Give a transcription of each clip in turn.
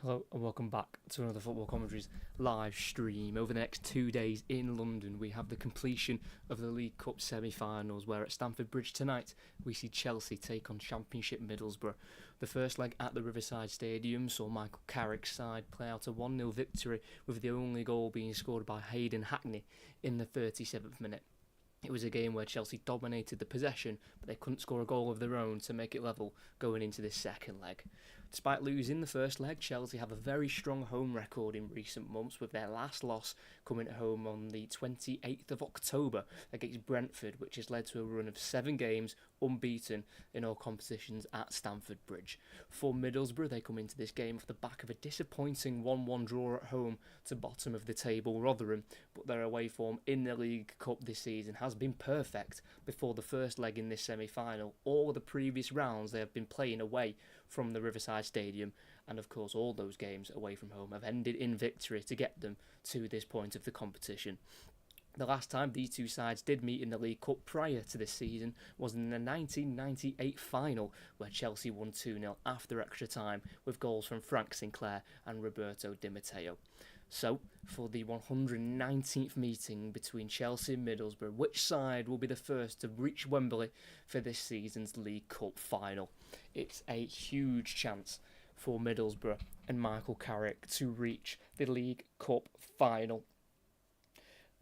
Hello and welcome back to another Football Commentaries live stream. Over the next 2 days in London, we have the completion of the League Cup semi-finals, where at Stamford Bridge tonight we see Chelsea take on Championship Middlesbrough. The first leg at the Riverside Stadium saw Michael Carrick's side play out a 1-0 victory, with the only goal being scored by Hayden Hackney in the 37th minute. It was a game where Chelsea dominated the possession, but they couldn't score a goal of their own to make it level going into this second leg. Despite losing the first leg, Chelsea have a very strong home record in recent months, with their last loss coming at home on the 28th of October against Brentford, which has led to a run of 7 games unbeaten in all competitions at Stamford Bridge. For Middlesbrough, they come into this game off the back of a disappointing 1-1 draw at home to bottom of the table Rotherham, but their away form in the League Cup this season has been perfect. Before the first leg in this semi-final, all the previous rounds they have been playing away from the Riverside Stadium, and of course all those games away from home have ended in victory to get them to this point of the competition. The last time these two sides did meet in the League Cup prior to this season was in the 1998 final, where Chelsea won 2-0 after extra time with goals from Frank Sinclair and Roberto Di Matteo. So, for the 119th meeting between Chelsea and Middlesbrough, which side will be the first to reach Wembley for this season's League Cup final? It's a huge chance for Middlesbrough and Michael Carrick to reach the League Cup final.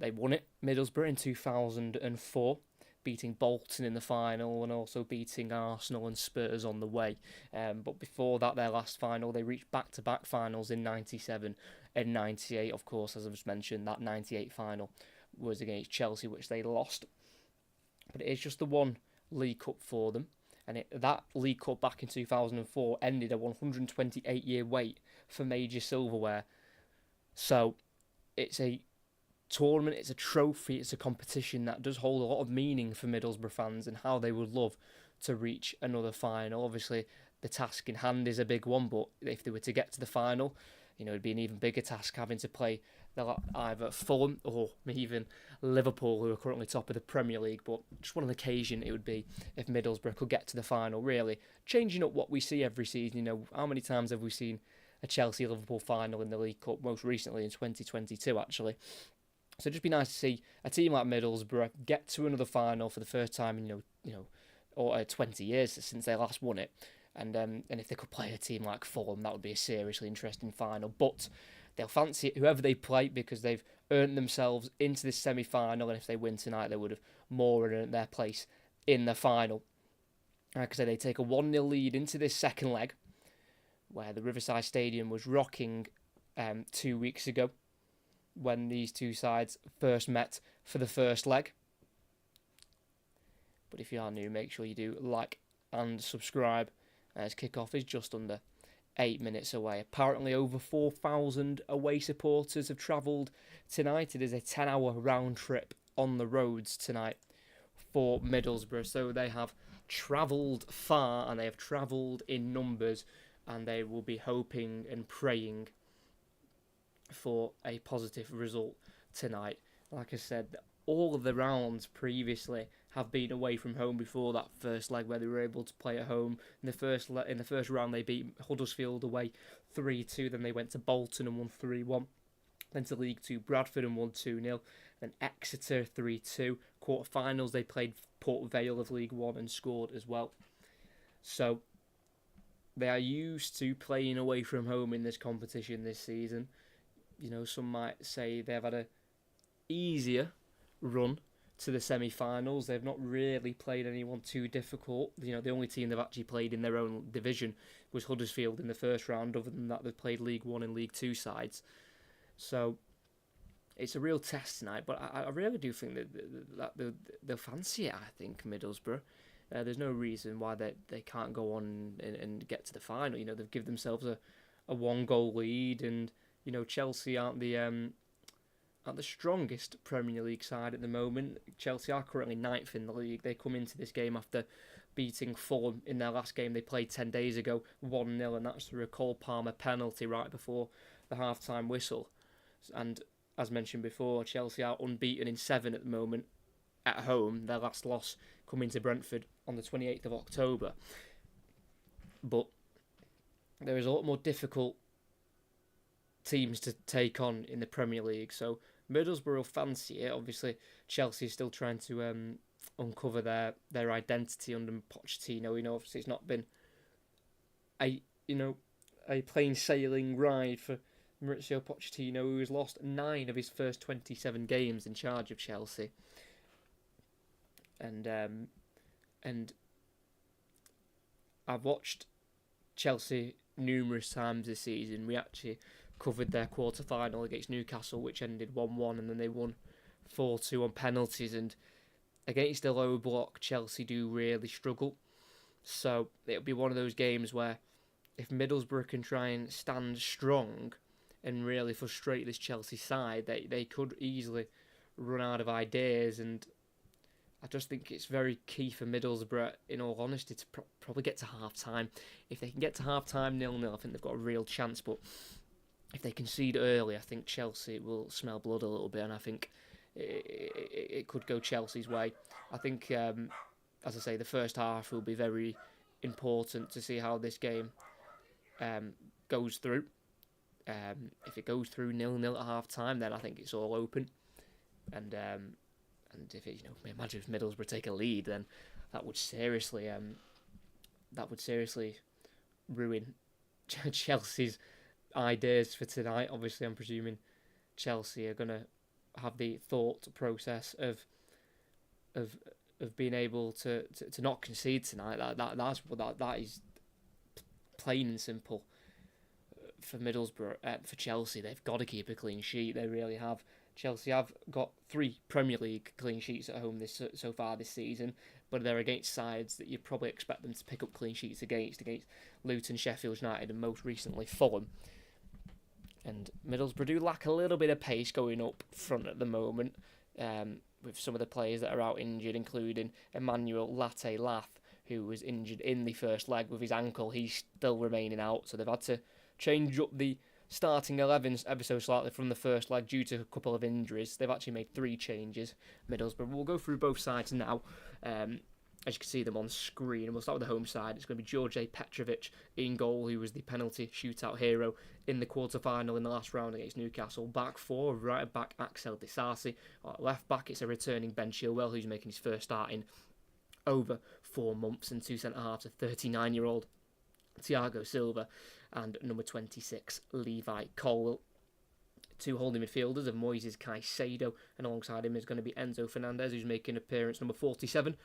They won it, Middlesbrough, in 2004, beating Bolton in the final and also beating Arsenal and Spurs on the way. But before that, their last final, they reached back-to-back finals in 97 and 98. Of course, as I've just mentioned, that 98 final was against Chelsea, which they lost. But it is just the one League Cup for them. And that League Cup back in 2004 ended a 128-year wait for major silverware. So it's a tournament, it's a trophy, it's a competition that does hold a lot of meaning for Middlesbrough fans and how they would love to reach another final. Obviously, the task in hand is a big one, but if they were to get to the final, it'd be an even bigger task having to play either Fulham or even Liverpool, who are currently top of the Premier League. But just what an occasion it would be if Middlesbrough could get to the final, really. Changing up what we see every season. How many times have we seen a Chelsea-Liverpool final in the League Cup? Most recently in 2022, actually. So it'd just be nice to see a team like Middlesbrough get to another final for the first time in 20 years since they last won it. And if they could play a team like Fulham, that would be a seriously interesting final. But they'll fancy it, whoever they play, because they've earned themselves into this semi-final. And if they win tonight, they would have more than earned their place in the final. Like I said, they take a 1-0 lead into this second leg, where the Riverside Stadium was rocking 2 weeks ago, when these two sides first met for the first leg. But if you are new, make sure you do like and subscribe, as kickoff is just under 8 minutes away. Apparently over 4,000 away supporters have travelled tonight. It is a 10-hour round trip on the roads tonight for Middlesbrough, so they have travelled far and they have travelled in numbers, and they will be hoping and praying for a positive result tonight. Like I said, all of the rounds previously have been away from home before that first leg, where they were able to play at home. In the first round, they beat Huddersfield away 3-2. Then they went to Bolton and won 3-1. Then to League Two, Bradford, and won 2-0. Then Exeter 3-2. Quarterfinals, they played Port Vale of League One and scored as well. So they are used to playing away from home in this competition this season. Some might say they've had a easier run to the semi-finals. They've not really played anyone too difficult. The only team they've actually played in their own division was Huddersfield in the first round. Other than that, they've played League One and League Two sides. So it's a real test tonight. But I really do think that they'll fancy it, I think, Middlesbrough. There's no reason why they can't go on and get to the final. They've given themselves a 1-goal lead, and Chelsea aren't the strongest Premier League side at the moment. Chelsea are currently 9th in the league. They come into this game after beating Fulham in their last game they played 10 days ago, 1-0, and that's through a Cole Palmer penalty right before the half-time whistle. And as mentioned before, Chelsea are unbeaten in 7 at the moment at home. Their last loss coming to Brentford on the 28th of October. But there is a lot more difficult teams to take on in the Premier League. So Middlesbrough fancy it. Obviously, Chelsea is still trying to uncover their identity under Pochettino. Obviously it's not been a a plain sailing ride for Mauricio Pochettino, who has lost 9 of his first 27 games in charge of Chelsea. And I've watched Chelsea numerous times this season. We actually covered their quarter-final against Newcastle, which ended 1-1, and then they won 4-2 on penalties. And against the low block, Chelsea do really struggle. So it'll be one of those games where if Middlesbrough can try and stand strong and really frustrate this Chelsea side, they could easily run out of ideas. And I just think it's very key for Middlesbrough, in all honesty, to probably get to half-time. If they can get to half-time 0-0, I think they've got a real chance. But if they concede early, I think Chelsea will smell blood a little bit, and I think it could go Chelsea's way. I think, as I say, the first half will be very important to see how this game goes through. If it goes through 0-0 at half-time, then I think it's all open. And if it, imagine if Middlesbrough take a lead, then that would seriously ruin Chelsea's ideas for tonight. Obviously, I'm presuming Chelsea are gonna have the thought process of being able to not concede tonight. That is plain and simple for Middlesbrough. For Chelsea, they've got to keep a clean sheet. They really have. Chelsea have got 3 Premier League clean sheets at home so far this season, but they're against sides that you'd probably expect them to pick up clean sheets against Luton, Sheffield United, and most recently Fulham. And Middlesbrough do lack a little bit of pace going up front at the moment, with some of the players that are out injured, including Emmanuel Latte-Lath, who was injured in the first leg with his ankle. He's still remaining out, so they've had to change up the starting 11s ever so slightly from the first leg due to a couple of injuries. They've actually made 3 changes, Middlesbrough. We'll go through both sides now, as you can see them on screen. And we'll start with the home side. It's going to be George Petrovic in goal, who was the penalty shootout hero in the quarter-final in the last round against Newcastle. Back 4, right back Axel Disasi. Left back, it's a returning Ben Chilwell, who's making his first start in over 4 months, and 2 centre-halves, a 39-year-old Thiago Silva and number 26, Levi Colwill. 2 holding midfielders of Moises Caicedo, and alongside him is going to be Enzo Fernandez, who's making appearance number 47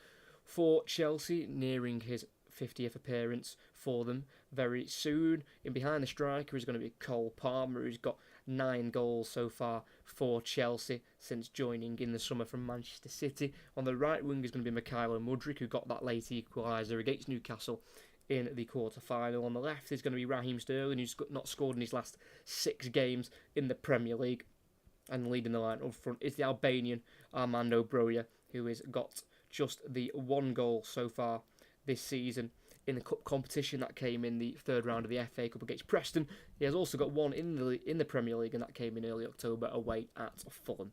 for Chelsea, nearing his 50th appearance for them very soon. In behind the striker is going to be Cole Palmer, who's got 9 goals so far for Chelsea since joining in the summer from Manchester City. On the right wing is going to be Mykhailo Mudryk, who got that late equaliser against Newcastle in the quarter-final. On the left is going to be Raheem Sterling, who's not scored in his last 6 games in the Premier League. And leading the line up front is the Albanian Armando Broja, who has got just the 1 goal so far this season in the cup competition that came in the 3rd round of the FA Cup against Preston. He has also got 1 in the Premier League, and that came in early October away at Fulham.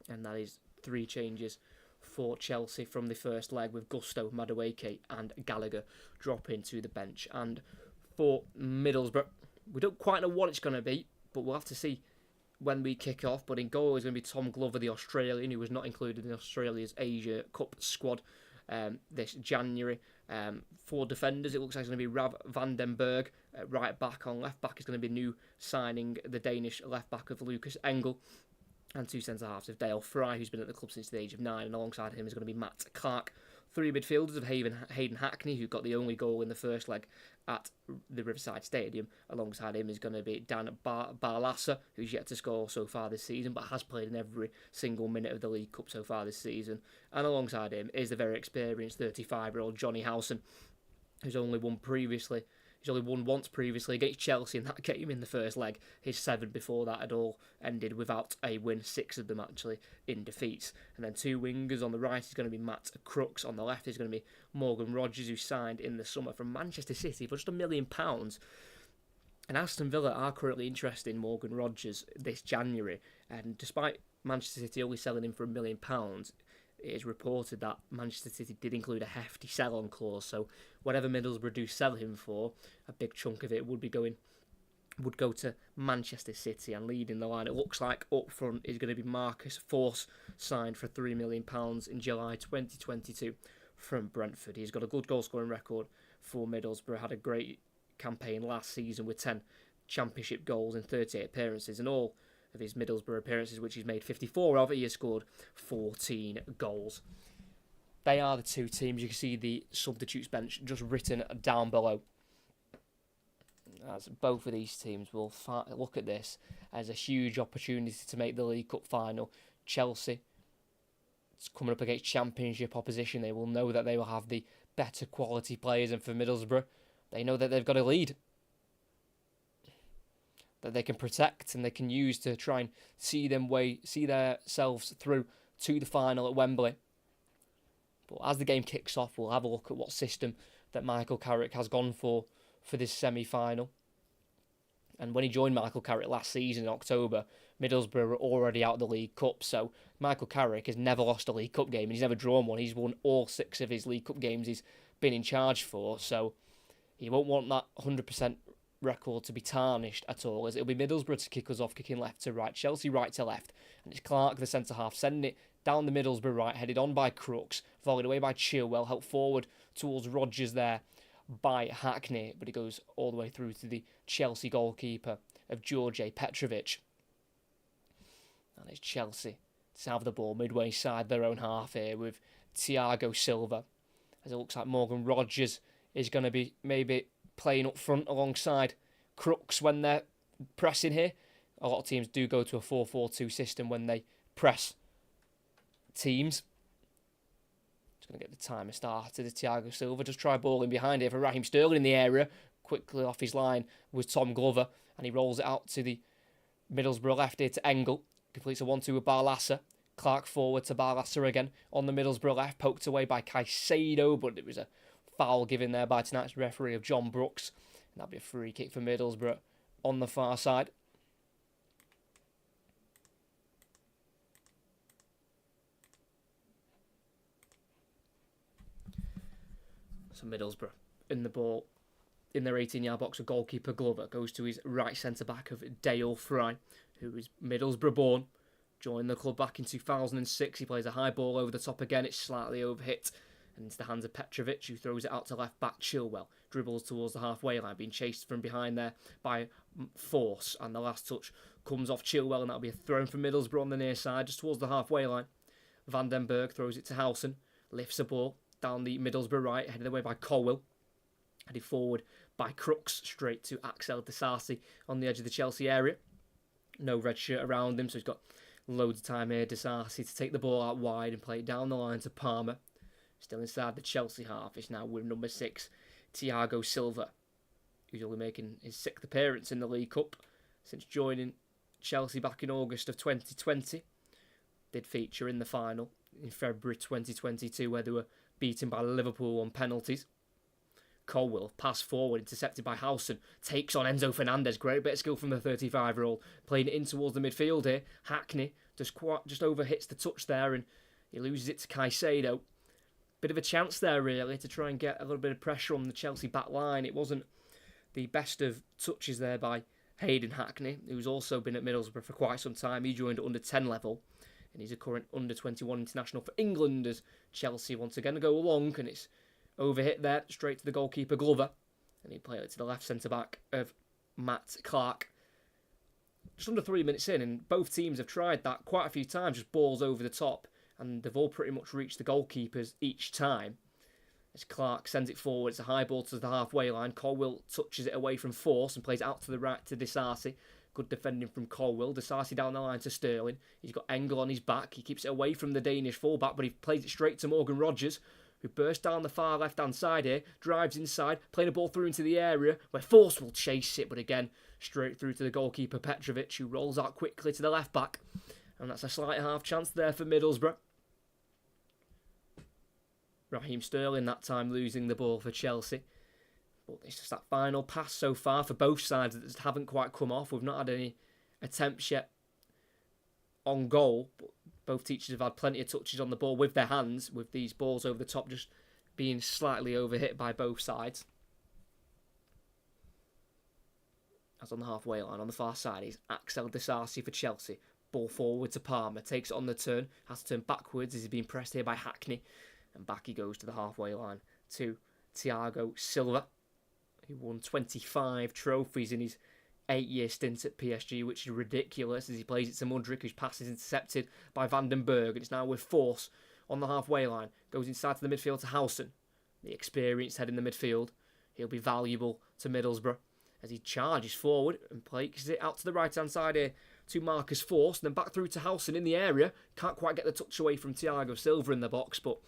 And that is 3 changes for Chelsea from the first leg, with Gusto, Madueke and Gallagher dropping to the bench. And for Middlesbrough, we don't quite know what it's going to be, but we'll have to see when we kick off. But in goal is going to be Tom Glover, the Australian, who was not included in Australia's Asia Cup squad this January. 4 defenders, it looks like it's going to be Rav van den Berg right back. On left back is going to be new signing, the Danish left back of Lucas Engel. And 2 centre-halves of Dale Fry, who's been at the club since the age of 9, and alongside him is going to be Matt Clark. 3 midfielders of Hayden Hackney, who got the only goal in the first leg at the Riverside Stadium. Alongside him is going to be Dan Barlasa, who's yet to score so far this season, but has played in every single minute of the League Cup so far this season. And alongside him is the very experienced 35-year-old Johnny Howson, who's only won once previously against Chelsea, and that game in the first leg. His 7 before that had all ended without a win, 6 of them actually in defeats. And then 2 wingers. On the right is going to be Matt Crooks. On the left is going to be Morgan Rogers, who signed in the summer from Manchester City for just £1 million. And Aston Villa are currently interested in Morgan Rogers this January. And despite Manchester City only selling him for £1 million, it is reported that Manchester City did include a hefty sell-on clause, so whatever Middlesbrough do sell him for, a big chunk of it would be going would go to Manchester City, and leading the line, it looks like up front is going to be Marcus Forss, signed for £3 million in July 2022 from Brentford. He's got a good goal scoring record for Middlesbrough, had a great campaign last season with 10 championship goals in 38 appearances, and all of his Middlesbrough appearances, which he's made 54 of, he has scored 14 goals. They are the two teams. You can see the substitutes bench just written down below, as both of these teams will look at this as a huge opportunity to make the League Cup final. Chelsea, it's coming up against Championship opposition. They will know that they will have the better quality players, and for Middlesbrough, they know that they've got a lead that they can protect and they can use to try and see themselves through to the final at Wembley. But as the game kicks off, we'll have a look at what system that Michael Carrick has gone for this semi-final. And when he joined Michael Carrick last season in October, Middlesbrough were already out of the League Cup. So Michael Carrick has never lost a League Cup game, and he's never drawn one. He's won all 6 of his League Cup games he's been in charge for. So he won't want that 100% record to be tarnished at all, as it'll be Middlesbrough to kick us off, kicking left to right, Chelsea right to left, and it's Clark, the centre-half, sending it down the Middlesbrough right, headed on by Crooks, volleyed away by Chilwell, helped forward towards Rodgers there by Hackney, but it goes all the way through to the Chelsea goalkeeper of George Petrovic. And it's Chelsea to have the ball midway side their own half here with Thiago Silva, as it looks like Morgan Rodgers is going to be maybe playing up front alongside Crooks when they're pressing here. A lot of teams do go to a 4-4-2 system when they press teams. Just going to get the timer started. Thiago Silva just try balling behind here for Raheem Sterling in the area. Quickly off his line with Tom Glover, and he rolls it out to the Middlesbrough left here to Engel. Completes a 1-2 with Barlaser. Clark forward to Barlaser again on the Middlesbrough left. Poked away by Caicedo, but it was a foul given there by tonight's referee of John Brooks. And that'll be a free kick for Middlesbrough on the far side. So Middlesbrough in the ball in their 18-yard box with goalkeeper Glover. Goes to his right centre-back of Dale Fry, who is Middlesbrough born. Joined the club back in 2006. He plays a high ball over the top again. It's slightly overhit and into the hands of Petrovic, who throws it out to left back Chilwell. Dribbles towards the halfway line, being chased from behind there by Force. And the last touch comes off Chilwell, and that'll be a throw from Middlesbrough on the near side, just towards the halfway line. Vandenberg throws it to Howson. Lifts a ball down the Middlesbrough right, headed away by Colwill. Headed forward by Crooks, straight to Axel Disasi on the edge of the Chelsea area. No red shirt around him, so he's got loads of time here, Disasi, to take the ball out wide and play it down the line to Palmer. Still inside the Chelsea half. It's now with number 6, Thiago Silva, who's only making his 6th appearance in the League Cup since joining Chelsea back in August of 2020. Did feature in the final in February 2022, where they were beaten by Liverpool on penalties. Colwill, pass forward, intercepted by Howson, takes on Enzo Fernandez. Great bit of skill from the 35-year-old, playing it in towards the midfield here. Hackney just overhits the touch there, and he loses it to Caicedo. Bit of a chance there, really, to try and get a little bit of pressure on the Chelsea back line. It wasn't the best of touches there by Hayden Hackney, who's also been at Middlesbrough for quite some time. He joined at under 10 level, and he's a current under 21 international for England, as Chelsea once again go along, and it's overhit there, straight to the goalkeeper Glover, and he played it to the left centre-back of Matt Clark. Just under 3 minutes in, and both teams have tried that quite a few times, just balls over the top, and they've all pretty much reached the goalkeepers each time. As Clark sends it forward, it's a high ball to the halfway line. Colwill touches it away from Force and plays it out to the right to Disasi. Good defending from Colwill. Disasi down the line to Sterling. He's got Engel on his back. He keeps it away from the Danish fullback, but he plays it straight to Morgan Rodgers, who bursts down the far left-hand side here, drives inside, playing a ball through into the area where Force will chase it, but again, straight through to the goalkeeper Petrovic, who rolls out quickly to the left-back. And that's a slight half chance there for Middlesbrough. Raheem Sterling that time losing the ball for Chelsea. But it's just that final pass so far for both sides that just haven't quite come off. We've not had any attempts yet on goal, but both teachers have had plenty of touches on the ball with their hands, with these balls over the top just being slightly overhit by both sides. As on the halfway line, on the far side, is Axel Disasi for Chelsea. Ball forward to Palmer, takes it on the turn, has to turn backwards as he's being pressed here by Hackney. And back he goes to the halfway line to Thiago Silva, who won 25 trophies in his 8-year stint at PSG, which is ridiculous as he plays it to Mudryk, whose pass is intercepted by Van den Berg, and it's now with force on the halfway line. Goes inside to the midfield to Howson, the experienced head in the midfield. He'll be valuable to Middlesbrough as he charges forward and places it out to the right-hand side here to Marcus Forss, and then back through to Howson in the area. Can't quite get the touch away from Thiago Silva in the box, but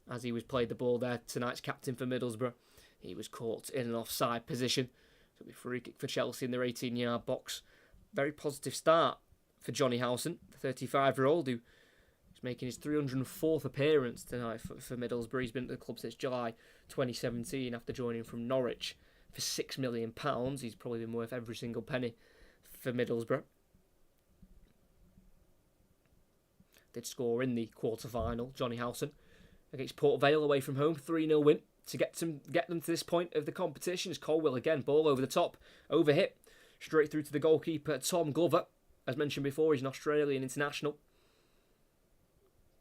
as he was played the ball there, tonight's captain for Middlesbrough, he was caught in an offside position. So it'll be free kick for Chelsea in their 18-yard box. Very positive start for Johnny Howson, the 35-year-old who is making his 304th appearance tonight for Middlesbrough. He's been at the club since July 2017 after joining from Norwich for £6 million. He's probably been worth every single penny for Middlesbrough. Did score in the quarter-final, Johnny Howson, against Port Vale away from home, 3-0 win to get them to this point of the competition. As Colwill again, ball over the top, overhit, straight through to the goalkeeper, Tom Glover. As mentioned before, he's an Australian international,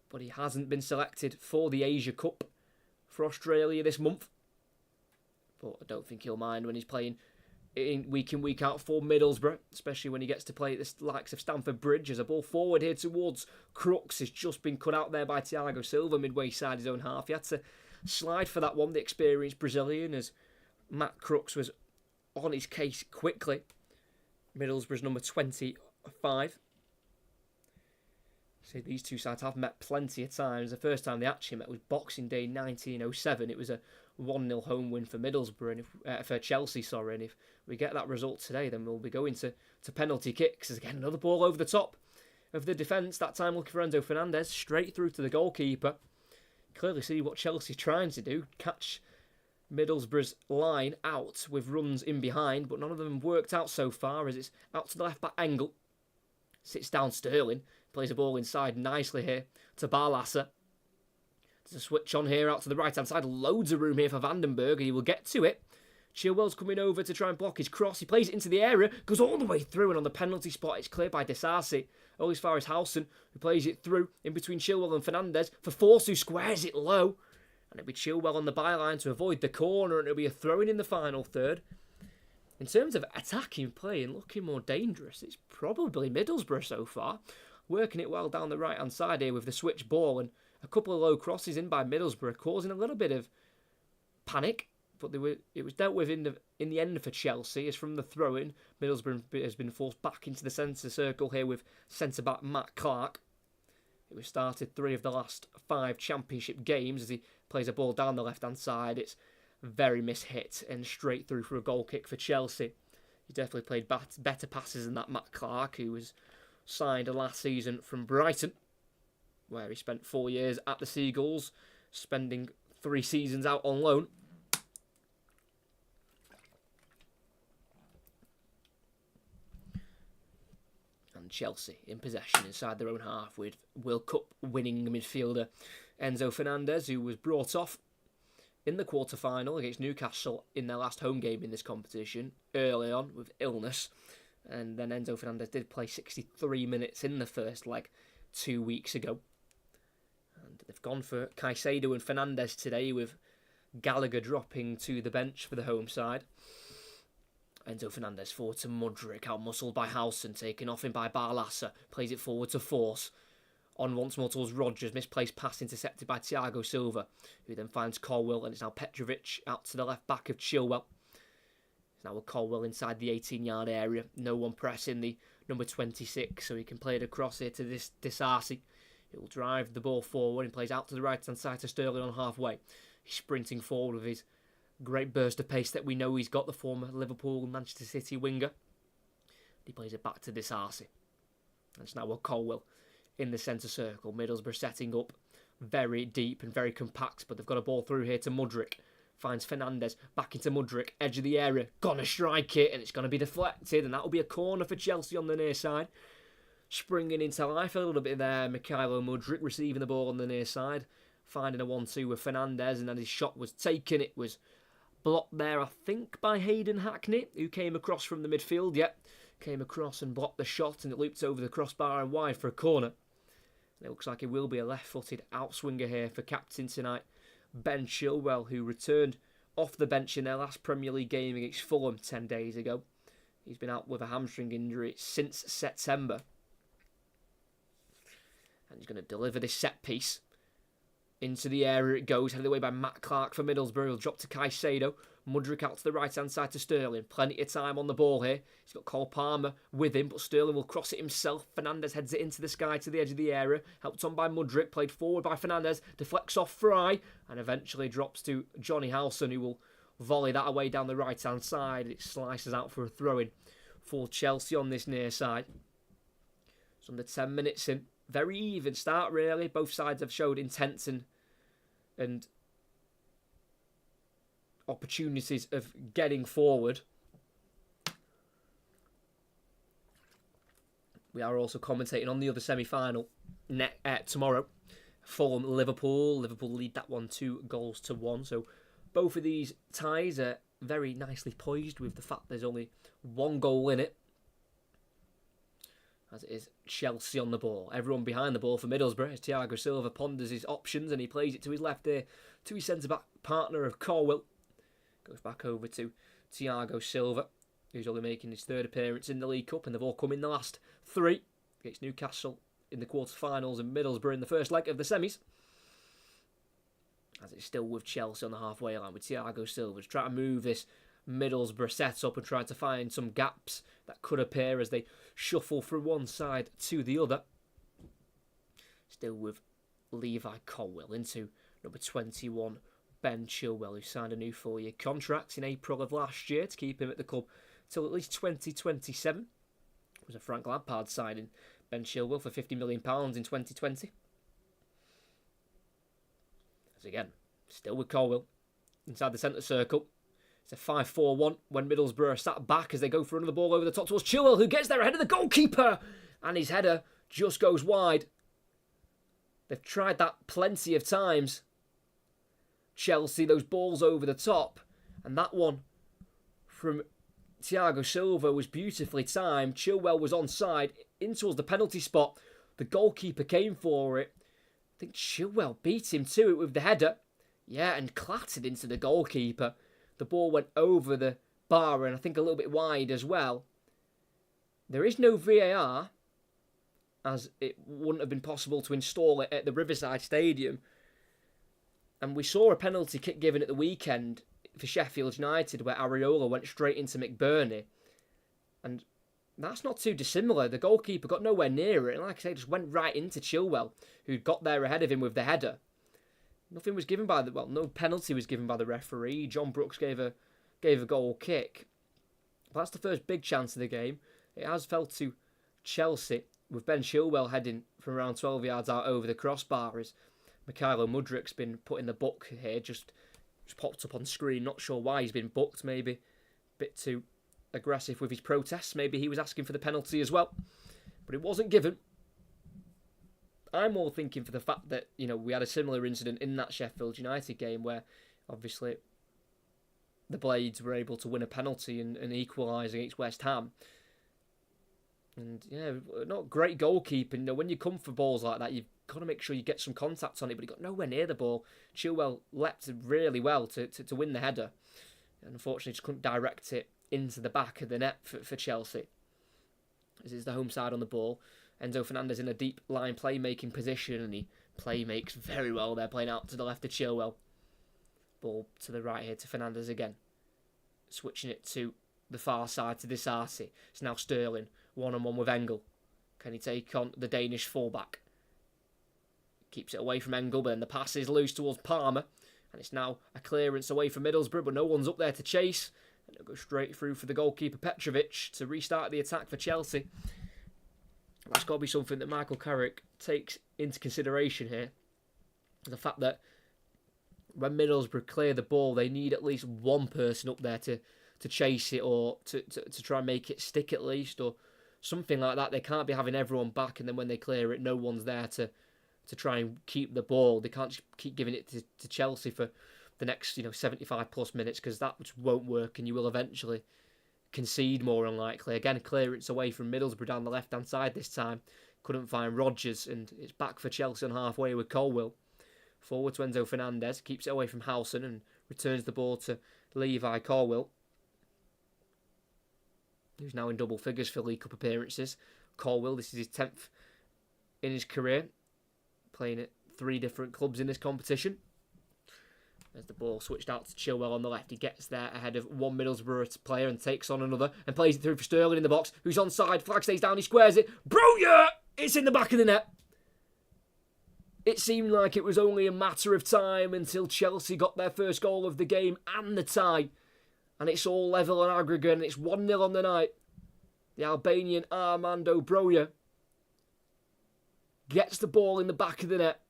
but he hasn't been selected for the Asia Cup for Australia this month. But I don't think he'll mind when he's playing in week out for Middlesbrough, especially when he gets to play at the likes of Stamford Bridge. As a ball forward here towards Crooks has just been cut out there by Thiago Silva midway side his own half. He had to slide for that one, the experienced Brazilian, as Matt Crooks was on his case quickly. Middlesbrough's number 25. So these two sides have met plenty of times. The first time they actually met was Boxing Day 1907. It was a 1-0 home win for Middlesbrough, and for Chelsea, sorry. And if we get that result today, then we'll be going to penalty kicks. As again, another ball over the top of the defence, that time looking for Enzo Fernandez, straight through to the goalkeeper. Clearly see what Chelsea's trying to do, catch Middlesbrough's line out with runs in behind, but none of them have worked out so far, as it's out to the left back Engel. Sits down Sterling, plays a ball inside nicely here to Barlasser. There's a switch on here out to the right-hand side. Loads of room here for Van den Berg, and he will get to it. Chilwell's coming over to try and block his cross. He plays it into the area, goes all the way through, and on the penalty spot, it's cleared by Disasi. Only as far as Howson, who plays it through in between Chilwell and Fernandez for Forss, who squares it low. And it'll be Chilwell on the byline to avoid the corner, and it'll be a throw-in in the final third. In terms of attacking play and looking more dangerous, it's probably Middlesbrough so far. Working it well down the right-hand side here with the switch ball, and a couple of low crosses in by Middlesbrough, causing a little bit of panic. But it was dealt with in the end for Chelsea, as from the throw-in, Middlesbrough has been forced back into the centre circle here with centre-back Matt Clark. It was started 3 of the last 5 championship games as he plays a ball down the left-hand side. It's very mishit and straight through for a goal kick for Chelsea. He definitely played better passes than that Matt Clark, who was signed last season from Brighton, where he spent 4 years at the Seagulls, spending 3 seasons out on loan. And Chelsea in possession inside their own half with World Cup winning midfielder Enzo Fernandez, who was brought off in the quarter-final against Newcastle in their last home game in this competition early on with illness. And then Enzo Fernandez did play 63 minutes in the first leg 2 weeks ago. And they've gone for Caicedo and Fernandez today, with Gallagher dropping to the bench for the home side. Enzo Fernandez forward to Mudryk, out-muscled by Howson, taken off him by Barlasser, plays it forward to Forss. On once more towards Rodgers, misplaced pass intercepted by Thiago Silva, who then finds Colwill, and it's now Petrovic out to the left back of Chilwell. It's now with Colwill inside the 18-yard area, no one pressing the number 26, so he can play it across here to this Disasi. He'll drive the ball forward and plays out to the right-hand side to Sterling on halfway. He's sprinting forward with his great burst of pace that we know he's got, the former Liverpool and Manchester City winger. He plays it back to Disasi. And it's now with Colwill in the centre circle. Middlesbrough setting up very deep and very compact, but they've got a ball through here to Mudryk. Finds Fernandez, back into Mudryk, edge of the area, gonna strike it, and it's gonna be deflected, and that'll be a corner for Chelsea on the near side. Springing into life a little bit there, Mikhailo Mudryk receiving the ball on the near side, finding a 1-2 with Fernandez, and then his shot was taken. It was blocked there, I think, by Hayden Hackney, who came across from the midfield. Yep, came across and blocked the shot, and it looped over the crossbar and wide for a corner. And it looks like it will be a left-footed outswinger here for captain tonight, Ben Chilwell, who returned off the bench in their last Premier League game against Fulham 10 days ago. He's been out with a hamstring injury since September. And he's going to deliver this set piece. Into the area it goes, headed away by Matt Clark for Middlesbrough. He'll drop to Caicedo. Mudryk out to the right-hand side to Sterling. Plenty of time on the ball here. He's got Cole Palmer with him, but Sterling will cross it himself. Fernandes heads it into the sky to the edge of the area. Helped on by Mudryk, played forward by Fernandes. Deflects off Fry, and eventually drops to Johnny Howson, who will volley that away down the right-hand side. It slices out for a throw-in for Chelsea on this near side. It's under 10 minutes in. Very even start, really. Both sides have showed intent and opportunities of getting forward. We are also commentating on the other semi-final tomorrow. Fulham, Liverpool. Liverpool lead that one 2-1. So both of these ties are very nicely poised with the fact there's only one goal in it. As it is Chelsea on the ball. Everyone behind the ball for Middlesbrough as Thiago Silva ponders his options and he plays it to his left there to his centre-back partner of Colwill. Goes back over to Thiago Silva, who's only making his third appearance in the League Cup, and they've all come in the last three against Newcastle in the quarter-finals and Middlesbrough in the first leg of the semis. As it's still with Chelsea on the halfway line with Thiago Silva trying to move this Middlesbrough set up and trying to find some gaps that could appear as they shuffle from one side to the other. Still with Levi Colwill into number 21, Ben Chilwell, who signed a new 4-year contract in April of last year to keep him at the club till at least 2027. It was a Frank Lampard signing Ben Chilwell for £50 million in 2020. As again, still with Colwill inside the centre circle. It's a 5-4-1 when Middlesbrough are sat back as they go for another ball over the top towards Chilwell, who gets there ahead of the goalkeeper. And his header just goes wide. They've tried that plenty of times. Chelsea, those balls over the top. And that one from Thiago Silva was beautifully timed. Chilwell was onside in towards the penalty spot. The goalkeeper came for it. I think Chilwell beat him to it with the header. Yeah, and clattered into the goalkeeper. The ball went over the bar and I think a little bit wide as well. There is no VAR, as it wouldn't have been possible to install it at the Riverside Stadium. And we saw a penalty kick given at the weekend for Sheffield United where Areola went straight into McBurney. And that's not too dissimilar. The goalkeeper got nowhere near it. And like I say, just went right into Chilwell, who got there ahead of him with the header. Nothing was given by no penalty was given by the referee. John Brooks gave a goal kick. But that's the first big chance of the game. It has fell to Chelsea with Ben Chilwell heading from around 12 yards out over the crossbar as Mikhailo Mudryk's been put in the book here. Just popped up on screen. Not sure why he's been booked. Maybe a bit too aggressive with his protests. Maybe he was asking for the penalty as well. But it wasn't given. I'm more thinking for the fact that, we had a similar incident in that Sheffield United game where, obviously, the Blades were able to win a penalty and equalise against West Ham. And, yeah, not great goalkeeping. When you come for balls like that, you've got to make sure you get some contact on it, but he got nowhere near the ball. Chilwell leapt really well to win the header. And unfortunately, just couldn't direct it into the back of the net for Chelsea. This is the home side on the ball. Enzo Fernandez in a deep line playmaking position, and he playmakes very well there, playing out to the left of Chilwell. Ball to the right here to Fernandez again. Switching it to the far side to Disasi. It's now Sterling, one-on-one with Engel. Can he take on the Danish fullback? Keeps it away from Engel, but then the pass is loose towards Palmer. And it's now a clearance away from Middlesbrough, but no one's up there to chase. And it'll go straight through for the goalkeeper Petrovic to restart the attack for Chelsea. That's got to be something that Michael Carrick takes into consideration here. The fact that when Middlesbrough clear the ball, they need at least one person up there to chase it or to try and make it stick at least or something like that. They can't be having everyone back and then when they clear it, no one's there to try and keep the ball. They can't just keep giving it to Chelsea for the next 75 plus minutes, because that won't work and you will eventually concede more unlikely. Again, clearance away from Middlesbrough down the left hand side this time. Couldn't find Rodgers, and it's back for Chelsea on halfway with Colwill. Forward to Enzo Fernandez, keeps it away from Howson and returns the ball to Levi Colwill, who's now in double figures for League Cup appearances. Colwill, this is his 10th in his career, playing at 3 different clubs in this competition. As the ball switched out to Chilwell on the left, he gets there ahead of one Middlesbrough player and takes on another and plays it through for Sterling in the box, who's onside. Flag stays down, he squares it. Bro, it's in the back of the net. It seemed like it was only a matter of time until Chelsea got their first goal of the game and the tie. And it's all level on aggregate, and it's 1-0 on the night. The Albanian Armando Broja gets the ball in the back of the net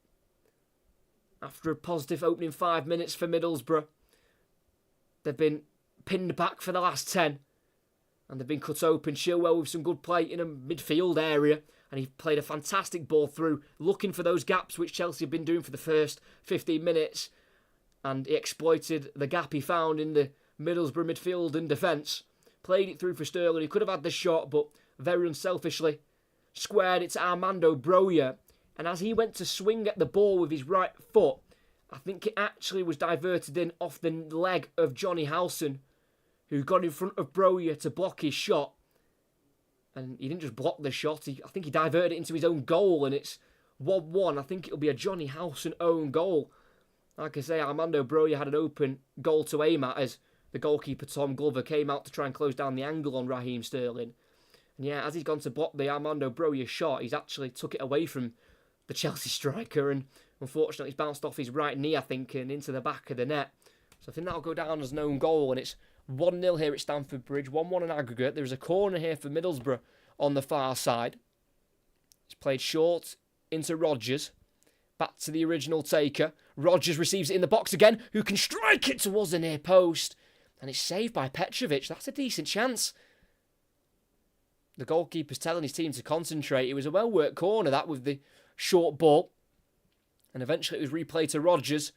after a positive opening 5 minutes for Middlesbrough. They've been pinned back for the last 10, and they've been cut open. Chilwell with some good play in a midfield area, and he played a fantastic ball through, looking for those gaps which Chelsea have been doing for the first 15 minutes, and he exploited the gap he found in the Middlesbrough midfield and defence. Played it through for Sterling. He could have had the shot, but very unselfishly squared it to Armando Broja. And as he went to swing at the ball with his right foot, I think it actually was diverted in off the leg of Johnny Howson, who got in front of Broja to block his shot. And he didn't just block the shot, I think he diverted it into his own goal, and it's 1-1. I think it'll be a Johnny Howson own goal. Like I say, Armando Broja had an open goal to aim at as the goalkeeper Tom Glover came out to try and close down the angle on Raheem Sterling. And yeah, as he's gone to block the Armando Broja shot, he's actually took it away from the Chelsea striker, and unfortunately it's bounced off his right knee, I think, and into the back of the net. So I think that'll go down as an own goal, and it's 1-0 here at Stamford Bridge, 1-1 in aggregate. There's a corner here for Middlesbrough on the far side. It's played short into Rodgers. Back to the original taker. Rodgers receives it in the box again, who can strike it towards the near post. And it's saved by Petrovic. That's a decent chance. The goalkeeper's telling his team to concentrate. It was a well-worked corner, that, with the short ball. And eventually it was replayed to Rodgers,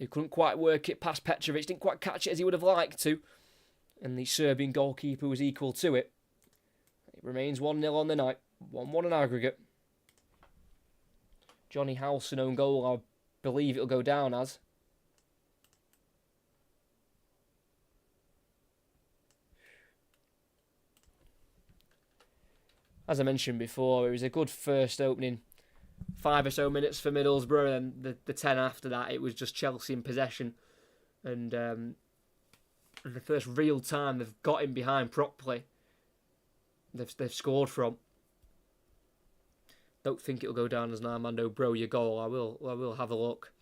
who couldn't quite work it past Petrovic. Didn't quite catch it as he would have liked to. And the Serbian goalkeeper was equal to it. It remains 1-0 on the night. 1-1 in aggregate. Johnny Howson own goal, I believe it'll go down as. As I mentioned before, it was a good first opening 5 or so minutes for Middlesbrough, and the 10 after that, it was just Chelsea in possession. And the first real time they've got him behind properly, they've scored from. Don't think it'll go down as an Armando Broja goal. I will have a look.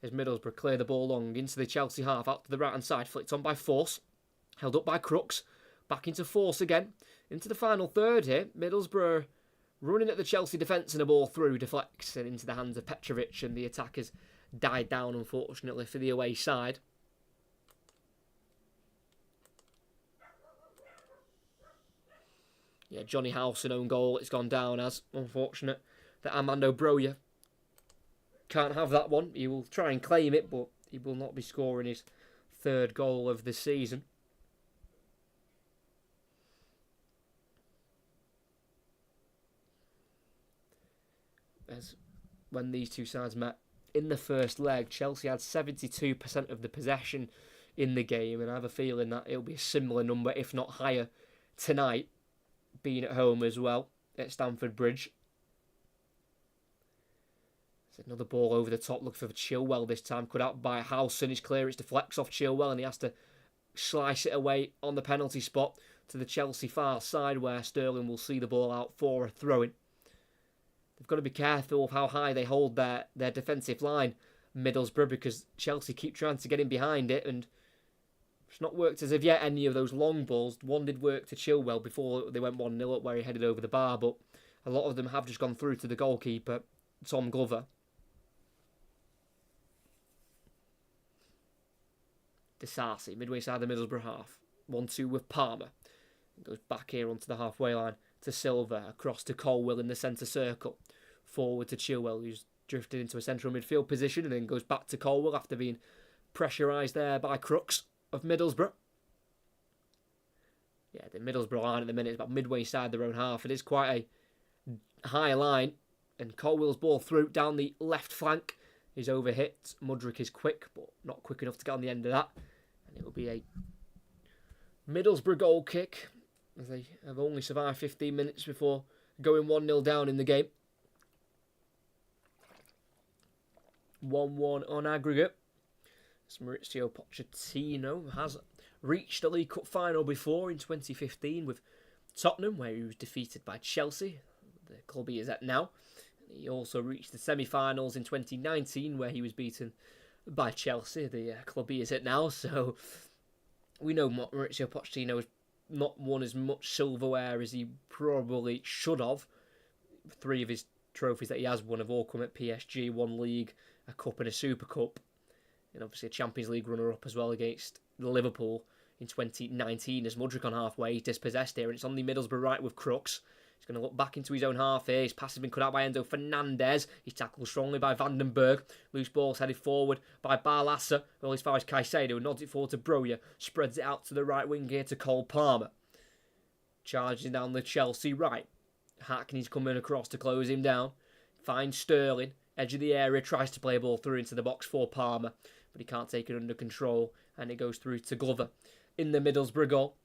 As Middlesbrough clear the ball long into the Chelsea half, out to the right hand side, flicked on by Force, held up by Crooks, back into Force again, into the final third here. Middlesbrough running at the Chelsea defence, and a ball through deflects and into the hands of Petrovic, and the attack has died down, unfortunately, for the away side. Yeah, Johnny Howson own goal. It's gone down as, unfortunate that Armando Broja can't have that one. He will try and claim it, but he will not be scoring his 3rd goal of the season. As when these two sides met in the first leg, Chelsea had 72% of the possession in the game, and I have a feeling that it'll be a similar number, if not higher, tonight, being at home as well at Stamford Bridge. There's another ball over the top, looking for Chilwell this time, cut out by Howson. His clearance deflects off Chilwell, and he has to slice it away on the penalty spot to the Chelsea far side, where Sterling will see the ball out for a throw-in. They've got to be careful of how high they hold their defensive line, Middlesbrough, because Chelsea keep trying to get in behind it, and it's not worked as of yet, any of those long balls. One did work to Chilwell before they went 1-0 up, where he headed over the bar, but a lot of them have just gone through to the goalkeeper, Tom Glover. Disasi, midway side of the Middlesbrough half. 1-2 with Palmer. It goes back here onto the halfway line to Silva, across to Colwill in the centre circle. Forward to Chilwell, who's drifted into a central midfield position, and then goes back to Colwill after being pressurised there by Crooks of Middlesbrough. Yeah, the Middlesbrough line at the minute is about midway inside their own half. It is quite a high line. And Colwell's ball through down the left flank is overhit. Mudryk is quick, but not quick enough to get on the end of that. And it will be a Middlesbrough goal kick, as they have only survived 15 minutes before going 1-0 down in the game. 1-1 on aggregate. As Maurizio Pochettino has reached the League Cup final before in 2015 with Tottenham, where he was defeated by Chelsea, the club he is at now. He also reached the semi-finals in 2019, where he was beaten by Chelsea, the club he is at now. So we know Maurizio Pochettino has not won as much silverware as he probably should have. 3 of his trophies that he has won have all come at PSG, 1 league, a cup and a Super Cup. And obviously a Champions League runner-up as well against Liverpool in 2019 as Mudryk on halfway. He's dispossessed here, and it's on the Middlesbrough right with Crooks. He's going to look back into his own half here. His pass has been cut out by Enzo Fernandez. He's tackled strongly by Vandenberg. Loose ball's headed forward by Barlassa. Well, as far as Caicedo, who nods it forward to Broja. Spreads it out to the right wing here to Cole Palmer. Charging down the Chelsea right. Hackney's coming across to close him down. Finds Sterling. Edge of the area. Tries to play a ball through into the box for Palmer. But he can't take it under control. And it goes through to Glover in the Middlesbrough goal.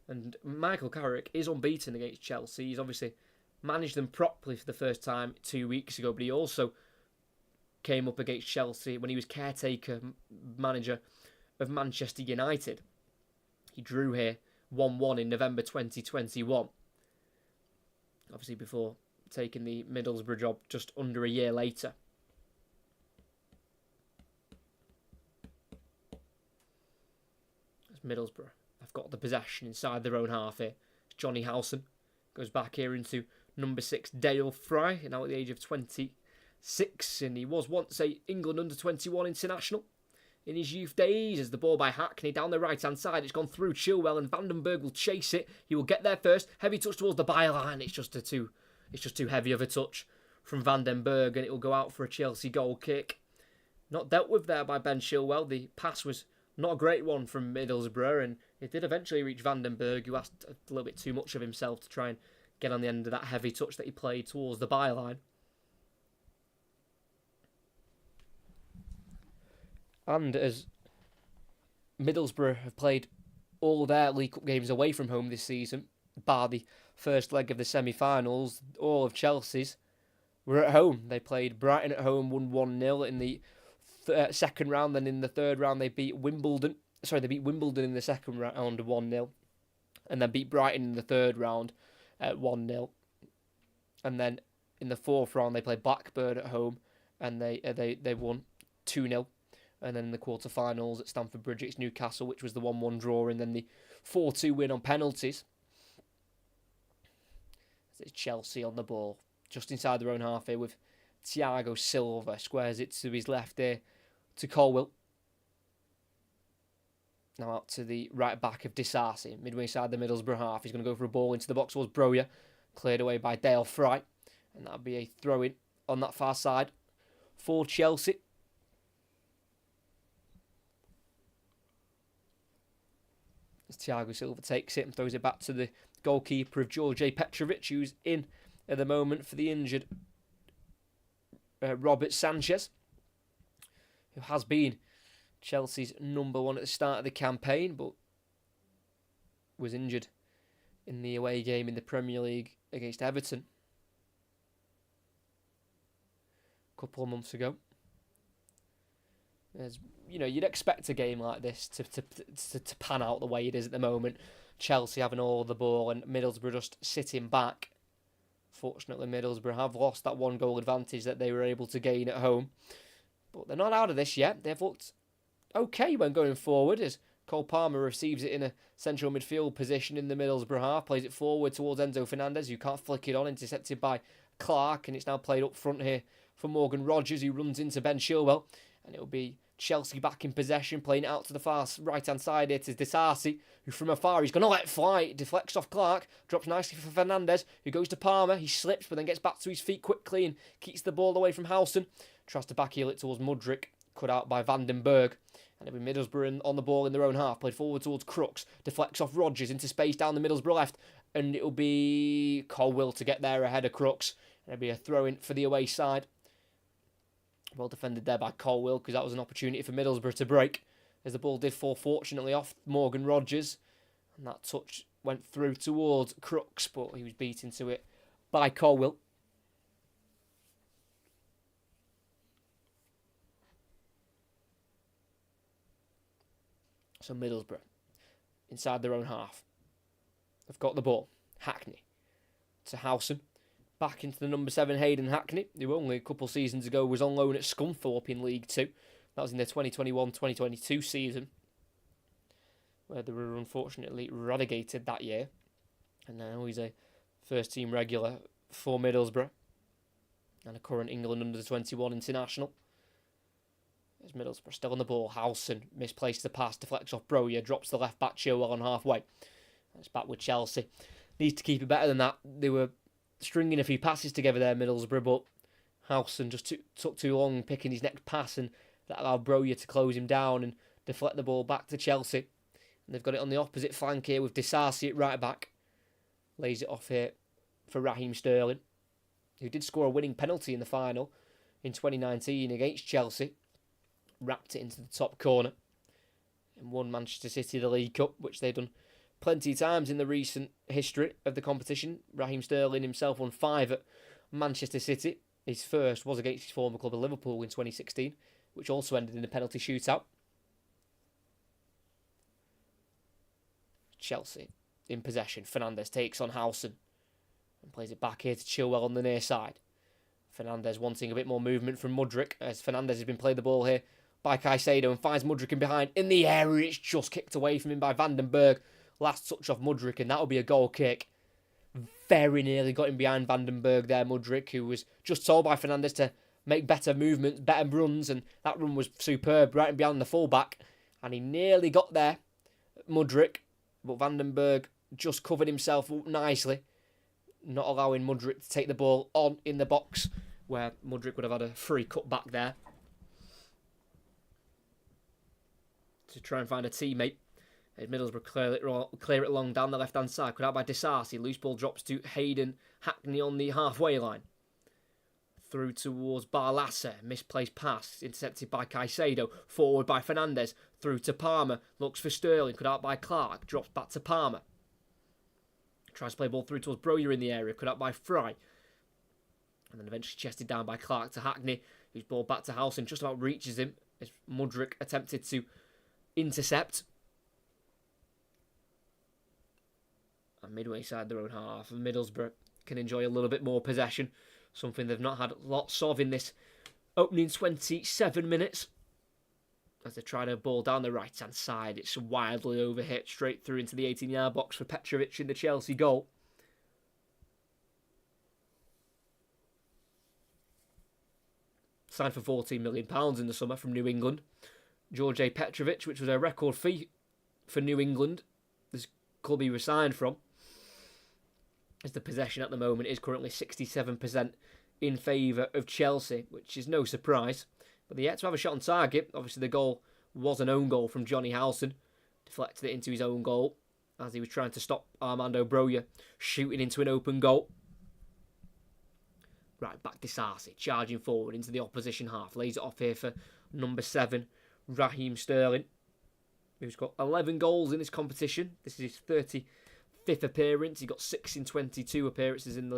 And Michael Carrick is unbeaten against Chelsea. He's obviously managed them properly for the first time 2 weeks ago, but he also came up against Chelsea when he was caretaker manager of Manchester United. He drew here 1-1 in November 2021. Obviously before taking the Middlesbrough job just under a year later. That's Middlesbrough. I've got the possession inside their own half here. Johnny Howson goes back here into number 6, Dale Fry, now at the age of 26, and he was once a England under-21 international in his youth days. As the ball by Hackney down the right-hand side, it's gone through Chilwell, and Vandenberg will chase it. He will get there first. Heavy touch towards the byline. It's just too heavy of a touch from Vandenberg, and it will go out for a Chelsea goal kick. Not dealt with there by Ben Chilwell. The pass was not a great one from Middlesbrough, and it did eventually reach Vandenberg, who asked a little bit too much of himself to try and get on the end of that heavy touch that he played towards the byline. And as Middlesbrough have played all their League Cup games away from home this season, bar the first leg of the semi-finals, all of Chelsea's were at home. They played Brighton at home, won 1-0 in the second round. Then in the third round, they beat Wimbledon. They beat Wimbledon in the second round 1-0. And then beat Brighton in the third round at 1-0. And then in the fourth round, they played Blackburn at home. And they won 2-0. And then in the quarterfinals at Stamford Bridge, it's Newcastle, which was the 1-1 draw. And then the 4-2 win on penalties. It's Chelsea on the ball, just inside their own half here with Thiago Silva. Squares it to his left here to Colwell. Now out to the right back of Disasi, midway inside the Middlesbrough half. He's going to go for a ball into the box towards Broja. Cleared away by Dale Fry. And that'll be a throw-in on that far side for Chelsea. As Thiago Silva takes it and throws it back to the goalkeeper of George Petrovic, who's in at the moment for the injured Robert Sanchez, who has been Chelsea's number one at the start of the campaign, but was injured in the away game in the Premier League against Everton a couple of months ago. As you know, you'd expect a game like this to pan out the way it is at the moment. Chelsea having all the ball and Middlesbrough just sitting back. Fortunately, Middlesbrough have lost that 1-goal advantage that they were able to gain at home. But they're not out of this yet. They've looked okay when going forward, as Cole Palmer receives it in a central midfield position in the Middlesbrough half, plays it forward towards Enzo Fernandez, who can't flick it on, intercepted by Clark, and it's now played up front here for Morgan Rogers, who runs into Ben Chilwell, and it'll be Chelsea back in possession, playing it out to the far right-hand side here to Disasi, who from afar, he's going to let it fly. It deflects off Clark, drops nicely for Fernandez, who goes to Palmer. He slips, but then gets back to his feet quickly and keeps the ball away from Howson. Tries to backheel it towards Mudryk. cut out by Vandenberg. And it'll be Middlesbrough on the ball in their own half. Played forward towards Crooks. Deflects off Rodgers into space down the Middlesbrough left. And it'll be Colwill to get there ahead of Crooks. And it'll be a throw-in for the away side. Well defended there by Colwill, because that was an opportunity for Middlesbrough to break. As the ball did fall fortunately off Morgan Rodgers. And that touch went through towards Crooks, but he was beaten to it by Colwill. So Middlesbrough, inside their own half. They've got the ball. Hackney to Howson. Back into the number 7 Hayden Hackney, who only a couple seasons ago was on loan at Scunthorpe in League 2. That was in the 2021-2022 season, where they were unfortunately relegated that year. And now he's a first-team regular for Middlesbrough and a current England under-21 international. As Middlesbrough still on the ball. Howson misplaced the pass, deflects off Broja, drops the left back Chilwell on halfway. It's back with Chelsea. Needs to keep it better than that. They were stringing a few passes together there, Middlesbrough, but Howson just took too long picking his next pass, and that allowed Broja to close him down and deflect the ball back to Chelsea. And they've got it on the opposite flank here with Disasi at right back. Lays it off here for Raheem Sterling, who did score a winning penalty in the final in 2019 against Chelsea. Wrapped it into the top corner and won Manchester City the League Cup, which they've done plenty of times in the recent history of the competition. Raheem Sterling himself won 5 at Manchester City. His first was against his former club of Liverpool in 2016, which also ended in a penalty shootout. Chelsea in possession. Fernandes takes on Howson and plays it back here to Chilwell on the near side. Fernandes wanting a bit more movement from Mudryk, as Fernandes has been played the ball here by Caicedo and finds Mudryk in behind. In the area, it's just kicked away from him by Vandenberg. Last touch off Mudryk, and that'll be a goal kick. Very nearly got him behind Vandenberg there, Mudryk, who was just told by Fernandes to make better movements, better runs, and that run was superb, right in behind the fullback. And he nearly got there, Mudryk, but Vandenberg just covered himself up nicely, not allowing Mudryk to take the ball on in the box, where Mudryk would have had a free cut back there to try and find a teammate. As Middlesbrough clear it long down the left-hand side. Cut out by Disasi. Loose ball drops to Hayden Hackney on the halfway line. Through towards Barlaser. Misplaced pass. Intercepted by Caicedo. Forward by Fernandes. Through to Palmer. Looks for Sterling. Cut out by Clark. Drops back to Palmer. Tries to play ball through towards Broja in the area. Cut out by Fry. And then eventually chested down by Clark to Hackney. Whose ball back to Howson. Just about reaches him. As Mudryk attempted to intercept. And midway side their own half, and Middlesbrough can enjoy a little bit more possession, something they've not had lots of in this opening 27 minutes. As they try to ball down the right hand side, it's wildly overhit straight through into the 18-yard box for Petrovic in the Chelsea goal. Signed for £14 million in the summer from New England. George Petrovic, which was a record fee for New England, this club he was signed from. As the possession at the moment is currently 67% in favour of Chelsea, which is no surprise. But they yet to have a shot on target. Obviously the goal was an own goal from Johnny Howson. Deflected it into his own goal as he was trying to stop Armando Broja shooting into an open goal. Right, back to Disasi, charging forward into the opposition half. Lays it off here for number 7, Raheem Sterling, who's got 11 goals in this competition. This is his 35th appearance. He got 6 in 22 appearances in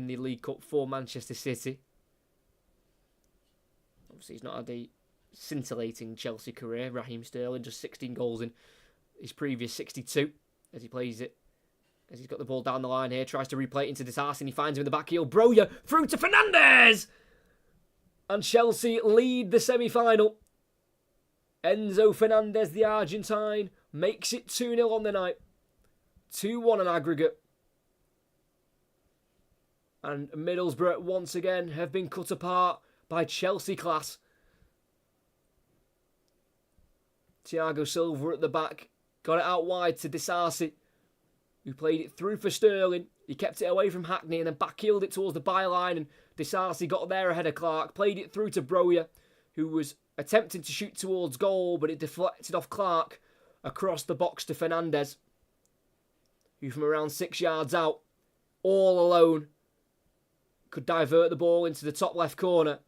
the League Cup for Manchester City. Obviously, he's not had a scintillating Chelsea career, Raheem Sterling. Just 16 goals in his previous 62 as he plays it. As he's got the ball down the line here, tries to replay it into Disasi, and he finds him in the back heel. Broja through to Fernandes! And Chelsea lead the semi-final. Enzo Fernandez, the Argentine, makes it 2-0 on the night. 2-1 on aggregate. And Middlesbrough, once again, have been cut apart by Chelsea class. Thiago Silva at the back. Got it out wide to Disasi, who played it through for Sterling. He kept it away from Hackney and then backheeled it towards the byline. And Disasi got there ahead of Clark. Played it through to Broja, who was attempting to shoot towards goal, but it deflected off Clark across the box to Fernandez, who from around 6 yards out, all alone, could divert the ball into the top left corner.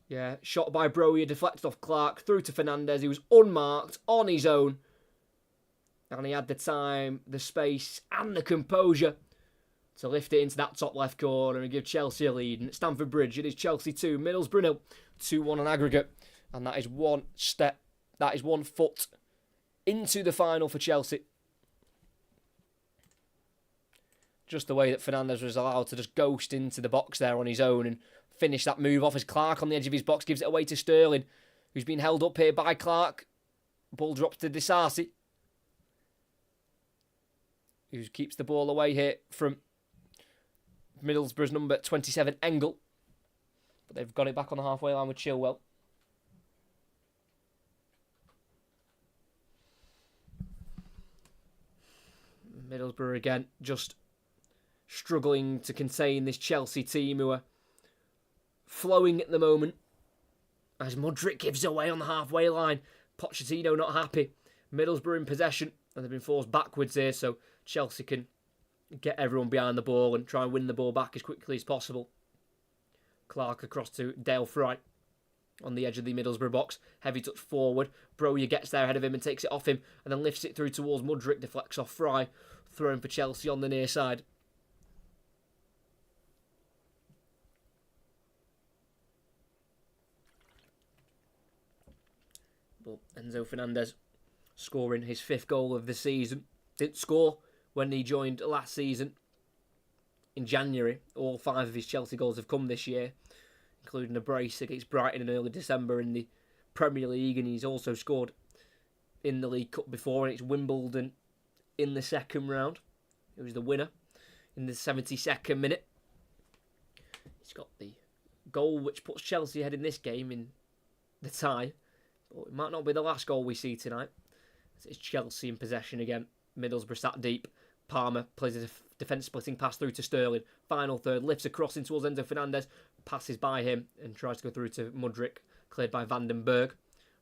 Yeah, shot by Broja, deflected off Clark, through to Fernandez. He was unmarked, on his own. And he had the time, the space, and the composure to lift it into that top left corner and give Chelsea a lead. And at Stamford Bridge, it is Chelsea 2, Middlesbrough 0, 2-1 on aggregate. And that is one step, that is 1 foot into the final for Chelsea. Just the way that Fernandez was allowed to just ghost into the box there on his own and finish that move off as Clark on the edge of his box gives it away to Sterling, who's been held up here by Clark. Ball drops to Disasi, who keeps the ball away here from Middlesbrough's number 27, Engel. But they've got it back on the halfway line with Chilwell. Middlesbrough again, just struggling to contain this Chelsea team who are flowing at the moment. As Mudryk gives away on the halfway line. Pochettino not happy. Middlesbrough in possession, and they've been forced backwards here, so Chelsea can get everyone behind the ball and try and win the ball back as quickly as possible. Clark across to Dale Fry on the edge of the Middlesbrough box. Heavy touch forward. Broja gets there ahead of him and takes it off him, and then lifts it through towards Mudryk, deflects off Fry, throwing for Chelsea on the near side. But Enzo Fernandez scoring his 5th goal of the season. Didn't score when he joined last season in January. All 5 of his Chelsea goals have come this year, including a brace against Brighton in early December in the Premier League, and he's also scored in the League Cup before, and it's Wimbledon in the second round. It was the winner in the 72nd minute. He's got the goal which puts Chelsea ahead in this game in the tie. But it might not be the last goal we see tonight. It's Chelsea in possession again. Middlesbrough sat deep. Palmer plays a defence-splitting pass through to Sterling. Final third, lifts a cross in towards Enzo Fernandez. Passes by him and tries to go through to Mudryk. Cleared by Vandenberg.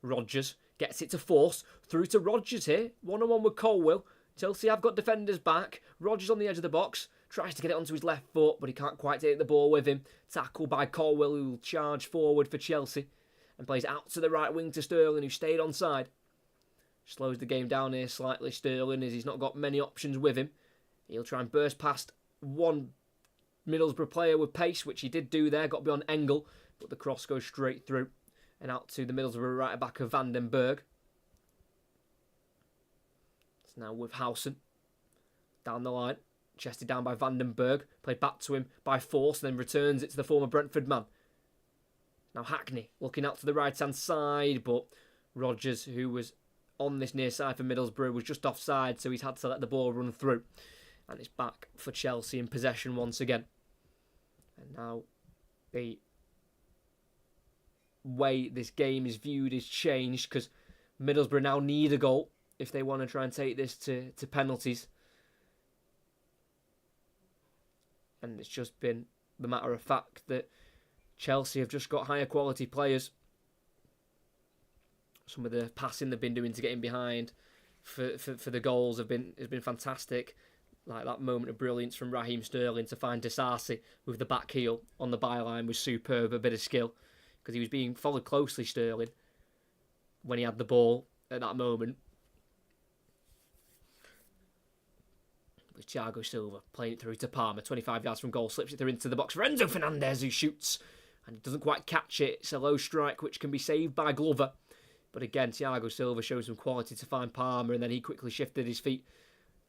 Rodgers gets it to Force. Through to Rodgers here. 1-on-1 with Colwill. Chelsea have got defenders back. Rodgers on the edge of the box. Tries to get it onto his left foot, but he can't quite take the ball with him. Tackled by Colwill, who will charge forward for Chelsea. And plays out to the right wing to Sterling, who stayed onside. Slows the game down here slightly, Sterling, as he's not got many options with him. He'll try and burst past one Middlesbrough player with pace, which he did do there, got beyond Engel, but the cross goes straight through and out to the Middlesbrough right back of Vandenberg. It's now with Howson. Down the line, chested down by Vandenberg, played back to him by Force, and then returns it to the former Brentford man. Now Hackney looking out to the right-hand side, but Rodgers, who was on this near side for Middlesbrough, was just offside, so he's had to let the ball run through. And it's back for Chelsea in possession once again. And now the way this game is viewed is changed, because Middlesbrough now need a goal if they want to try and take this to penalties. And it's just been the matter of fact that Chelsea have just got higher quality players. Some of the passing they've been doing to get in behind for the goals has been fantastic. Like that moment of brilliance from Raheem Sterling to find Disasi with the back heel on the byline was superb. A bit of skill, because he was being followed closely, Sterling, when he had the ball at that moment. With Thiago Silva playing it through to Palmer, 25 yards from goal, slips it through into the box for Enzo Fernandez, who shoots and doesn't quite catch it. It's a low strike which can be saved by Glover. But again, Thiago Silva shows some quality to find Palmer, and then he quickly shifted his feet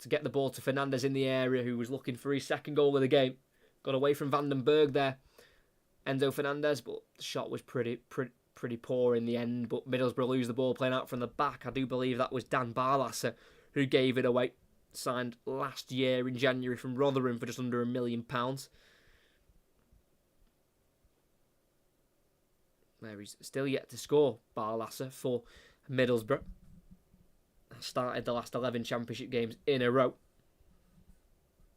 to get the ball to Fernandez in the area, who was looking for his 2nd goal of the game. Got away from Vandenberg there, Enzo Fernandez, but the shot was pretty poor in the end. But Middlesbrough lose the ball playing out from the back. I do believe that was Dan Barlasser who gave it away. Signed last year in January from Rotherham for just under £1 million. Where he's still yet to score, Barlasser, for Middlesbrough. Started the last 11 Championship games in a row.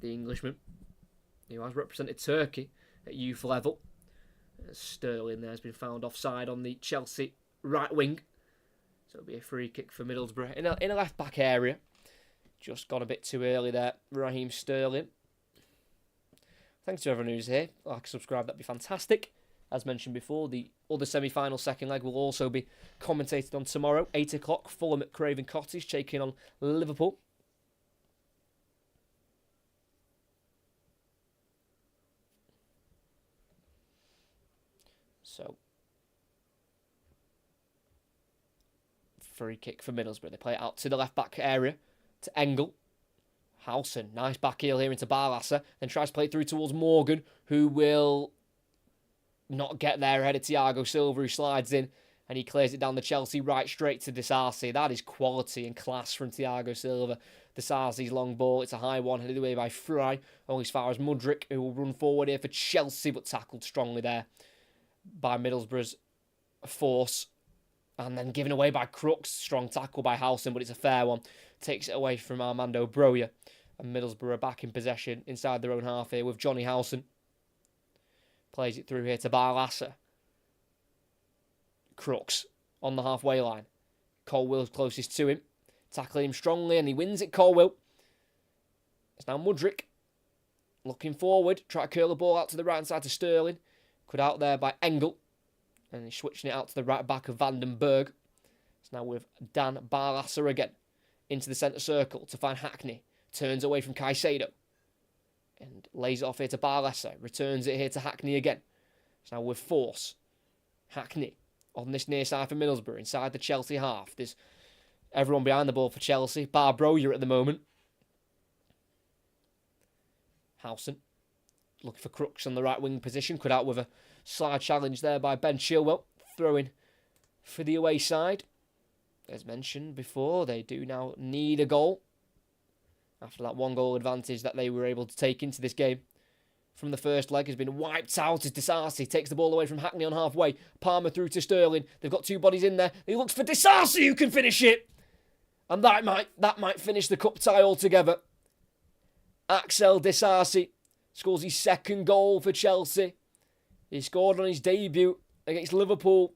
The Englishman, who has represented Turkey at youth level, Sterling there has been found offside on the Chelsea right wing. So it'll be a free kick for Middlesbrough in a left-back area. Just got a bit too early there, Raheem Sterling. Thanks to everyone who's here. Like, subscribe, that'd be fantastic. As mentioned before, the other semi-final second leg will also be commentated on tomorrow, 8 o'clock, Fulham at Craven Cottage, taking on Liverpool. So, free kick for Middlesbrough. They play it out to the left-back area, to Engel. Howson, nice back heel here into Barlasser, then tries to play it through towards Morgan, who will not get there ahead of Thiago Silva, who slides in, and he clears it down the Chelsea right straight to Disasi. That is quality and class from Thiago Silva. Disasi's long ball, it's a high one, headed away by Fry, only as far as Mudryk, who will run forward here for Chelsea, but tackled strongly there by Middlesbrough's force. And then given away by Crooks. Strong tackle by Howson, but it's a fair one. Takes it away from Armando Broja. And Middlesbrough are back in possession inside their own half here with Johnny Howson. Plays it through here to Barlasser. Crooks on the halfway line. Colwill's closest to him. Tackling him strongly, and he wins it, Colwill. It's now Mudryk. Looking forward. Try to curl the ball out to the right side to Sterling. Cut out there by Engel. And he's switching it out to the right back of Vandenberg. It's now with Dan Barlasser again. Into the centre circle to find Hackney. Turns away from Caicedo. And lays it off here to Barlasser. Returns it here to Hackney again. It's now with force. Hackney on this near side for Middlesbrough. Inside the Chelsea half. There's everyone behind the ball for Chelsea. Bar Broja at the moment. Howson. Looking for Crooks on the right wing position. Cut out with a slide challenge there by Ben Chilwell. Throwing for the away side. As mentioned before, they do now need a goal. After that 1-goal advantage that they were able to take into this game. From the first leg has been wiped out as Disasi takes the ball away from Hackney on halfway. Palmer through to Sterling. They've got two bodies in there. He looks for Disasi, who can finish it. And that might finish the cup tie altogether. Axel Disasi scores his second goal for Chelsea. He scored on his debut against Liverpool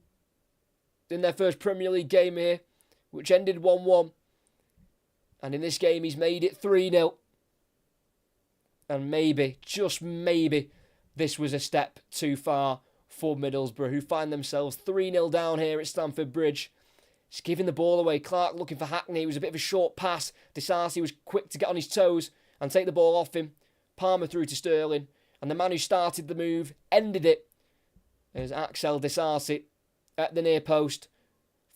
in their first Premier League game here, which ended 1-1. And in this game, he's made it 3-0. And maybe, just maybe, this was a step too far for Middlesbrough, who find themselves 3-0 down here at Stamford Bridge. He's giving the ball away. Clark looking for Hackney. It was a bit of a short pass. Disasi was quick to get on his toes and take the ball off him. Palmer through to Sterling. And the man who started the move ended it. There's Axel Disasi at the near post.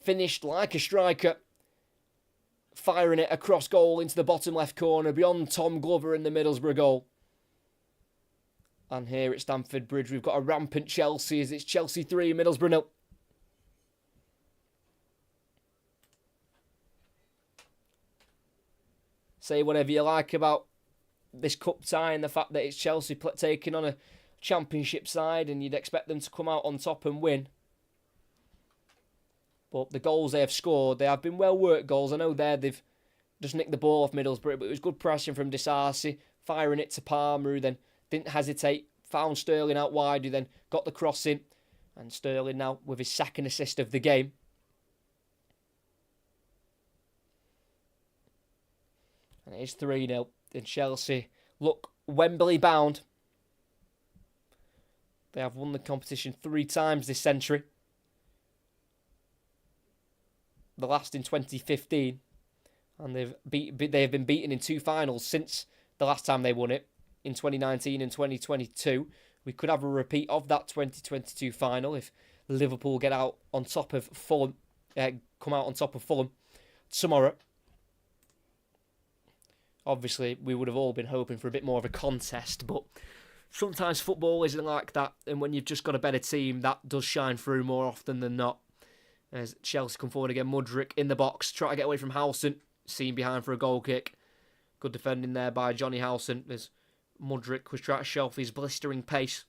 Finished like a striker. Firing it across goal into the bottom left corner beyond Tom Glover in the Middlesbrough goal. And here at Stamford Bridge, we've got a rampant Chelsea as it's Chelsea 3, Middlesbrough 0. Say whatever you like about this cup tie and the fact that it's Chelsea taking on a championship side and you'd expect them to come out on top and win. But the goals they have scored, they have been well-worked goals. I know they've just nicked the ball off Middlesbrough, but it was good pressing from Disasi, firing it to Palmer, who then didn't hesitate, found Sterling out wide, who then got the cross in. And Sterling now with his second assist of the game. And it is 3-0. And Chelsea look Wembley bound. They have won the competition 3 times this century. The last in 2015, and they have been beaten in 2 finals since the last time they won it in 2019 and 2022. We could have a repeat of that 2022 final if Liverpool get out on top of Fulham, come out on top of Fulham tomorrow. Obviously, we would have all been hoping for a bit more of a contest, but sometimes football isn't like that, and when you've just got a better team, that does shine through more often than not. As Chelsea come forward again, Mudryk in the box, try to get away from Howson, seen behind for a goal kick. Good defending there by Johnny Howson as Mudryk was trying to show off his blistering pace.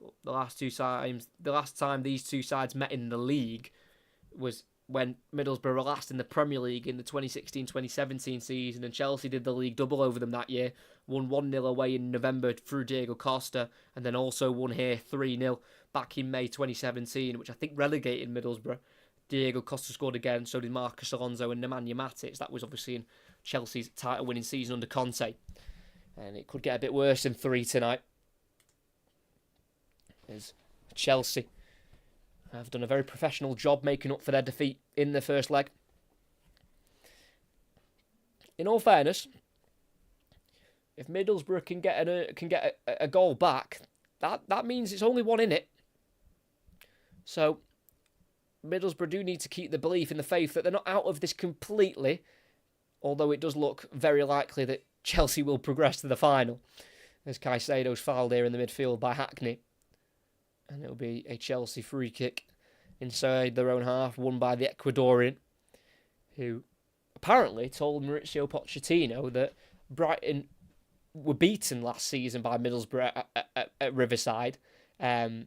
But the last time these two sides met in the league was when Middlesbrough were last in the Premier League in the 2016-2017 season, and Chelsea did the league double over them that year, won 1-0 away in November through Diego Costa, and then also won here 3-0 back in May 2017, which I think relegated Middlesbrough. Diego Costa scored again, so did Marcus Alonso and Nemanja Matic. That was obviously in Chelsea's title-winning season under Conte. And it could get a bit worse than 3 tonight, as Chelsea have done a very professional job making up for their defeat in the first leg. In all fairness, if Middlesbrough can get a goal back, that means it's only one in it. So Middlesbrough do need to keep the belief in the faith that they're not out of this completely, although it does look very likely that Chelsea will progress to the final, as Caicedo's fouled here in the midfield by Hackney. And it'll be a Chelsea free kick inside their own half, won by the Ecuadorian, who apparently told Mauricio Pochettino that Brighton were beaten last season by Middlesbrough at Riverside. But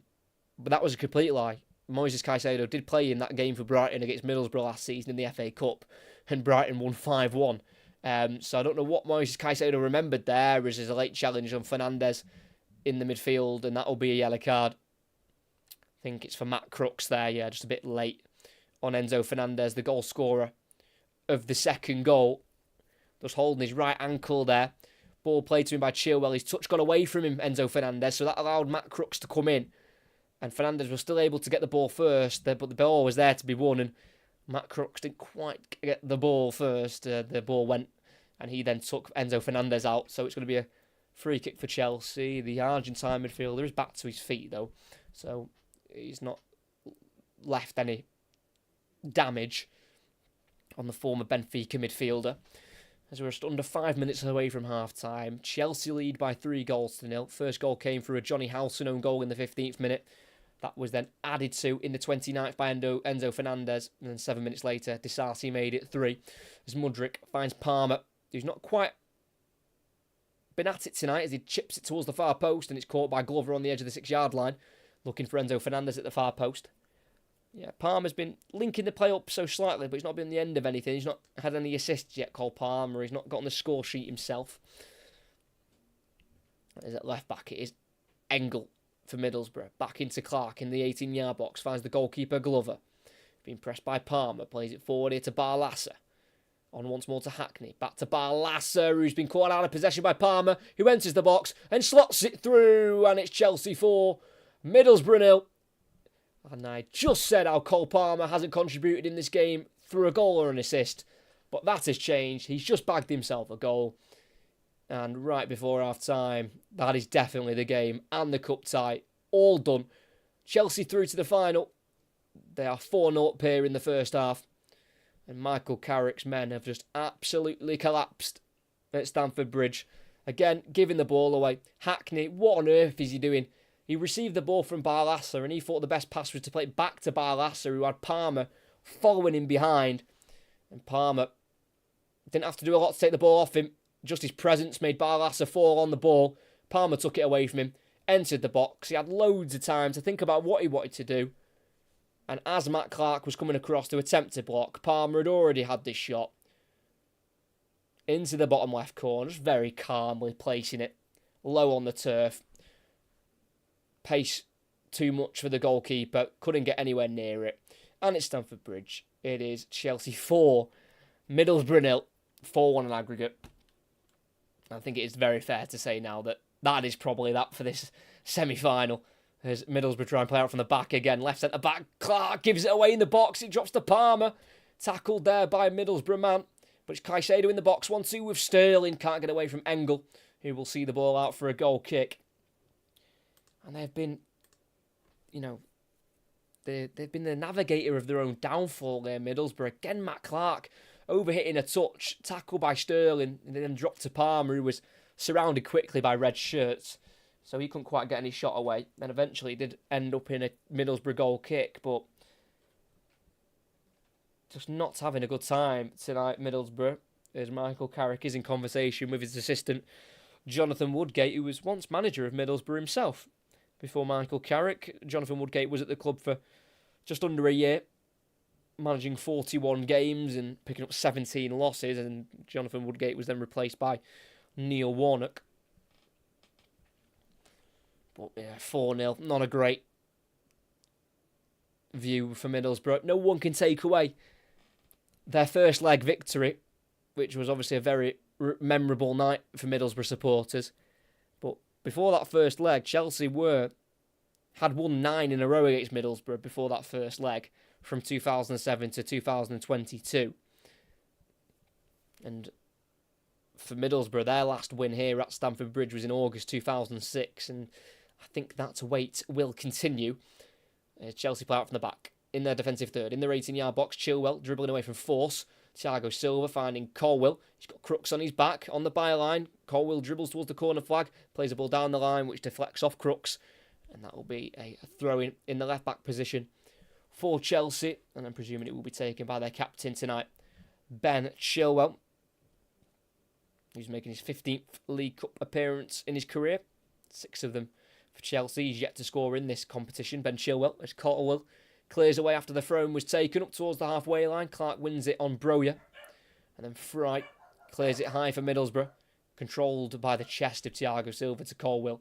that was a complete lie. Moises Caicedo did play in that game for Brighton against Middlesbrough last season in the FA Cup, and Brighton won 5-1. So I don't know what Moises Caicedo remembered there, as there's a late challenge on Fernandes in the midfield, and that'll be a yellow card. I think it's for Matt Crooks there, yeah, just a bit late on Enzo Fernandez, the goal scorer of the second goal. Just holding his right ankle there. Ball played to him by Chilwell. His touch got away from him, Enzo Fernandez, so that allowed Matt Crooks to come in. And Fernandez was still able to get the ball first, but the ball was there to be won, and Matt Crooks didn't quite get the ball first. The ball went, and he then took Enzo Fernandez out, so it's going to be a free kick for Chelsea. The Argentine midfielder is back to his feet, though, so he's not left any damage on the former Benfica midfielder. As we're just under 5 minutes away from half-time, Chelsea lead by 3-0. First goal came through a Johnny Howson own goal in the 15th minute. That was then added to in the 29th by Enzo Fernandez. And then 7 minutes later, Disasi made it 3. As Mudryk finds Palmer, who's not quite been at it tonight, as he chips it towards the far post, and it's caught by Glover on the edge of the 6-yard line, looking for Enzo Fernandez at the far post. Yeah, Palmer's been linking the play up so slightly, but he's not been the end of anything. He's not had any assists yet, Cole Palmer. He's not got on the score sheet himself. As at left back, it is Engel for Middlesbrough. Back into Clark in the 18-yard box. Finds the goalkeeper, Glover. Being pressed by Palmer. Plays it forward here to Barlasser. On once more to Hackney. Back to Barlasser, who's been caught out of possession by Palmer, who enters the box and slots it through. And it's Chelsea 4, Middlesbrough 0. And I just said how Cole Palmer hasn't contributed in this game through a goal or an assist. But that has changed. He's just bagged himself a goal. And right before half-time, that is definitely the game. And the cup tie. All done. Chelsea through to the final. They are 4-0 up here in the first half. And Michael Carrick's men have just absolutely collapsed at Stamford Bridge. Again, giving the ball away. Hackney, what on earth is he doing? He received the ball from Barlasser, and he thought the best pass was to play it back to Barlasser, who had Palmer following him behind. And Palmer didn't have to do a lot to take the ball off him. Just his presence made Barlasser fall on the ball. Palmer took it away from him, entered the box. He had loads of time to think about what he wanted to do. And as Matt Clark was coming across to attempt to block, Palmer had already had this shot into the bottom left corner, just very calmly placing it low on the turf. Pace too much for the goalkeeper, couldn't get anywhere near it. And it's Stamford Bridge. It is Chelsea 4, Middlesbrough 0, 4-1 in aggregate. I think it is very fair to say now that that is probably that for this semi-final. As Middlesbrough try and play out from the back again. Left centre back, Clark gives it away in the box. It drops to Palmer. Tackled there by Middlesbrough man. But it's Caicedo in the box. 1-2 with Sterling. Can't get away from Engel, who will see the ball out for a goal kick. And they've been, they've been the navigator of their own downfall there, Middlesbrough. Again, Matt Clark overhitting a touch, tackled by Sterling, and then dropped to Palmer, who was surrounded quickly by red shirts. So he couldn't quite get any shot away. Then eventually it did end up in a Middlesbrough goal kick, but just not having a good time tonight, Middlesbrough, as Michael Carrick is in conversation with his assistant, Jonathan Woodgate, who was once manager of Middlesbrough himself. Before Michael Carrick, Jonathan Woodgate was at the club for just under a year. managing 41 games and picking up 17 losses, and Jonathan Woodgate was then replaced by Neil Warnock. But yeah, 4-0, not a great view for Middlesbrough. No one can take away their first leg victory, which was obviously a very memorable night for Middlesbrough supporters. But before that first leg, Chelsea had won 9 in a row against Middlesbrough before that first leg, from 2007 to 2022. And for Middlesbrough, their last win here at Stamford Bridge was in August 2006, and I think that wait will continue. Chelsea play out from the back in their defensive third. In their 18-yard box, Chilwell dribbling away from force. Thiago Silva finding Colwill. He's got Crooks on his back on the byline. Colwill dribbles towards the corner flag, plays a ball down the line, which deflects off Crooks. And that will be a throw-in in the left-back position for Chelsea. And I'm presuming it will be taken by their captain tonight, Ben Chilwell, who's making his 15th League Cup appearance in his career. 6 of them for Chelsea. He's yet to score in this competition. Ben Chilwell, as Colwill clears away after the throw-in was taken up towards the halfway line. Clark wins it on Broja. And then Fry clears it high for Middlesbrough, controlled by the chest of Thiago Silva to Colwill.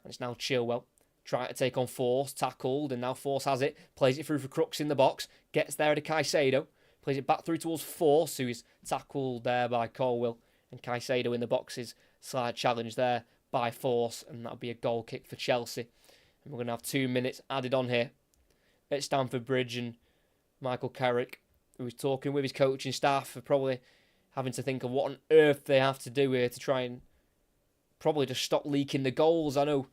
And it's now Chilwell trying to take on Force, tackled, and now Force has it, plays it through for Crooks in the box, gets there to Caicedo, plays it back through towards Force, who is tackled there by Colwill, and Caicedo in the boxes, slight challenge there by Force, and that'll be a goal kick for Chelsea. And we're going to have 2 minutes added on here at Stamford Bridge, and Michael Carrick, who was talking with his coaching staff, are probably having to think of what on earth they have to do here to try and probably just stop leaking the goals. I know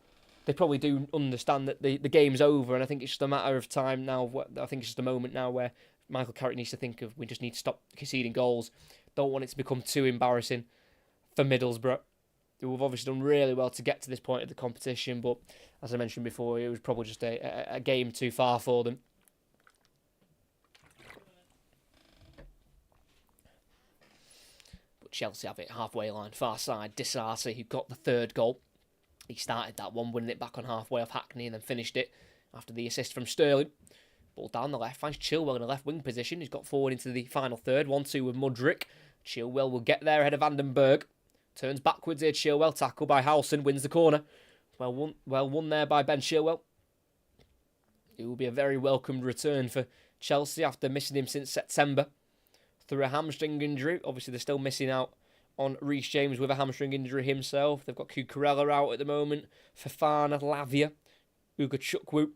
they probably do understand that the game's over, and I think it's just a matter of time now. I think it's just a moment now where Michael Carrick needs to think of, we just need to stop conceding goals. Don't want it to become too embarrassing for Middlesbrough, who have obviously done really well to get to this point of the competition, but as I mentioned before, it was probably just a game too far for them. But Chelsea have it halfway line, far side. Disasi, who got the 3rd goal. He started that one, winning it back on halfway off Hackney, and then finished it after the assist from Sterling. Ball down the left, finds Chilwell in a left wing position. He's got forward into the final third, 1-2 with Mudryk. Chilwell will get there ahead of Vandenberg. Turns backwards here, Chilwell, tackled by Howson, wins the corner. Well won there by Ben Chilwell. It will be a very welcomed return for Chelsea after missing him since September through a hamstring injury. Obviously, they're still missing out on Reece James with a hamstring injury himself. They've got Cucurella out at the moment, Fofana, Lavia, Ugo Chukwu,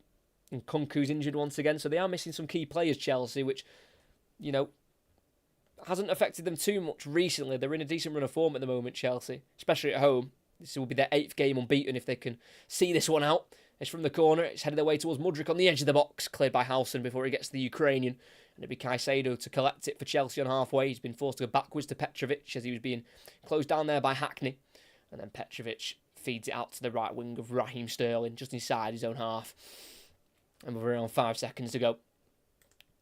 and Kunku's injured once again. So they are missing some key players, Chelsea, which, you know, hasn't affected them too much recently. They're in a decent run of form at the moment, Chelsea, especially at home. This will be their 8th game unbeaten if they can see this one out. It's from the corner. It's headed their way towards Mudryk on the edge of the box, cleared by Howson before he gets to the Ukrainian. And it'll be Caicedo to collect it for Chelsea on halfway. He's been forced to go backwards to Petrovic as he was being closed down there by Hackney. And then Petrovic feeds it out to the right wing of Raheem Sterling, just inside his own half. And with around 5 seconds to go,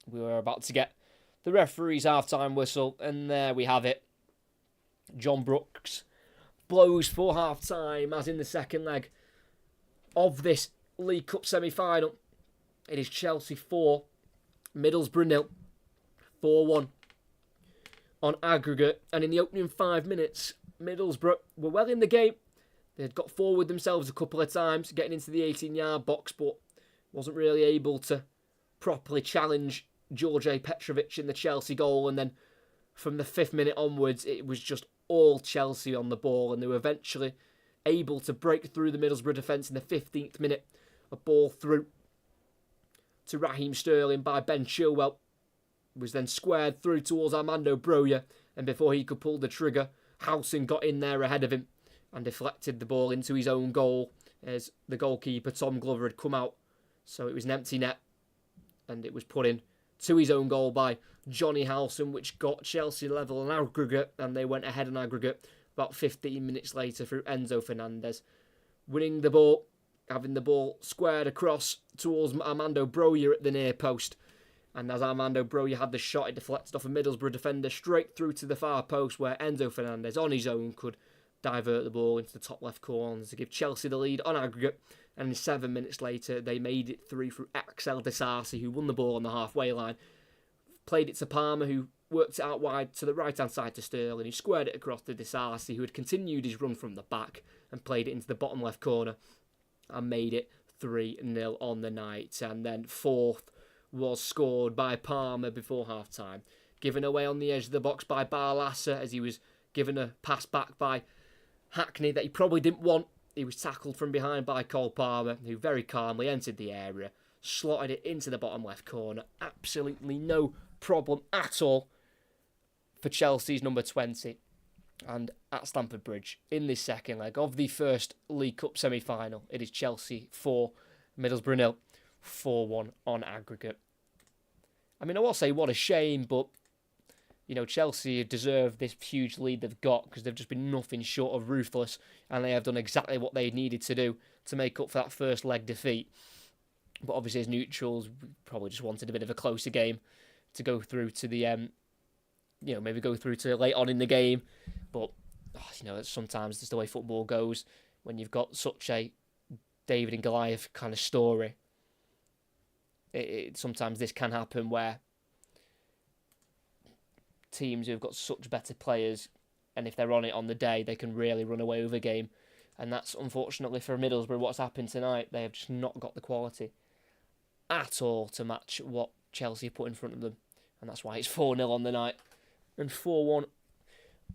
we were about to get the referee's half-time whistle, and there we have it. John Brooks blows for half-time, as in the second leg of this League Cup semi-final. It is Chelsea 4, Middlesbrough 0, 4-1 on aggregate. And in the opening 5 minutes, Middlesbrough were well in the game. They had got forward themselves a couple of times, getting into the 18-yard box, but wasn't really able to properly challenge George Petrovic in the Chelsea goal. And then from the 5th minute onwards, it was just all Chelsea on the ball, and they were eventually able to break through the Middlesbrough defence in the 15th minute. A ball through to Raheem Sterling by Ben Chilwell was then squared through towards Armando Broja, and before he could pull the trigger, Howson got in there ahead of him and deflected the ball into his own goal as the goalkeeper Tom Glover had come out. So it was an empty net, and it was put in to his own goal by Johnny Howson, which got Chelsea level on aggregate, and they went ahead on aggregate about 15 minutes later through Enzo Fernandez, winning the ball, having the ball squared across towards Armando Broja at the near post. And as Armando Broja had the shot, it deflected off a Middlesbrough defender straight through to the far post, where Enzo Fernandez on his own could divert the ball into the top left corner to give Chelsea the lead on aggregate. And 7 minutes later, they made it through Axel Disasi, who won the ball on the halfway line. played it to Palmer, who worked it out wide to the right-hand side to Sterling, who squared it across to Disasi, who had continued his run from the back and played it into the bottom left corner and made it 3-0 on the night. And then fourth was scored by Palmer before half-time, given away on the edge of the box by Barlaser as he was given a pass back by Hackney that he probably didn't want. He was tackled from behind by Cole Palmer, who very calmly entered the area, slotted it into the bottom left corner. Absolutely no problem at all for Chelsea's number 20. And at Stamford Bridge, in this second leg of the first League Cup semi-final, it is Chelsea 4, Middlesbrough 0, 4-1 on aggregate. I mean, I will say what a shame, but you know, Chelsea deserve this huge lead they've got because they've just been nothing short of ruthless, and they have done exactly what they needed to do to make up for that first leg defeat. But obviously, as neutrals, we probably just wanted a bit of a closer game to go through to the, maybe go through to late on in the game. But sometimes that's the way football goes when you've got such a David and Goliath kind of story. Sometimes this can happen where teams who've got such better players, and if they're on it on the day, they can really run away with a game. And that's unfortunately for Middlesbrough what's happened tonight. They have just not got the quality at all to match what Chelsea put in front of them. And that's why it's 4-0 on the night and 4-1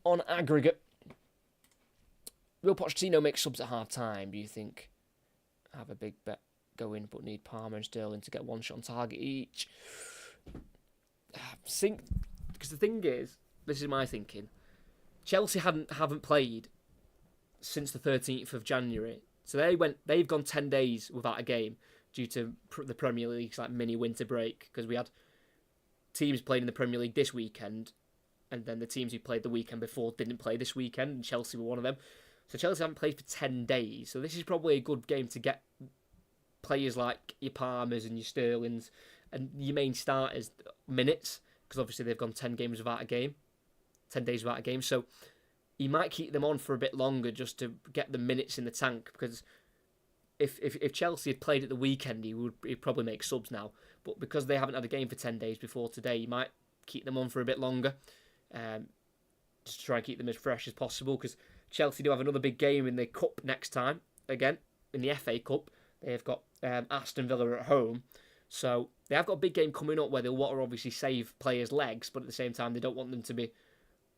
on aggregate. Will Pochettino make subs at half-time, do you think? Have a big bet going, but need Palmer and Sterling to get one shot on target each. Because the thing is, this is my thinking, Chelsea haven't played since the 13th of January. So they've gone 10 days without a game due to the Premier League's mini winter break, because we had teams playing in the Premier League this weekend, and then the teams who played the weekend before didn't play this weekend, and Chelsea were one of them. So Chelsea haven't played for 10 days. So this is probably a good game to get players like your Palmers and your Sterlings and your main starters minutes, because obviously they've gone 10 days without a game. So he might keep them on for a bit longer just to get the minutes in the tank, because if Chelsea had played at the weekend, he'd probably make subs now. But because they haven't had a game for 10 days before today, he might keep them on for a bit longer, just to try and keep them as fresh as possible, because Chelsea do have another big game in the Cup next time, again, in the FA Cup. They've got Aston Villa at home. So they have got a big game coming up where they'll want to obviously save players' legs, but at the same time, they don't want them to be,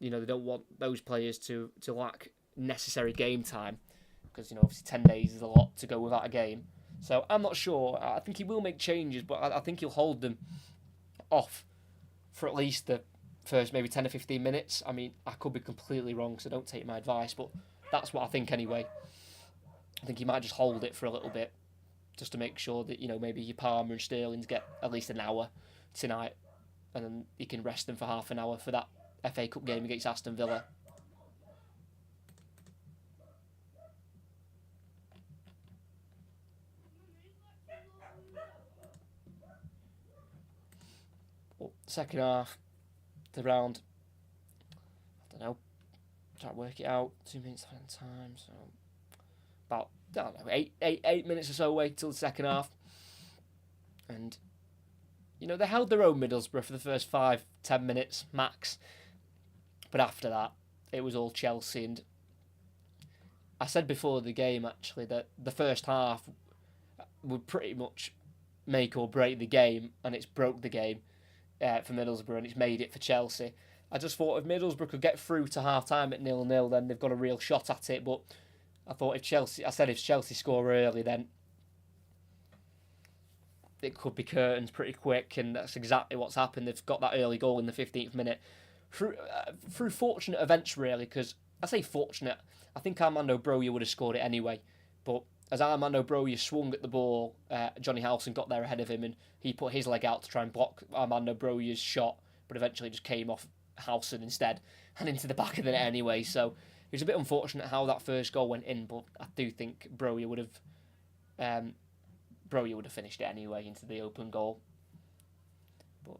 they don't want those players to lack necessary game time, because, obviously 10 days is a lot to go without a game. So I'm not sure. I think he will make changes, but I think he'll hold them off for at least the first maybe 10 or 15 minutes. I mean, I could be completely wrong, so don't take my advice, but that's what I think anyway. I think he might just hold it for a little bit, just to make sure that, maybe your Palmer and Sterling's get at least an hour tonight, and then you can rest them for half an hour for that FA Cup game against Aston Villa. Well, second half, the round, I don't know, try to work it out, 2 minutes of time, so about, I don't know, eight minutes or so away till the second half. And, they held their own, Middlesbrough, for the first 5-10 minutes max. But after that, it was all Chelsea. And I said before the game, actually, that the first half would pretty much make or break the game. And it's broke the game for Middlesbrough, and it's made it for Chelsea. I just thought if Middlesbrough could get through to half-time at 0-0, then they've got a real shot at it. But I thought if Chelsea score early, then it could be curtains pretty quick, and that's exactly what's happened. They've got that early goal in the 15th minute through fortunate events, really, because I say fortunate, I think Armando Broja would have scored it anyway, but as Armando Broja swung at the ball, Johnny Howson got there ahead of him, and he put his leg out to try and block Armando Broja's shot, but eventually just came off Howson instead and into the back of the net anyway. So it was a bit unfortunate how that first goal went in, but I do think Broja would have finished it anyway into the open goal. But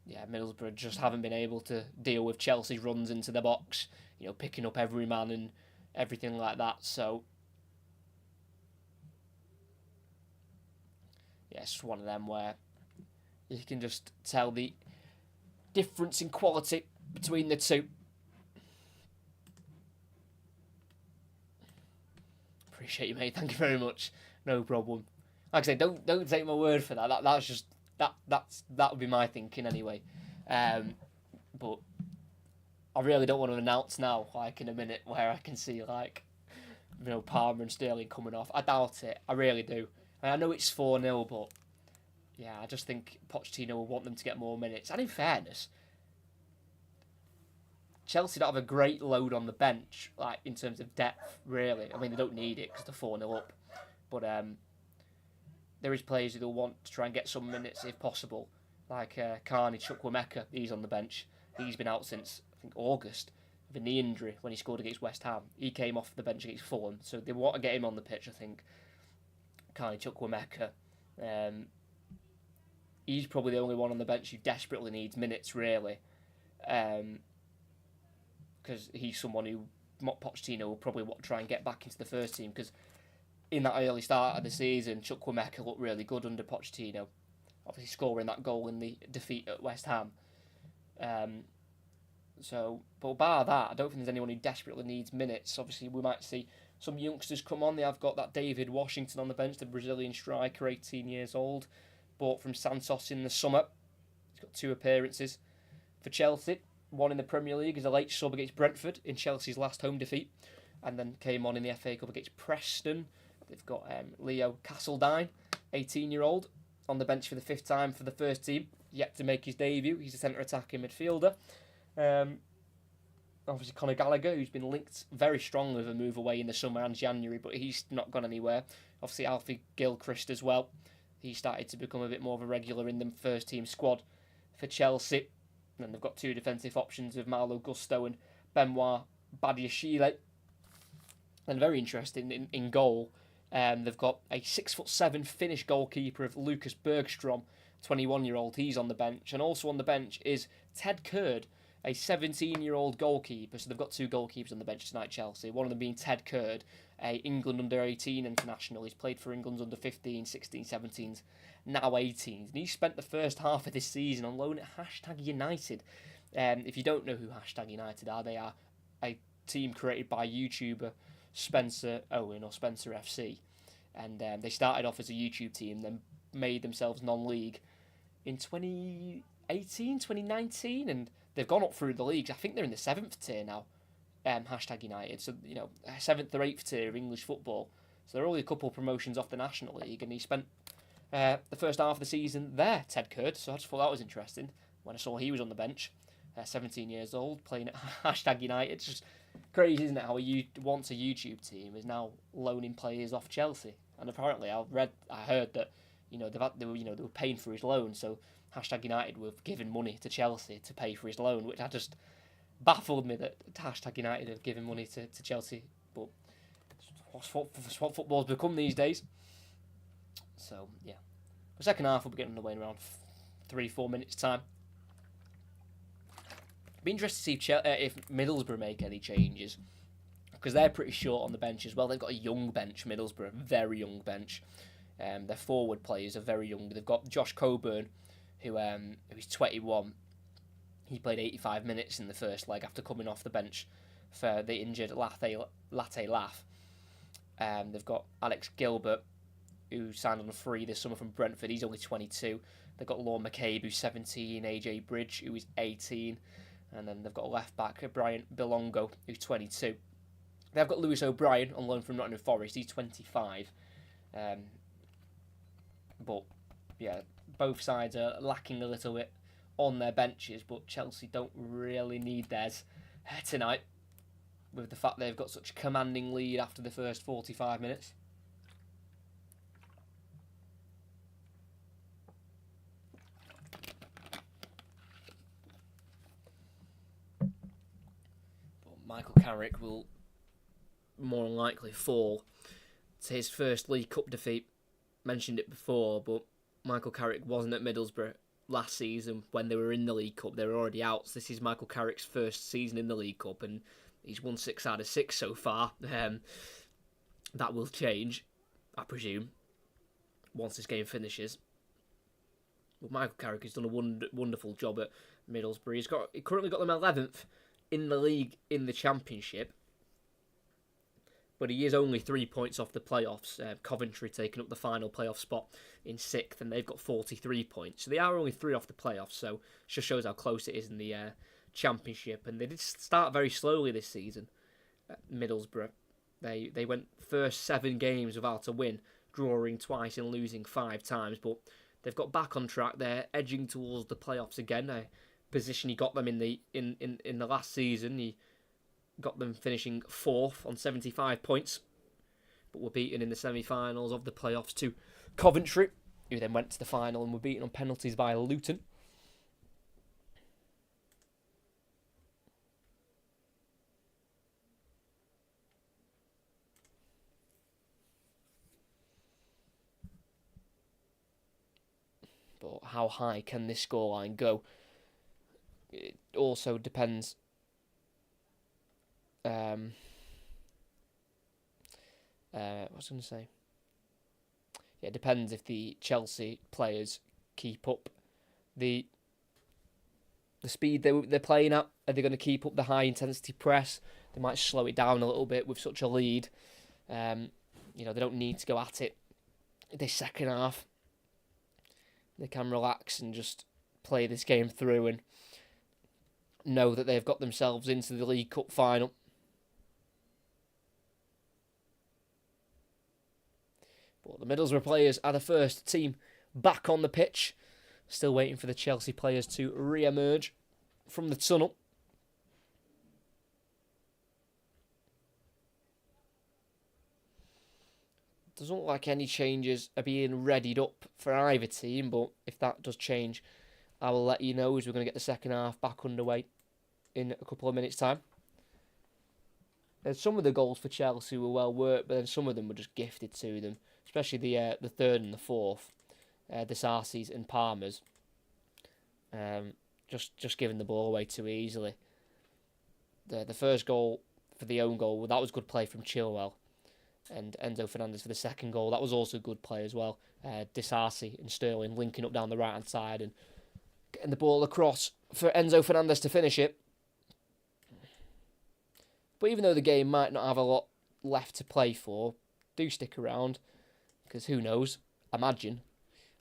yeah, Middlesbrough just haven't been able to deal with Chelsea's runs into the box, picking up every man and everything like that. So yeah, it's one of them where you can just tell difference in quality between the two. Appreciate you, mate. Thank you very much. No problem. Like I say, don't take my word for that. That's just that would be my thinking anyway. But I really don't want to announce now, like in a minute, where I can see Palmer and Sterling coming off. I doubt it. I really do. I know it's 4-0, but yeah, I just think Pochettino will want them to get more minutes. And in fairness, Chelsea don't have a great load on the bench, like in terms of depth, really. I mean, they don't need it because they're 4-0 up. But there is players who will want to try and get some minutes if possible. Like Carney Chukwuemeka, he's on the bench. He's been out since, I think, August with a knee injury when he scored against West Ham. He came off the bench against Fulham, so they want to get him on the pitch, I think. Carney Chukwuemeka. He's probably the only one on the bench who desperately needs minutes, really. Because he's someone who Pochettino will probably try and get back into the first team, because in that early start of the season, Chukwuemeka looked really good under Pochettino, obviously scoring that goal in the defeat at West Ham. But bar that, I don't think there's anyone who desperately needs minutes. Obviously, we might see some youngsters come on. They have got that David Washington on the bench, the Brazilian striker, 18 years old, bought from Santos in the summer. He's got 2 appearances for Chelsea. One in the Premier League as a late sub against Brentford in Chelsea's last home defeat, and then came on in the FA Cup against Preston. They've got Leo Castledine, 18-year-old, on the bench for the 5th time for the first team, yet to make his debut. He's a centre-attacking midfielder. Obviously Conor Gallagher, who's been linked very strongly with a move away in the summer and January, but he's not gone anywhere. Obviously Alfie Gilchrist as well. He started to become a bit more of a regular in the first team squad for Chelsea. And they've got 2 defensive options with Malo Gusto and Benoit Badiashile. And very interesting in goal, they've got a 6'7" Finnish goalkeeper of Lucas Bergstrom, 21-year-old. He's on the bench. And also on the bench is Ted Kurd, a 17-year-old goalkeeper. So they've got 2 goalkeepers on the bench tonight, Chelsea. One of them being Ted Kurd, a England under-18 international. He's played for England's under-15, 16, 17s, now 18s. And he spent the first half of this season on loan at #United. If you don't know who #United are, they are a team created by YouTuber Spencer Owen, or Spencer FC. And they started off as a YouTube team, then made themselves non-league in 2018, 2019, and they've gone up through the leagues. I think they're in the 7th tier now, #United. So, 7th or 8th tier of English football. So they're only a couple of promotions off the National League, and he spent the first half of the season there, Ted Kurd. So I just thought that was interesting when I saw he was on the bench, 17 years old, playing at #United. It's just crazy, isn't it, how once a YouTube team is now loaning players off Chelsea. And apparently I heard that they were paying for his loan, so #United were giving money to Chelsea to pay for his loan, which I just baffled me that #United have given money to Chelsea. But it's what football's become these days. So yeah, the second half will be getting underway in around 3-4 minutes time. Be interested to see if Middlesbrough make any changes, because they're pretty short on the bench as well. They've got a young bench, Middlesbrough, very young bench. Their forward players are very young. They've got Josh Coburn, who's 21. He played 85 minutes in the first leg after coming off the bench for the injured Latte Laugh. They've got Alex Gilbert, who signed on a free this summer from Brentford. He's only 22. They've got Lorne McCabe, who's 17. AJ Bridge, who is 18. And then they've got a left-back, Brian Bilongo, who's 22. They've got Lewis O'Brien on loan from Nottingham Forest. He's 25. But, yeah, both sides are lacking a little bit on their benches, but Chelsea don't really need theirs tonight, with the fact they've got such a commanding lead after the first 45 minutes. Michael Carrick will more than likely fall to his first League Cup defeat. Mentioned it before, but Michael Carrick wasn't at Middlesbrough last season when they were in the League Cup. They were already out. So this is Michael Carrick's first season in the League Cup, and he's won 6 out of 6 so far. That will change, I presume, once this game finishes. But Michael Carrick has done a wonderful job at Middlesbrough. He currently got them 11th in the league in the Championship, but he is only 3 points off the playoffs. Coventry taking up the final playoff spot in 6th, and they've got 43 points. So they are only 3 off the playoffs, so it just shows how close it is in the Championship. And they did start very slowly this season, Middlesbrough. They went first 7 games without a win, drawing twice and losing 5 times, but they've got back on track. They're edging towards the playoffs again, a position he got them in the last season. He got them finishing 4th on 75 points, but were beaten in the semi-finals of the playoffs to Coventry, who then went to the final and were beaten on penalties by Luton. But how high can this scoreline go? It also depends. What was I going to say? Yeah, it depends if the Chelsea players keep up the speed they're playing at. Are they going to keep up the high intensity press? They might slow it down a little bit with such a lead. They don't need to go at it this second half. They can relax and just play this game through and know that they've got themselves into the League Cup final. But the Middlesbrough players are the first team back on the pitch. Still waiting for the Chelsea players to re-emerge from the tunnel. Doesn't look like any changes are being readied up for either team, but if that does change, I will let you know as we're going to get the second half back underway in a couple of minutes' time. And some of the goals for Chelsea were well worked, but then some of them were just gifted to them, especially the third and the fourth, the Sarsi's and Palmer's. Just giving the ball away too easily. The first goal for the own goal, that was good play from Chilwell. And Enzo Fernandez for the second goal, that was also good play as well. Disasi and Sterling linking up down the right-hand side and getting the ball across for Enzo Fernandez to finish it. But even though the game might not have a lot left to play for, do stick around, because who knows? Imagine.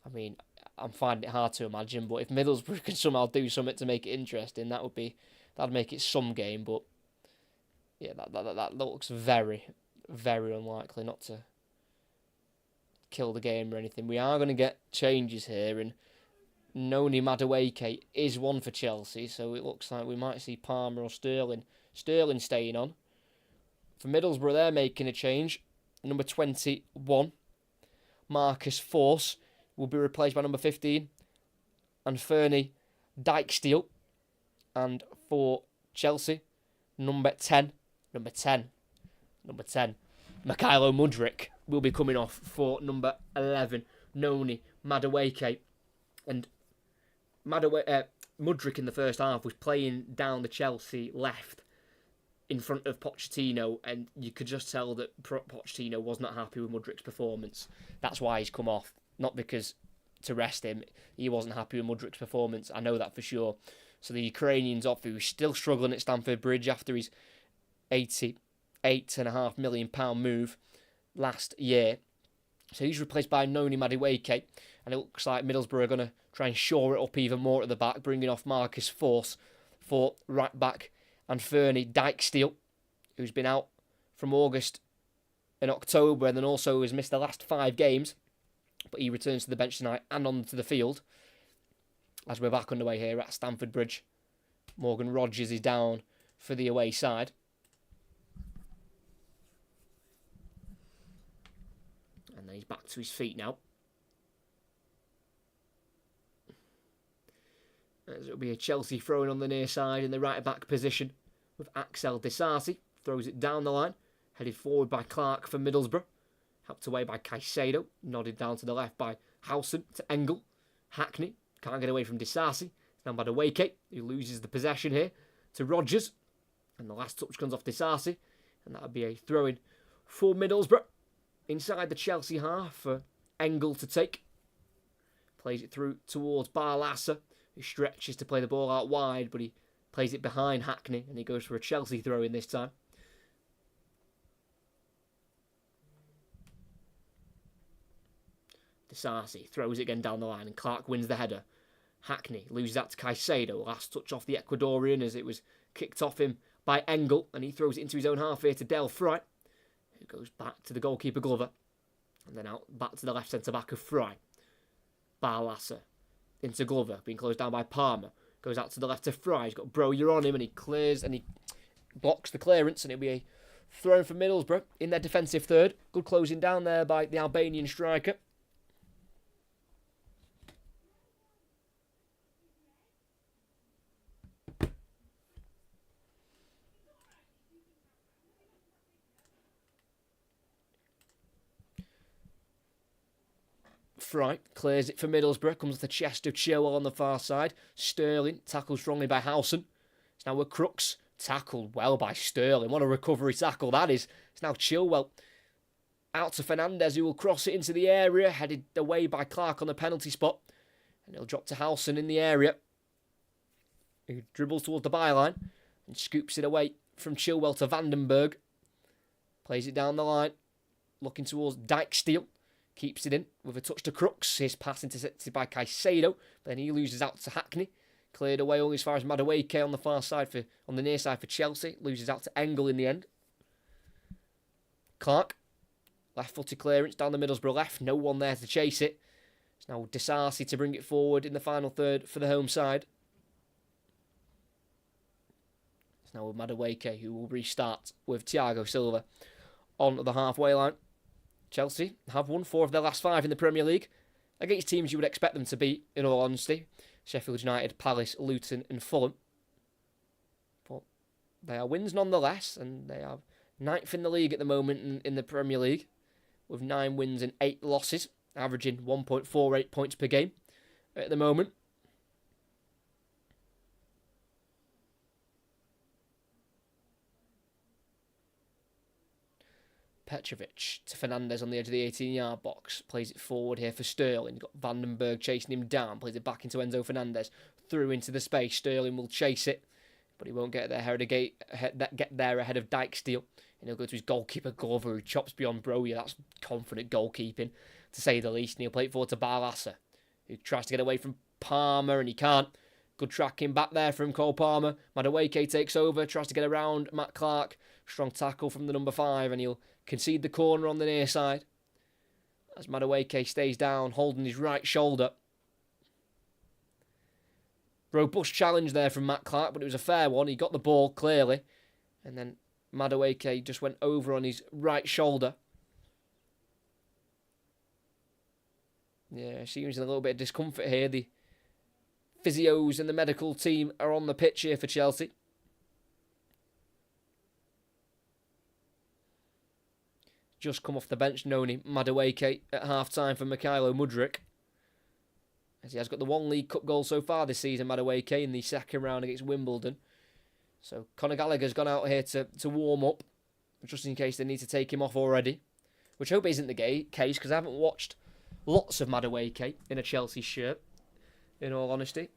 I mean, I'm finding it hard to imagine, but if Middlesbrough can somehow do something to make it interesting, that'd make it some game. But yeah, that looks very, very unlikely not to kill the game or anything. We are going to get changes here, and Noni Madueke is one for Chelsea, so it looks like we might see Palmer or Sterling staying on. For Middlesbrough, they're making a change. Number 21, Marcus Force, will be replaced by number 15, and Fernie Dijksteel. And for Chelsea, number 10, Mikhailo Mudryk will be coming off for number 11, Noni Madueke. And Mudryk in the first half was playing down the Chelsea left in front of Pochettino, and you could just tell that Pochettino was not happy with Mudryk's performance. That's why he's come off, not because to rest him. He wasn't happy with Mudryk's performance, I know that for sure. So the Ukrainian's off, who's still struggling at Stamford Bridge after his £88.5 million move last year. So he's replaced by Noni Madueke, and it looks like Middlesbrough are going to try and shore it up even more at the back, bringing off Marcus Force for right back, and Fernie Dijksteel, who's been out from August and October, and then also has missed the last 5 games, but he returns to the bench tonight and onto the field as we're back underway here at Stamford Bridge. Morgan Rogers is down for the away side. And then he's back to his feet now. As it'll be a Chelsea throwing on the near side in the right-back position with Axel Disasi. Throws it down the line. Headed forward by Clark for Middlesbrough. Helped away by Caicedo. Nodded down to the left by Howson to Engel. Hackney can't get away from Disasi. Now by Madueke, who loses the possession here to Rogers. And the last touch comes off Disasi. And that'll be a throw-in for Middlesbrough. Inside the Chelsea half for Engel to take. Plays it through towards Barlasa who stretches to play the ball out wide, but he plays it behind Hackney, and he goes for a Chelsea throw in this time. Disasi throws it again down the line, and Clark wins the header. Hackney loses that to Caicedo. Last touch off the Ecuadorian as it was kicked off him by Engel, and he throws it into his own half here to Del Fry, who goes back to the goalkeeper Glover, and then out back to the left centre back of Fry. Barlasser into Glover, being closed down by Palmer. Goes out to the left of Fry. He's got Bowyer on him, and he clears and he blocks the clearance, and it'll be a throw for Middlesbrough in their defensive third. Good closing down there by the Albanian striker. Fry clears it for Middlesbrough, comes with the chest of Chilwell on the far side. Sterling tackled strongly by Howson. It's now with Crooks, tackled well by Sterling. What a recovery tackle that is. It's now Chilwell out to Fernandez, who will cross it into the area, headed away by Clark on the penalty spot. And he'll drop to Howson in the area, who dribbles towards the byline and scoops it away from Chilwell to Vandenberg. Plays it down the line, looking towards Dijksteel. Keeps it in with a touch to Crooks. His pass intercepted by Caicedo. But then he loses out to Hackney. Cleared away only as far as Madueke on the far side on the near side for Chelsea. Loses out to Engel in the end. Clark. Left-footed clearance down the Middlesbrough left. No one there to chase it. It's now Disasi to bring it forward in the final third for the home side. It's now with Madueke, who will restart with Thiago Silva on the halfway line. Chelsea have won 4 of their last 5 in the Premier League against teams you would expect them to beat, in all honesty. Sheffield United, Palace, Luton and Fulham. But they are wins nonetheless, and they are 9th in the league at the moment in the Premier League, with 9 wins and 8 losses, averaging 1.48 points per game at the moment. Petrovic to Fernandez on the edge of the 18-yard box. Plays it forward here for Sterling. Got Vandenberg chasing him down. Plays it back into Enzo Fernandez. Through into the space. Sterling will chase it, but he won't get there ahead of Dijksteel. And he'll go to his goalkeeper Glover, who chops beyond Bowyer. That's confident goalkeeping, to say the least. And he'll play it forward to Barlasser, who tries to get away from Palmer, and he can't. Good tracking back there from Cole Palmer. Madueke takes over, tries to get around Matt Clark. Strong tackle from the number 5, and he'll concede the corner on the near side as Madueke stays down, holding his right shoulder. Robust challenge there from Matt Clark, but it was a fair one. He got the ball clearly, and then Madueke just went over on his right shoulder. Yeah, seems a little bit of discomfort here. The physios and the medical team are on the pitch here for Chelsea. Just come off the bench, Noni Madueke at half-time for Mikhailo Mudryk, as he has got the 1 League Cup goal so far this season, Madueke, in the second round against Wimbledon. So Conor Gallagher's gone out here to warm up, just in case they need to take him off already, which I hope isn't the case, because I haven't watched lots of Madueke in a Chelsea shirt, in all honesty.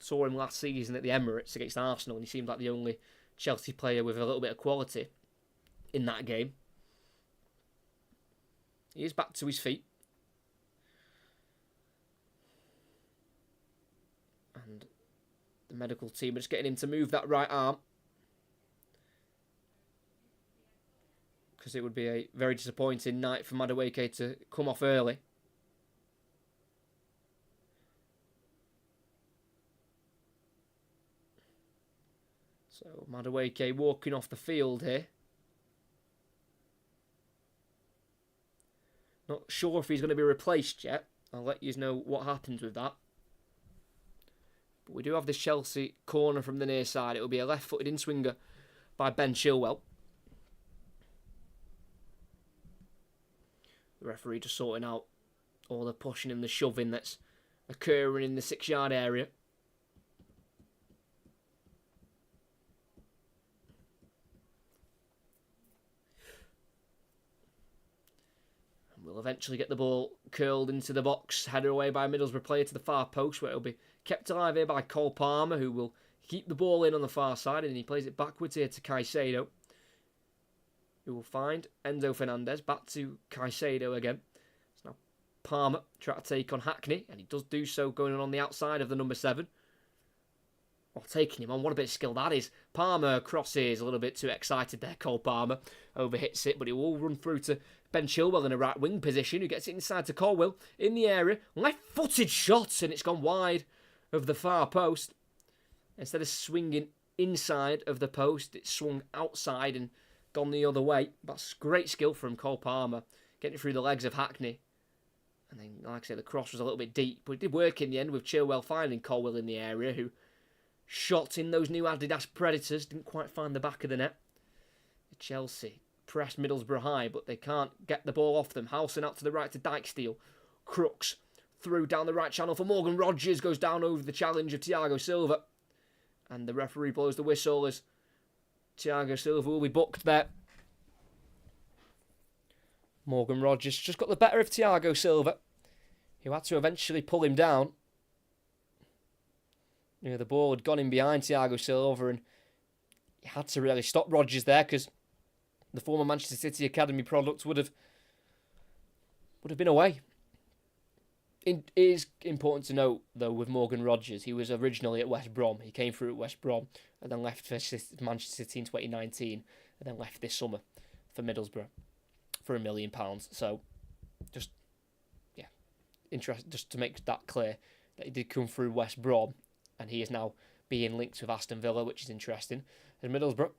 Saw him last season at the Emirates against Arsenal, and he seemed like the only Chelsea player with a little bit of quality in that game. He is back to his feet. And the medical team are just getting him to move that right arm, because it would be a very disappointing night for Madueke to come off early. So Madueke walking off the field here. Not sure if he's going to be replaced yet. I'll let you know what happens with that. But we do have this Chelsea corner from the near side. It will be a left-footed in-swinger by Ben Chilwell. The referee just sorting out all the pushing and the shoving that's occurring in the 6-yard area. We'll eventually get the ball curled into the box, headed away by a Middlesbrough player to the far post, where it'll be kept alive here by Cole Palmer, who will keep the ball in on the far side, and he plays it backwards here to Caicedo, who will find Enzo Fernandez. Back to Caicedo again. It's now Palmer trying to take on Hackney, and he does do so going on the outside of the number 7. Well, taking him on, what a bit of skill that is. Palmer crosses a little bit too excited there. Cole Palmer overhits it, but he will run through to Ben Chilwell in a right wing position, who gets it inside to Colwill in the area. Left-footed shot, and it's gone wide of the far post. Instead of swinging inside of the post, it swung outside and gone the other way. That's great skill from Cole Palmer, getting it through the legs of Hackney. And then, like I say, the cross was a little bit deep, but it did work in the end with Chilwell finding Colwill in the area, who shot in those new Adidas Predators, didn't quite find the back of the net. Chelsea pressed Middlesbrough high, but they can't get the ball off them. Howson out to the right to Dijksteel. Crooks through down the right channel for Morgan Rogers, goes down over the challenge of Thiago Silva. And the referee blows the whistle as Thiago Silva will be booked there. Morgan Rogers just got the better of Thiago Silva, who had to eventually pull him down. The ball had gone in behind Thiago Silva, and he had to really stop Rogers there, because the former Manchester City Academy product would have been away. It is important to note, though, with Morgan Rogers, he was originally at West Brom. He came through at West Brom and then left for Manchester City in 2019, and then left this summer for Middlesbrough for £1 million. So, just to make that clear, that he did come through West Brom, and he is now being linked with Aston Villa, which is interesting. As Middlesbrough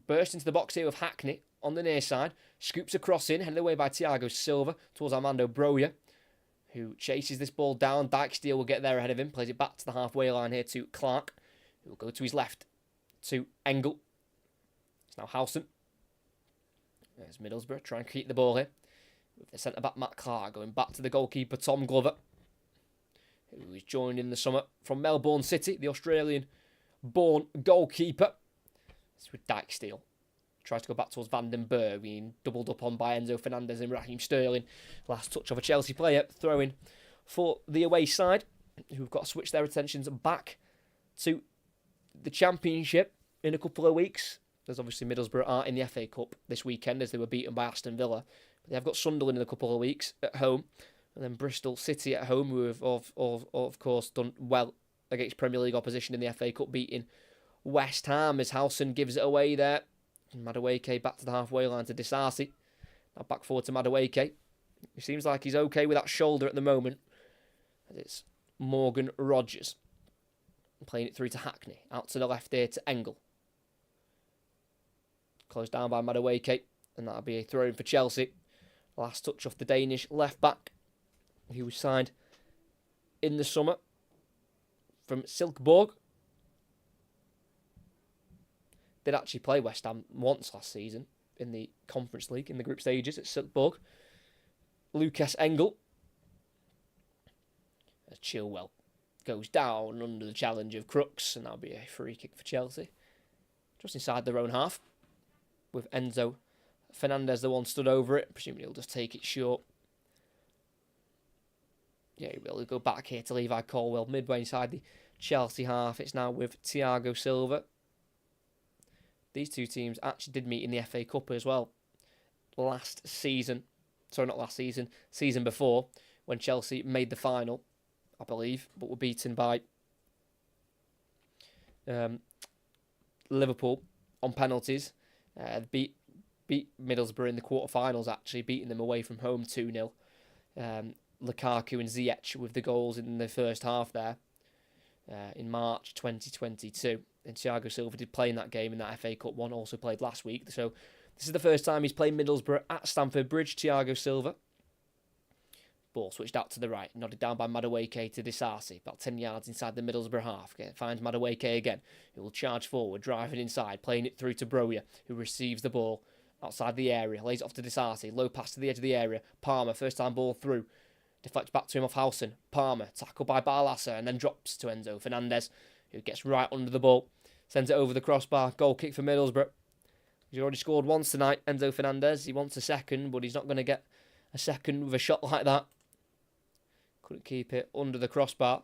burst into the box here with Hackney on the near side, scoops across in, headed away by Thiago Silva towards Armando Broja, who chases this ball down. Dijksteel will get there ahead of him, plays it back to the halfway line here to Clark, who will go to his left to Engel. It's now Howson. There's Middlesbrough trying to keep the ball here, with the centre-back Matt Clark going back to the goalkeeper Tom Glover, who was joined in the summer from Melbourne City, the Australian-born goalkeeper. It's with Dijksteel. Tries to go back towards Van den Berg, being doubled up on by Enzo Fernandez and Raheem Sterling. Last touch of a Chelsea player, throwing for the away side, who've got to switch their attentions back to the Championship in a couple of weeks. There's obviously Middlesbrough are in the FA Cup this weekend, as they were beaten by Aston Villa. But they have got Sunderland in a couple of weeks at home, and then Bristol City at home, who have of course done well against Premier League opposition in the FA Cup, beating West Ham as Howson gives it away there. Madueke back to the halfway line to Disasi. Now back forward to Madueke. He seems like he's okay with that shoulder at the moment. And it's Morgan Rogers playing it through to Hackney. Out to the left here to Engel. Closed down by Madueke. And that'll be a throw in for Chelsea. Last touch off the Danish left back, who was signed in the summer from Silkeborg. Did actually play West Ham once last season in the Conference League, in the group stages at Silkeborg. Lucas Engel. As Chilwell goes down under the challenge of Crooks, and that'll be a free kick for Chelsea. Just inside their own half, with Enzo Fernandez, the one stood over it. Presumably he'll just take it short. Yeah, he will. He'll go back here to Levi Colwill, midway inside the Chelsea half. It's now with Thiago Silva. These two teams actually did meet in the FA Cup as well last season. Sorry, not last season. Season before, when Chelsea made the final, I believe, but were beaten by Liverpool on penalties. Beat Middlesbrough in the quarterfinals, actually, beating them away from home 2-0. Lukaku and Ziyech with the goals in the first half there in March 2022. And Thiago Silva did play in that game, in that FA Cup one, also played last week. So this is the first time he's played Middlesbrough at Stamford Bridge, Thiago Silva. Ball switched out to the right, nodded down by Madueke to Disasi, about 10 yards inside the Middlesbrough half. Finds Madueke again, who will charge forward, driving inside, playing it through to Broja, who receives the ball outside the area, lays it off to Disasi, low pass to the edge of the area. Palmer, first time ball through, deflects back to him off Howson. Palmer, tackled by Barlasa, and then drops to Enzo Fernandez, who gets right under the ball, sends it over the crossbar. Goal kick for Middlesbrough. He's already scored once tonight, Enzo Fernandez. He wants a second, but he's not going to get a second with a shot like that. Couldn't keep it under the crossbar.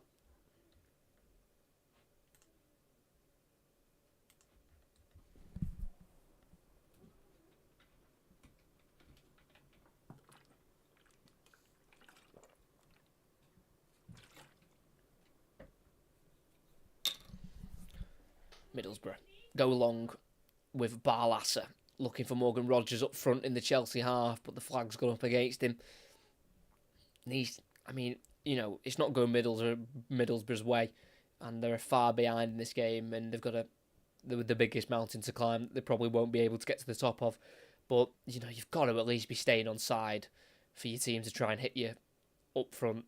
Middlesbrough go long with Barlasser looking for Morgan Rogers up front in the Chelsea half, but the flag's gone up against him. And it's not going Middlesbrough's way, and they're far behind in this game, and they've got the biggest mountain to climb. They probably won't be able to get to the top of, but you've got to at least be staying on side for your team to try and hit you up front,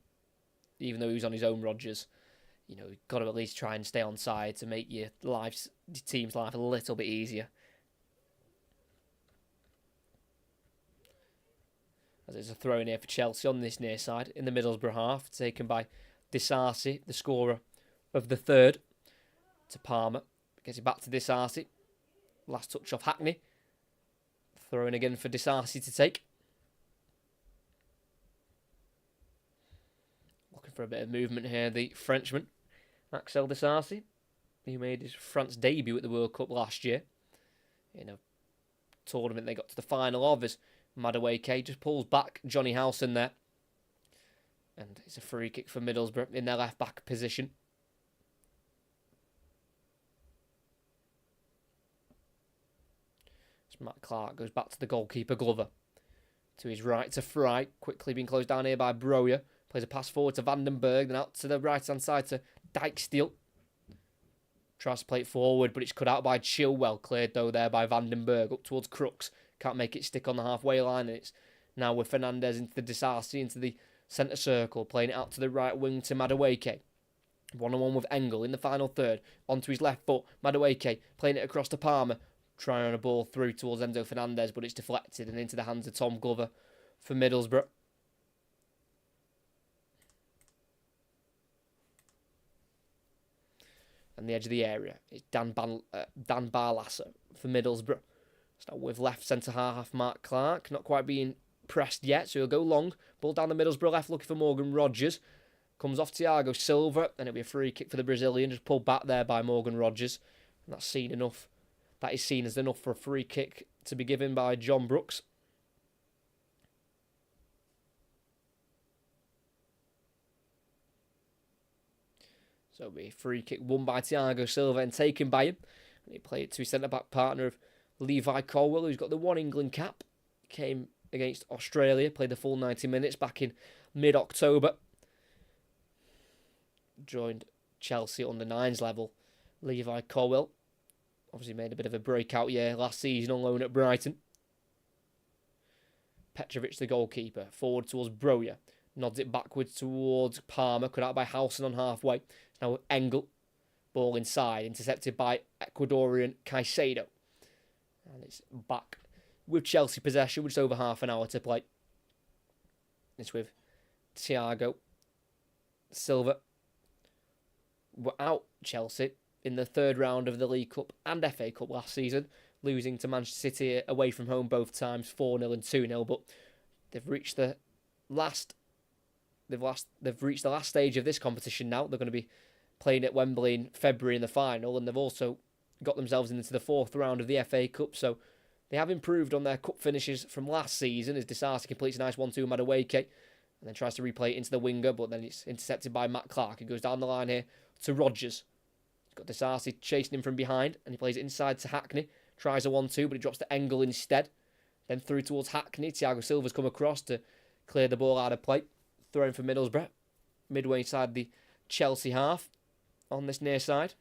even though he was on his own Rogers. You've got to at least try and stay on side to make your team's life a little bit easier. As there's a throw in here for Chelsea on this near side in the Middlesbrough half, taken by Disasi, the scorer of the third, to Palmer. Gets it back to Disasi. Last touch off Hackney. Throw in again for Disasi to take. Looking for a bit of movement here, the Frenchman, Axel Disasi. He made his France debut at the World Cup last year. In a tournament they got to the final of as Madueke just pulls back Johnny Howson there. And it's a free kick for Middlesbrough in their left-back position. As Matt Clark goes back to the goalkeeper Glover. To his right to Fry. Quickly being closed down here by Broja. Plays a pass forward to Vandenberg. Then out to the right-hand side to Dijksteel. Tries to play it forward, but it's cut out by Chilwell. Cleared, though, there by Vandenberg. Up towards Crooks. Can't make it stick on the halfway line. And it's now with Fernandez into the Disasi, into the centre circle. Playing it out to the right wing to Madueke. 1-on-1 with Engel in the final third. Onto his left foot. Madueke playing it across to Palmer. Trying on a ball through towards Enzo Fernandez, but it's deflected and into the hands of Tom Glover for Middlesbrough. And the edge of the area is Dan Barlasser for Middlesbrough. Start with left centre-half Mark Clark. Not quite being pressed yet, so he'll go long. Ball down the Middlesbrough left, looking for Morgan Rogers. Comes off Thiago Silva, and it'll be a free kick for the Brazilian. Just pulled back there by Morgan Rogers. And that's seen enough. That is seen as enough for a free kick to be given by John Brooks. So it'll be a free kick won by Thiago Silva and taken by him. And he played it to his centre-back partner of Levi Colwill, who's got the one England cap. Came against Australia, played the full 90 minutes back in mid-October. Joined Chelsea on the 9s level. Levi Colwill obviously made a bit of a breakout year last season on loan at Brighton. Petrovic, the goalkeeper, forward towards Broja. Nods it backwards towards Palmer, cut out by Howson on halfway. It's now Engel. Ball inside, intercepted by Ecuadorian Caicedo. And it's back with Chelsea possession, which is over half an hour to play. It's with Thiago Silva. We're out Chelsea in the third round of the League Cup and FA Cup last season, losing to Manchester City away from home both times, 4-0 and 2-0. But they've reached the last stage of this competition now. They're going to be playing at Wembley in February in the final, and they've also got themselves into the fourth round of the FA Cup. So they have improved on their cup finishes from last season as Disasi completes a nice 1-2 Madueke and then tries to replay it into the winger, but then it's intercepted by Matt Clark. It goes down the line here to Rogers. He's got Disasi chasing him from behind, and he plays it inside to Hackney. Tries a 1-2, but it drops to Engel instead. Then through towards Hackney. Thiago Silva's come across to clear the ball out of play. Throwing for Middlesbrough. Midway inside the Chelsea half on this near side.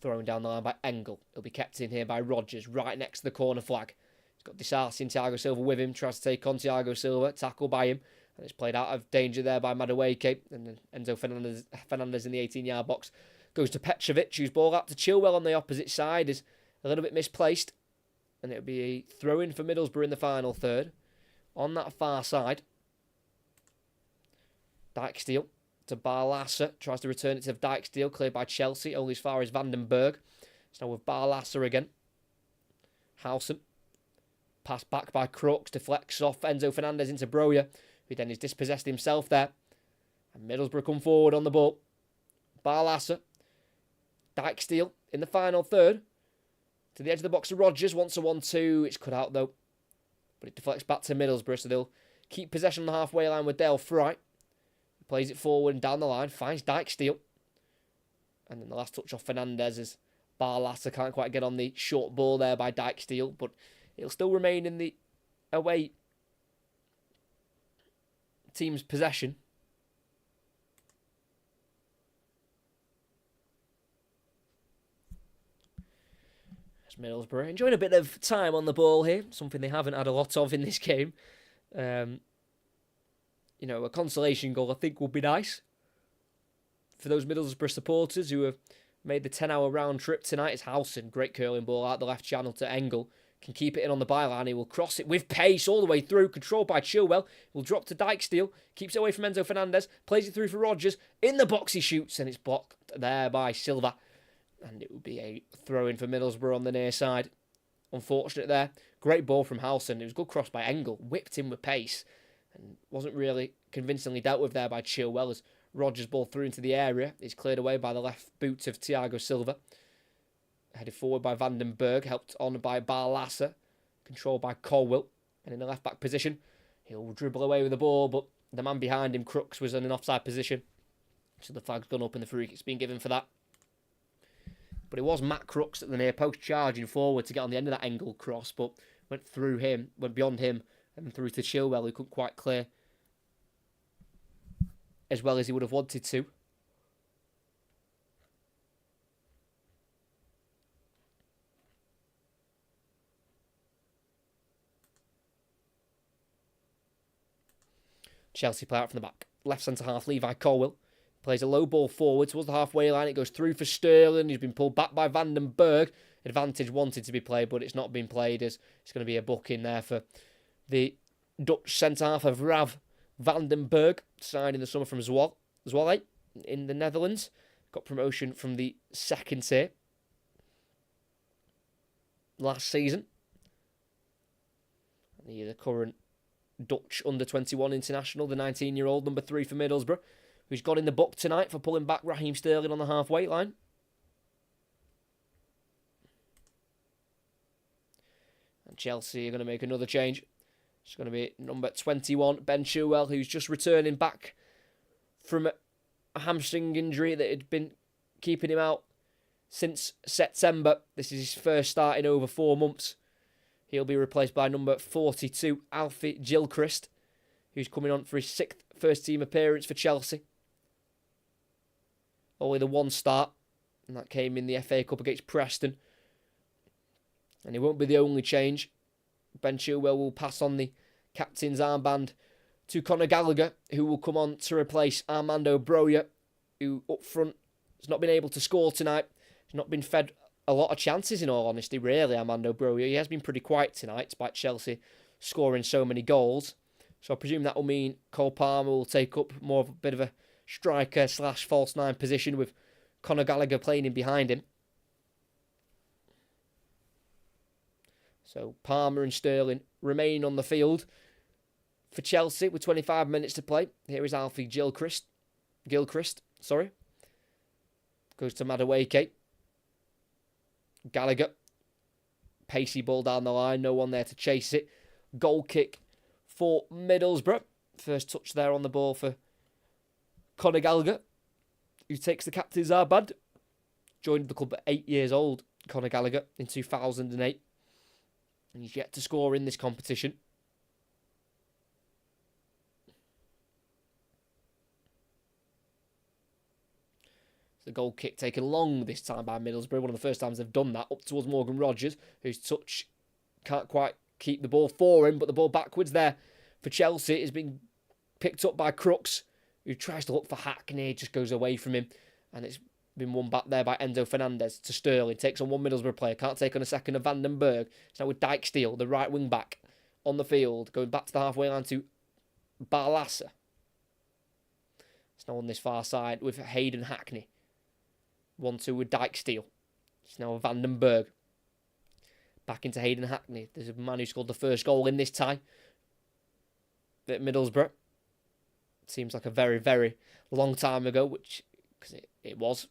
Thrown down the line by Engel. It'll be kept in here by Rogers, right next to the corner flag. He's got Disasi and Thiago Silva with him. Tries to take on Thiago Silva. Tackle by him. And it's played out of danger there by Madueke. And then Enzo Fernandez in the 18-yard box. Goes to Petrovic, whose ball out to Chilwell on the opposite side. Is a little bit misplaced. And it'll be a throw-in for Middlesbrough in the final third. On that far side. Dijksteel to Barlasser. Tries to return it to Dijksteel. Cleared by Chelsea. Only as far as Vandenberg. It's now with Barlasser again. Howson. Pass back by Crooks. Deflects off Enzo Fernandez into Broja, who then is dispossessed himself there. And Middlesbrough come forward on the ball. Barlasser. Dijksteel in the final third. To the edge of the box to Rodgers. Wants a 1-2. It's cut out though. But it deflects back to Middlesbrough. So they'll keep possession on the halfway line with Dale Fry. Plays it forward and down the line. Finds Dijksteel. And then the last touch off Fernandez as Barlasser can't quite get on the short ball there by Dijksteel. But it'll still remain in the away team's possession. Middlesbrough enjoying a bit of time on the ball here, something they haven't had a lot of in this game. A consolation goal I think would be nice for those Middlesbrough supporters who have made the 10-hour round trip tonight. It's Howson, great curling ball out the left channel to Engel, can keep it in on the byline. He will cross it with pace all the way through, controlled by Chilwell. Will drop to Dijksteel, keeps it away from Enzo Fernandez, plays it through for Rodgers. In the box he shoots, and it's blocked there by Silva. And it would be a throw-in for Middlesbrough on the near side. Unfortunate there. Great ball from Howson. It was a good cross by Engel. Whipped in with pace. And wasn't really convincingly dealt with there by Chilwell as Rodgers' ball through into the area. It's cleared away by the left boot of Thiago Silva. Headed forward by Vandenberg. Helped on by Barlasser. Controlled by Colwill. And in the left-back position, he'll dribble away with the ball. But the man behind him, Crooks, was in an offside position. So the flag's gone up and the free kick's been given for that. But it was Matt Crooks at the near post charging forward to get on the end of that Engel cross, but went through him, went beyond him, and through to Chilwell, who couldn't quite clear as well as he would have wanted to. Chelsea play out from the back. Left centre half, Levi Colwill. Plays a low ball forward towards the halfway line. It goes through for Sterling. He's been pulled back by Vandenberg. Advantage wanted to be played, but it's not been played as it's going to be a book in there for the Dutch centre-half of Rav Vandenberg, signed in the summer from Zwolle in the Netherlands. Got promotion from the second tier last season. And he's the current Dutch under-21 international, the 19-year-old, number 3 for Middlesbrough, who's got in the book tonight for pulling back Raheem Sterling on the halfway line. And Chelsea are going to make another change. It's going to be number 21, Ben Chilwell, who's just returning back from a hamstring injury that had been keeping him out since September. This is his first start in over 4 months. He'll be replaced by number 42, Alfie Gilchrist, who's coming on for his 6th first-team appearance for Chelsea. Only the one start, and that came in the FA Cup against Preston. And it won't be the only change. Ben Chilwell will pass on the captain's armband to Conor Gallagher, who will come on to replace Armando Broja, who up front has not been able to score tonight. He's not been fed a lot of chances, in all honesty, really, Armando Broja. He has been pretty quiet tonight, despite Chelsea scoring so many goals. So I presume that will mean Cole Palmer will take up more of a bit of a striker / false 9 position with Conor Gallagher playing in behind him. So Palmer and Sterling remain on the field for Chelsea with 25 minutes to play. Here is Alfie Gilchrist. Goes to Madueke. Gallagher. Pacey ball down the line. No one there to chase it. Goal kick for Middlesbrough. First touch there on the ball for Conor Gallagher, who takes the captain's armband. Joined the club at 8 years old, Conor Gallagher, in 2008. And he's yet to score in this competition. The goal kick taken long this time by Middlesbrough. One of the first times they've done that. Up towards Morgan Rodgers, whose touch can't quite keep the ball for him. But the ball backwards there for Chelsea has been picked up by Crooks, who tries to look for Hackney, just goes away from him. And it's been won back there by Enzo Fernandez to Sterling. Takes on one Middlesbrough player. Can't take on a second of Vandenberg. It's now with Dijksteel, the right wing back, on the field. Going back to the halfway line to Barlasser. It's now on this far side with Hayden Hackney. 1-2 with Dijksteel. It's now Vandenberg. Back into Hayden Hackney. There's a man who scored the first goal in this tie at Middlesbrough. Seems like a very, very long time ago, because it was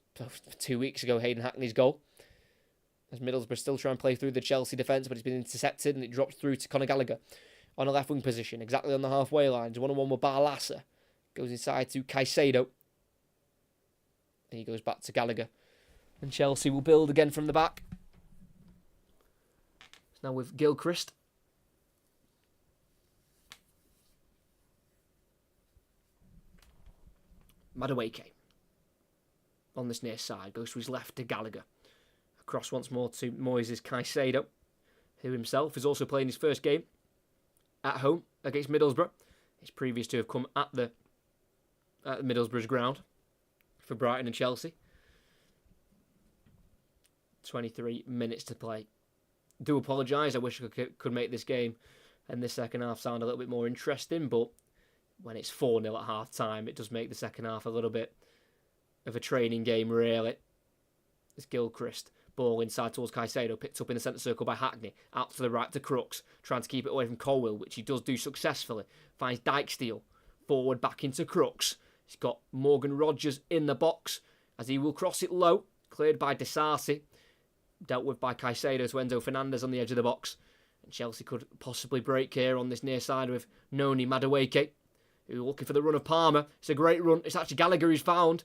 2 weeks ago, Hayden Hackney's goal. As Middlesbrough still trying to play through the Chelsea defence, but it's been intercepted and it drops through to Conor Gallagher on a left wing position, exactly on the halfway line. 1-on-1 with Barlasa. Goes inside to Caicedo. And he goes back to Gallagher. And Chelsea will build again from the back. Now with Gilchrist. Madueke. On this near side. Goes to his left to Gallagher. Across once more to Moises Caicedo, who himself is also playing his first game at home against Middlesbrough. He's previous to have come at the Middlesbrough's ground for Brighton and Chelsea. 23 minutes to play. Do apologise. I wish I could make this game and this second half sound a little bit more interesting, but when it's 4-0 at half time, it does make the second half a little bit of a training game, really. It's Gilchrist. Ball inside towards Caicedo, picked up in the centre circle by Hackney. Out to the right to Crooks, trying to keep it away from Colwill, which he does do successfully. Finds Dijksteel. Forward back into Crooks. He's got Morgan Rogers in the box as he will cross it low. Cleared by Disasi. Dealt with by Caicedo to Enzo Fernandez on the edge of the box. And Chelsea could possibly break here on this near side with Noni Madueke, who are looking for the run of Palmer. It's a great run. It's actually Gallagher who's found.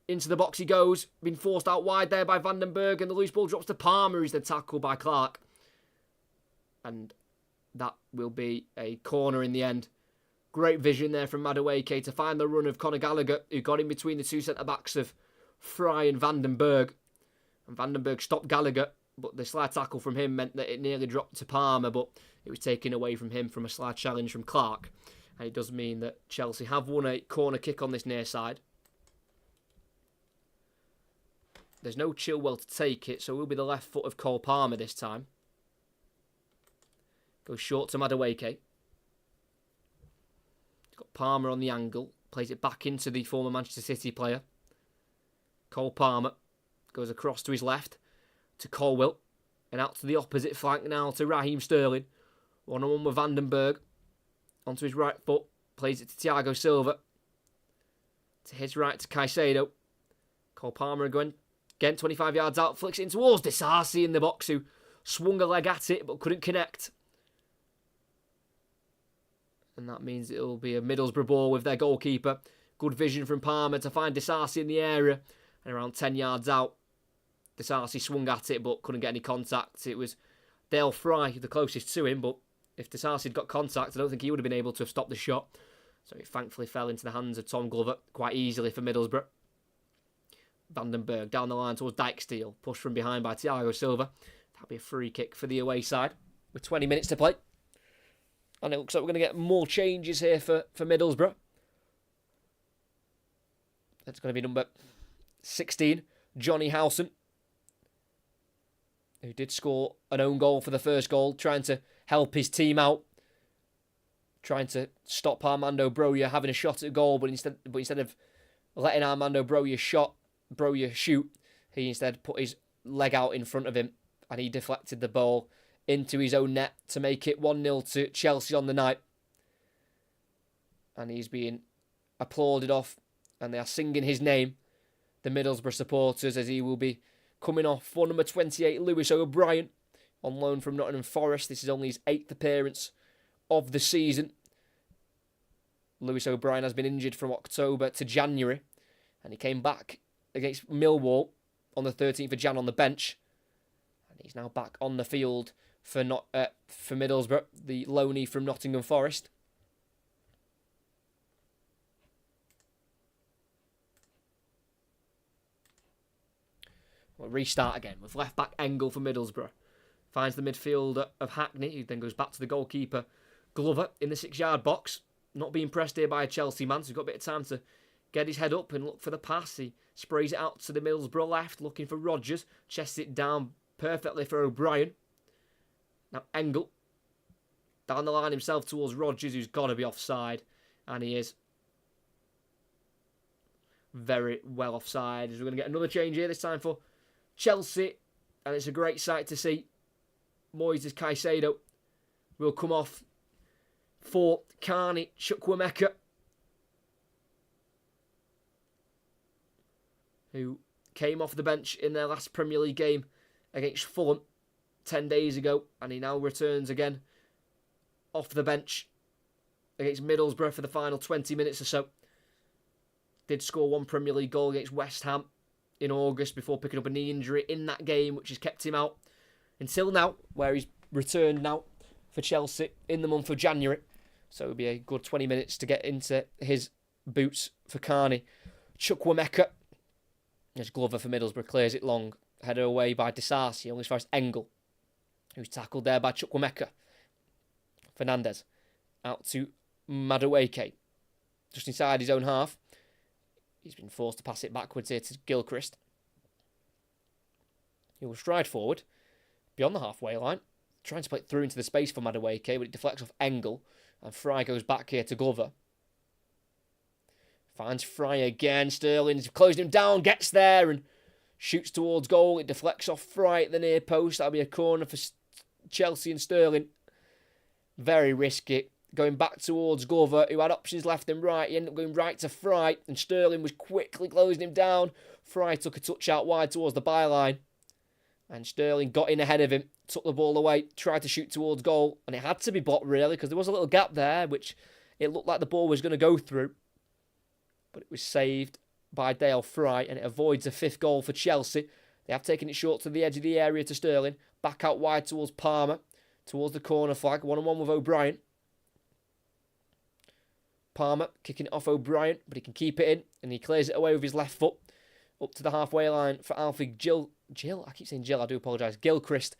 Into the box he goes. Been forced out wide there by Vandenberg. And the loose ball drops to Palmer, who's then tackled by Clark. And that will be a corner in the end. Great vision there from Madueke to find the run of Conor Gallagher, who got in between the two centre-backs of Fry and Vandenberg. And Vandenberg stopped Gallagher, but the slide tackle from him meant that it nearly dropped to Palmer, but it was taken away from him from a slide challenge from Clark. And it does mean that Chelsea have won a corner kick on this near side. There's no Chilwell to take it, so it will be the left foot of Cole Palmer this time. Goes short to Madueke. He's got Palmer on the angle. Plays it back into the former Manchester City player. Cole Palmer goes across to his left to Colwill. And out to the opposite flank now to Raheem Sterling. 1-on-1 with Vandenberg. Onto his right foot. Plays it to Thiago Silva. To his right to Caicedo. Cole Palmer going again 25 yards out. Flicks it in towards Disasi in the box, who swung a leg at it but couldn't connect. And that means it'll be a Middlesbrough ball with their goalkeeper. Good vision from Palmer to find Disasi in the area. And around 10 yards out, Disasi swung at it but couldn't get any contact. It was Dale Fry, the closest to him, but if Disasi had got contact, I don't think he would have been able to have stopped the shot. So it thankfully fell into the hands of Tom Glover quite easily for Middlesbrough. Vandenberg down the line towards Dijksteel. Pushed from behind by Thiago Silva. That'll be a free kick for the away side with 20 minutes to play. And it looks like we're going to get more changes here for Middlesbrough. That's going to be number 16, Johnny Howson, who did score an own goal for the first goal, trying to help his team out, trying to stop Armando Broja having a shot at goal, but instead of letting Armando Broja shoot, he instead put his leg out in front of him and he deflected the ball into his own net to make it 1-0 to Chelsea on the night. And he's being applauded off and they are singing his name, the Middlesbrough supporters, as he will be coming off for number 28, Lewis O'Brien, on loan from Nottingham Forest. This is only his 8th appearance of the season. Lewis O'Brien has been injured from October to January, and he came back against Millwall on the 13th of Jan on the bench, and he's now back on the field for Middlesbrough, the loanee from Nottingham Forest. We'll restart again with left back Engel for Middlesbrough. Finds the midfielder of Hackney, who then goes back to the goalkeeper Glover in the 6-yard box. Not being pressed here by a Chelsea man, so he's got a bit of time to get his head up and look for the pass. He sprays it out to the Middlesbrough left, looking for Rogers. Chests it down perfectly for O'Brien. Now Engel down the line himself towards Rogers, who's got to be offside, and he is. very well offside. As we're going to get another change here, this time for Chelsea. And it's a great sight to see. Moises Caicedo will come off for Carney Chukwuemeka, who came off the bench in their last Premier League game against Fulham 10 days ago, and he now returns again off the bench against Middlesbrough for the final 20 minutes or so. Did score one Premier League goal against West Ham in August before picking up a knee injury in that game, which has kept him out until now, where he's returned now for Chelsea in the month of January. So it'll be a good 20 minutes to get into his boots for Carney Chukwuemeka. As Glover for Middlesbrough clears it long. Headed away by Disasi, only as far as Engel, who's tackled there by Chukwuemeka. Fernandez out to Madueke, just inside his own half. He's been forced to pass it backwards here to Gilchrist. He will stride forward beyond the halfway line, trying to play it through into the space for Madueke, but it deflects off Engel, and Fry goes back here to Glover. Finds Fry again. Sterling's closed him down, gets there and shoots towards goal. It deflects off Fry at the near post. That'll be a corner for Chelsea and Sterling. Very risky. Going back towards Glover, who had options left and right. He ended up going right to Fry, and Sterling was quickly closing him down. Fry took a touch out wide towards the byline, and Sterling got in ahead of him, took the ball away, tried to shoot towards goal, and it had to be blocked really, because there was a little gap there, which it looked like the ball was going to go through. But it was saved by Dale Fry, and it avoids a fifth goal for Chelsea. They have taken it short to the edge of the area to Sterling. Back out wide towards Palmer, towards the corner flag. 1-on-1 with O'Brien. Palmer kicking it off O'Brien, but he can keep it in, and he clears it away with his left foot. Up to the halfway line for Alfie I keep saying Gill, I do apologise. Gilchrist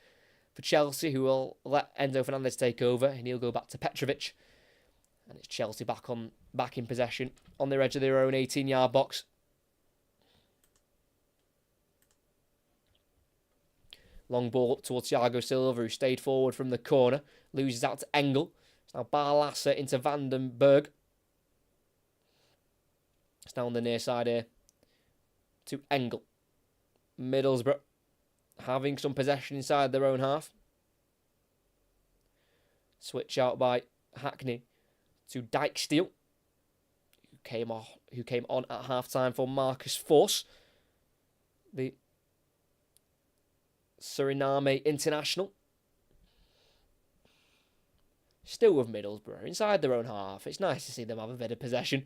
for Chelsea, who will let Enzo Fernandez take over, and he'll go back to Petrovic. And it's Chelsea back in possession on the edge of their own 18-yard box. Long ball up towards Thiago Silva, who stayed forward from the corner. Loses out to Engel. It's now Barlasa into Vandenberg. It's now on the near side here to Engel. Middlesbrough having some possession inside their own half. Switch out by Hackney to Dijksteel, who came on at half-time for Marcus Forss, the Suriname international. Still with Middlesbrough, inside their own half. It's nice to see them have a bit of possession.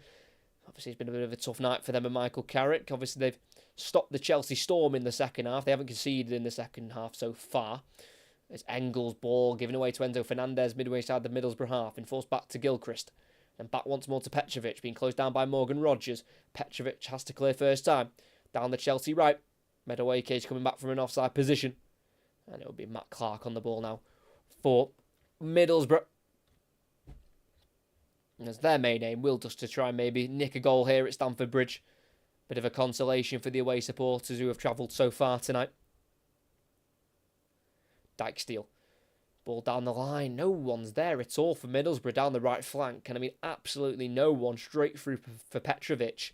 Obviously, it's been a bit of a tough night for them and Michael Carrick. Obviously, they've stopped the Chelsea storm in the second half. They haven't conceded in the second half so far. It's Engel's ball given away to Enzo Fernandez midway side the Middlesbrough half, enforced back to Gilchrist. And back once more to Petrovic, being closed down by Morgan Rogers. Petrovic has to clear first time. Down the Chelsea right. Madueke coming back from an offside position. And it'll be Matt Clark on the ball now for Middlesbrough. And as their main aim will just to try and maybe nick a goal here at Stamford Bridge. Bit of a consolation for the away supporters who have travelled so far tonight. Dijksteel. Ball down the line. No one's there at all for Middlesbrough down the right flank. And I mean, absolutely no one straight through for Petrovic.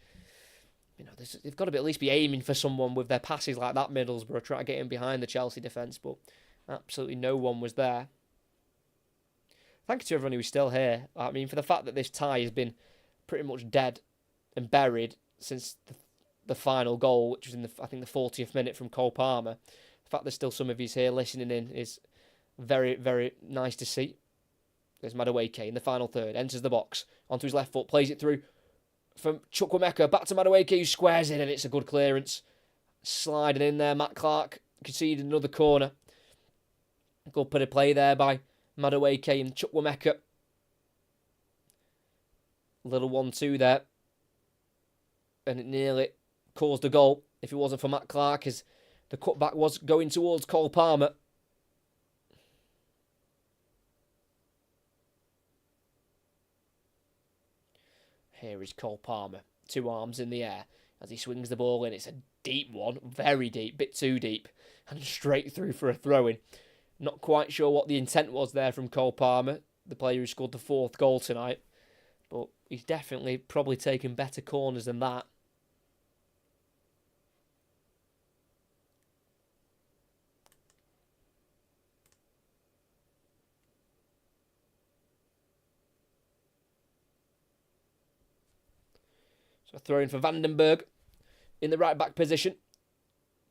You know, they've got to at least be aiming for someone with their passes like that, Middlesbrough. Try to get in behind the Chelsea defence, but absolutely no one was there. Thank you to everyone who's still here. I mean, for the fact that this tie has been pretty much dead and buried since the final goal, which was in I think the 40th minute from Cole Palmer. The fact there's still some of you here listening in is very, very nice to see. There's Madueke in the final third. Enters the box. Onto his left foot. Plays it through from Chukwuemeka. Back to Madueke, who squares in, and it's a good clearance. Sliding in there. Matt Clark conceded another corner. Good bit of play there by Madueke and Chukwuemeka. Little 1-2 there. And it nearly caused a goal if it wasn't for Matt Clark, as the cutback was going towards Cole Palmer. Here is Cole Palmer, 2 arms in the air as he swings the ball in. It's a deep one, very deep, bit too deep, and straight through for a throw-in. Not quite sure what the intent was there from Cole Palmer, the player who scored the 4th goal tonight, but he's definitely probably taken better corners than that. So throw in for Vandenberg in the right back position.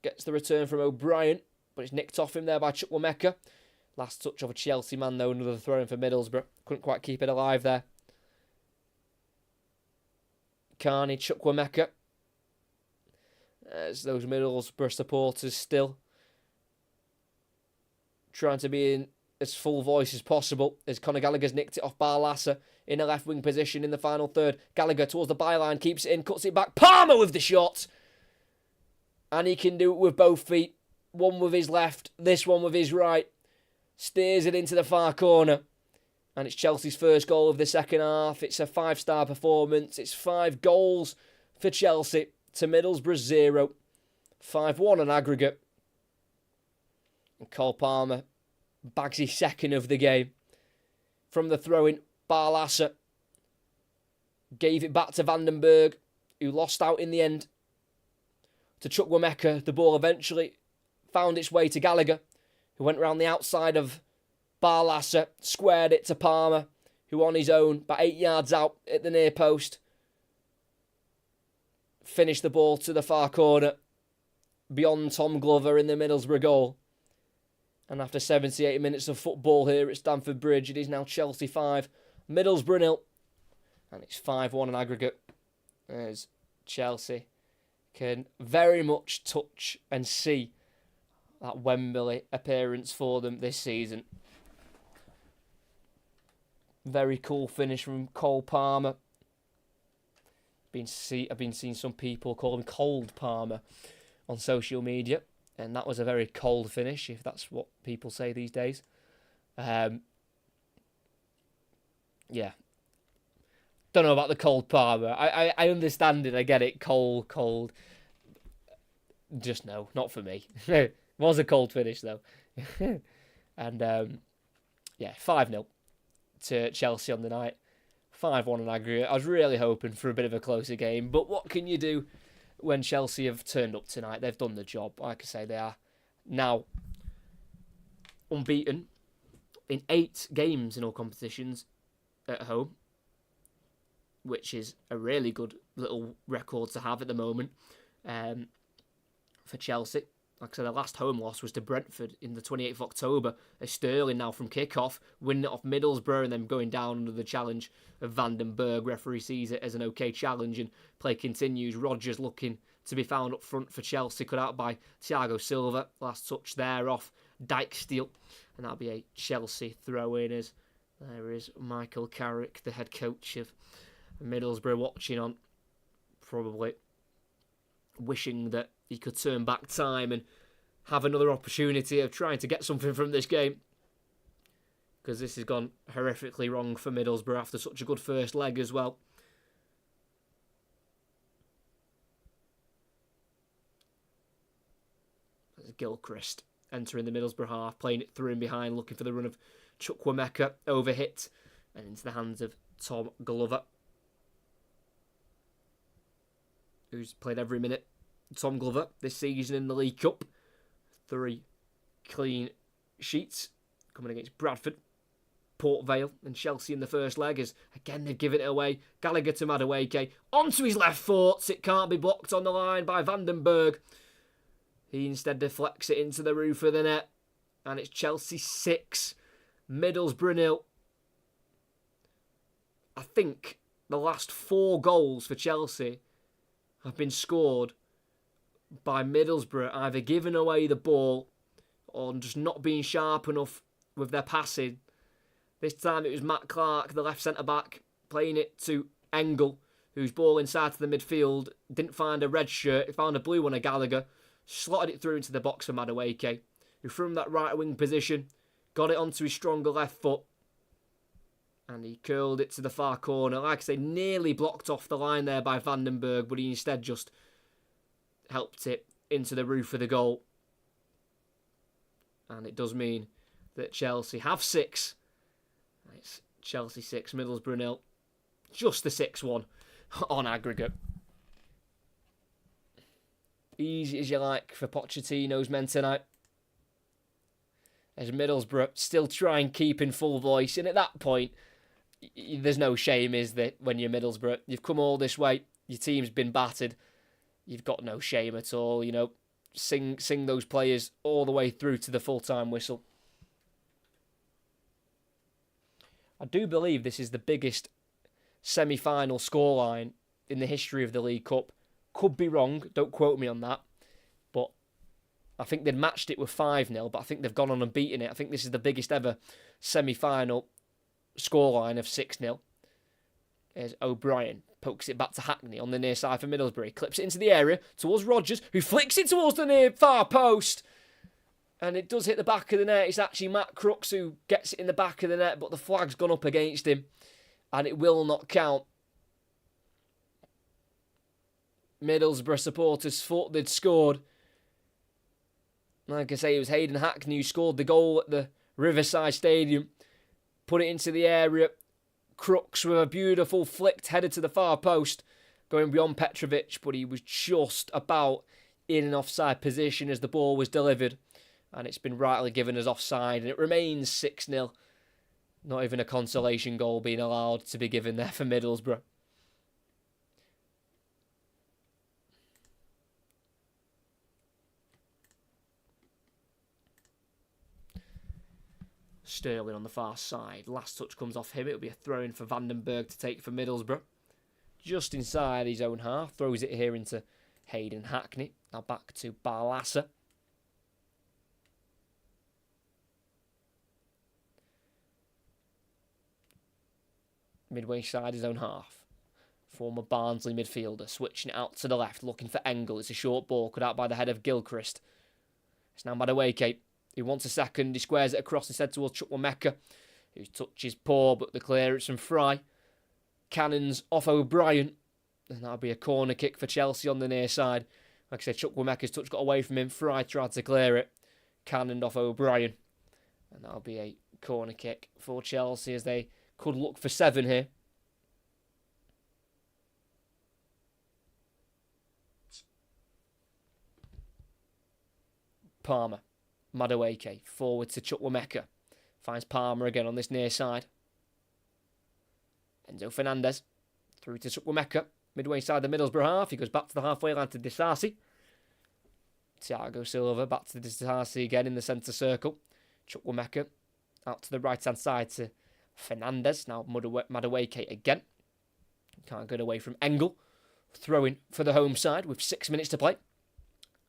Gets the return from O'Brien, but it's nicked off him there by Chukwuemeka. Last touch of a Chelsea man though, another throw in for Middlesbrough. Couldn't quite keep it alive there. Carney, Chukwuemeka. As those Middlesbrough supporters still trying to be in as full voice as possible, as Conor Gallagher's nicked it off Barlaser in a left wing position in the final third. Gallagher towards the byline, keeps it in, cuts it back. Palmer with the shot! And he can do it with both feet. One with his left, this one with his right. Steers it into the far corner. And it's Chelsea's first goal of the second half. It's a 5-star performance. It's 5 goals for Chelsea to Middlesbrough 0. 5-1 on aggregate. And Cole Palmer bags his second of the game. From the throw-in, Barlaser gave it back to Vandenberg, who lost out in the end to Chukwuemeka. The ball eventually found its way to Gallagher, who went round the outside of Barlaser, squared it to Palmer, who on his own, about 8 yards out at the near post, finished the ball to the far corner, beyond Tom Glover in the Middlesbrough goal. And after 78 minutes of football here at Stamford Bridge, it is now Chelsea 5, Middlesbrough 0. And it's 5-1 on aggregate, as Chelsea can very much touch and see that Wembley appearance for them this season. Very cool finish from Cole Palmer. I've been seeing some people call him Cold Palmer on social media, and that was a very cold finish, if that's what people say these days. Yeah. Don't know about the Cold Palmer. I understand it. I get it. Cold. Just no, not for me. It was a cold finish, though. And, yeah, 5-0 to Chelsea on the night. 5-1 on aggregate. I was really hoping for a bit of a closer game, but what can you do when Chelsea have turned up tonight? They've done the job. Like I say, they are now unbeaten in 8 games in all competitions at home, which is a really good little record to have at the moment for Chelsea. Like I said, the last home loss was to Brentford in the 28th of October. Sterling now from kick-off, winning it off Middlesbrough and then going down under the challenge of Vandenberg. Referee sees it as an okay challenge and play continues. Rodgers looking to be found up front for Chelsea, cut out by Thiago Silva. Last touch there off Dijksteel. And that'll be a Chelsea throw-in, as there is Michael Carrick, the head coach of Middlesbrough, watching on, probably wishing that he could turn back time and have another opportunity of trying to get something from this game, because this has gone horrifically wrong for Middlesbrough after such a good first leg as well. There's Gilchrist entering the Middlesbrough half, playing it through and behind, looking for the run of Chukwuemeka, overhit and into the hands of Tom Glover, who's played every minute. Tom Glover this season in the League Cup. 3 clean sheets coming against Bradford, Port Vale and Chelsea in the first leg, as again they've given it away. Gallagher to Madueke, onto his left foot. It can't be blocked on the line by Vandenberg. He instead deflects it into the roof of the net, and it's Chelsea 6, Middlesbrough 0. I think the last 4 goals for Chelsea have been scored by Middlesbrough, either giving away the ball or just not being sharp enough with their passing. This time it was Matt Clark, the left centre-back, playing it to Engel, whose ball inside to the midfield, didn't find a red shirt, he found a blue one of Gallagher, slotted it through into the box for Madueke, who from that right wing position got it onto his stronger left foot, and he curled it to the far corner. Like I say, nearly blocked off the line there by Vandenberg, but he instead just helped it into the roof of the goal. And it does mean that Chelsea have 6. It's Chelsea 6, Middlesbrough 0. Just the 6-1 on aggregate. Easy as you like for Pochettino's men tonight, as Middlesbrough still try and keep in full voice. And at that point, there's no shame, is there, when you're Middlesbrough? You've come all this way. your team's been battered, you've got no shame at all. You know, sing those players all the way through to the full-time whistle. I do believe this is the biggest semi-final scoreline in the history of the League Cup. Could be wrong, don't quote me on that. But I think they'd matched it with 5-0, but I think they've gone on and beaten it. I think this is the biggest ever semi-final scoreline of 6-0. As O'Brien pokes it back to Hackney on the near side for Middlesbrough. He clips it into the area towards Rodgers, who flicks it towards the near far post. And it does hit the back of the net. It's actually Matt Crooks who gets it in the back of the net, but the flag's gone up against him. And it will not count. Middlesbrough supporters thought they'd scored. Like I say, it was Hayden Hackney who scored the goal at the Riverside Stadium. Put it into the area. Crooks with a beautiful flicked header to the far post, going beyond Petrovic, but he was just about in an offside position as the ball was delivered. And it's been rightly given as offside, and it remains 6-0. Not even a consolation goal being allowed to be given there for Middlesbrough. Sterling on the far side. Last touch comes off him. It'll be a throw-in for Vandenberg to take for Middlesbrough. Just inside his own half. Throws it here into Hayden Hackney. Now back to Barlasa. Midway side his own half. Former Barnsley midfielder. Switching it out to the left. Looking for Engel. It's a short ball. Cut out by the head of Gilchrist. It's now Madueke. He wants a second. He squares it across instead towards Chukwuemeka, who touches poor, but the clearance from Fry. Cannons off O'Brien. And that'll be a corner kick for Chelsea on the near side. Like I said, Chukwuemeka's touch got away from him. Fry tried to clear it. Cannoned off O'Brien. And that'll be a corner kick for Chelsea as they could look for 7 here. Palmer. Madueke forward to Chukwuemeka. Finds Palmer again on this near side. Enzo Fernandez through to Chukwuemeka. Midway side the Middlesbrough half. He goes back to the halfway line to Disasi. Thiago Silva back to Disasi again in the centre circle. Chukwuemeka out to the right hand side to Fernandez. Now Madueke again. Can't get away from Engel. Throwing for the home side with 6 minutes to play.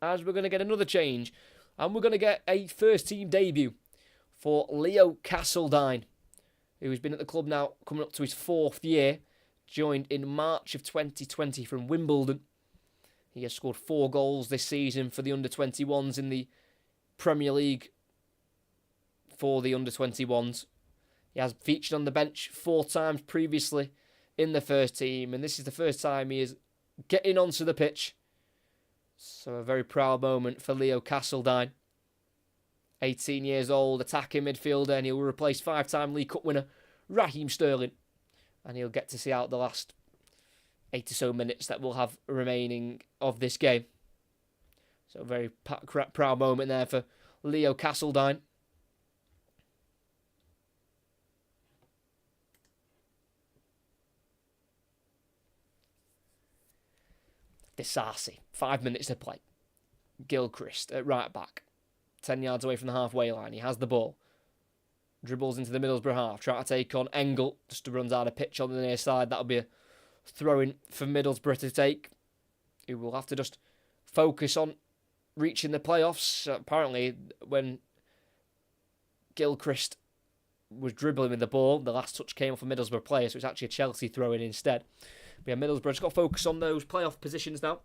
As we're going to get another change. And we're going to get a first-team debut for Leo Castledine, who has been at the club now coming up to his 4th year. Joined in March of 2020 from Wimbledon. He has scored 4 goals this season for the under-21s in the Premier League for the under-21s. He has featured on the bench 4 times previously in the first team, and this is the first time he is getting onto the pitch. So a very proud moment for Leo Castledine. 18 years old, attacking midfielder, and he'll replace 5-time League Cup winner Raheem Sterling. And he'll get to see out the last 8 or so minutes that we'll have remaining of this game. So a very proud moment there for Leo Castledine. Disasi, 5 minutes to play. Gilchrist at right back. 10 yards away from the halfway line. He has the ball. Dribbles into the Middlesbrough half. Trying to take on Engel. Just runs out of pitch on the near side. That'll be a throw-in for Middlesbrough to take. He will have to just focus on reaching the playoffs. Apparently, when Gilchrist was dribbling with the ball, the last touch came off a Middlesbrough player, so it's actually a Chelsea throw-in instead. But yeah, Middlesbrough just got to focus on those playoff positions now.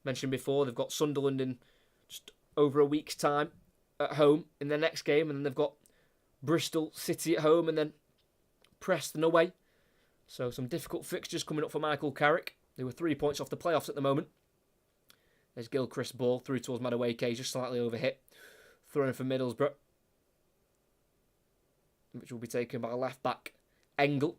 Mentioned before, they've got Sunderland in just over a week's time at home in their next game, and then they've got Bristol City at home and then Preston away. So some difficult fixtures coming up for Michael Carrick, who are 3 points off the playoffs at the moment. There's Gilchrist's ball through towards Madueke, just slightly overhit. Thrown for Middlesbrough, which will be taken by left back Engel.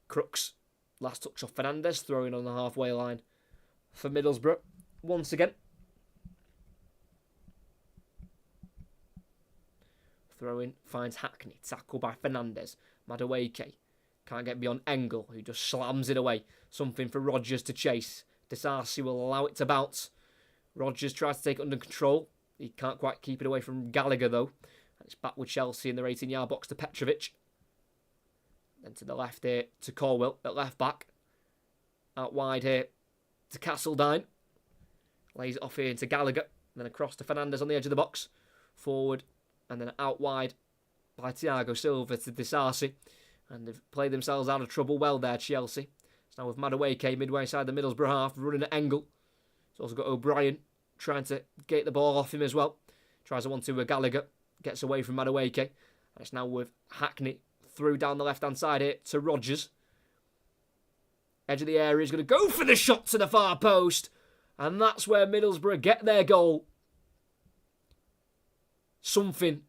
Crooks, last touch off Fernandez, throwing on the halfway line for Middlesbrough once again. Throw-in finds Hackney. Tackle by Fernandez. Madueke can't get beyond Engel, who just slams it away. Something for Rodgers to chase. Disasi will allow it to bounce. Rodgers tries to take it under control. He can't quite keep it away from Gallagher, though. And it's back with Chelsea in their 18-yard box to Petrovic. Then to the left here to Colwill at left back. Out wide here to Castledine. Lays it off here into Gallagher. And then across to Fernandez on the edge of the box. Forward. And then out wide by Thiago Silva to Disasi. And they've played themselves out of trouble well there, Chelsea. It's now with Madueke midway side the Middlesbrough half, running at Engel. It's also got O'Brien trying to get the ball off him as well. Tries a 1-2 with Gallagher. Gets away from Madueke. And it's now with Hackney through down the left-hand side here to Rodgers. Edge of the area is going to go for the shot to the far post. And that's where Middlesbrough get their goal. Something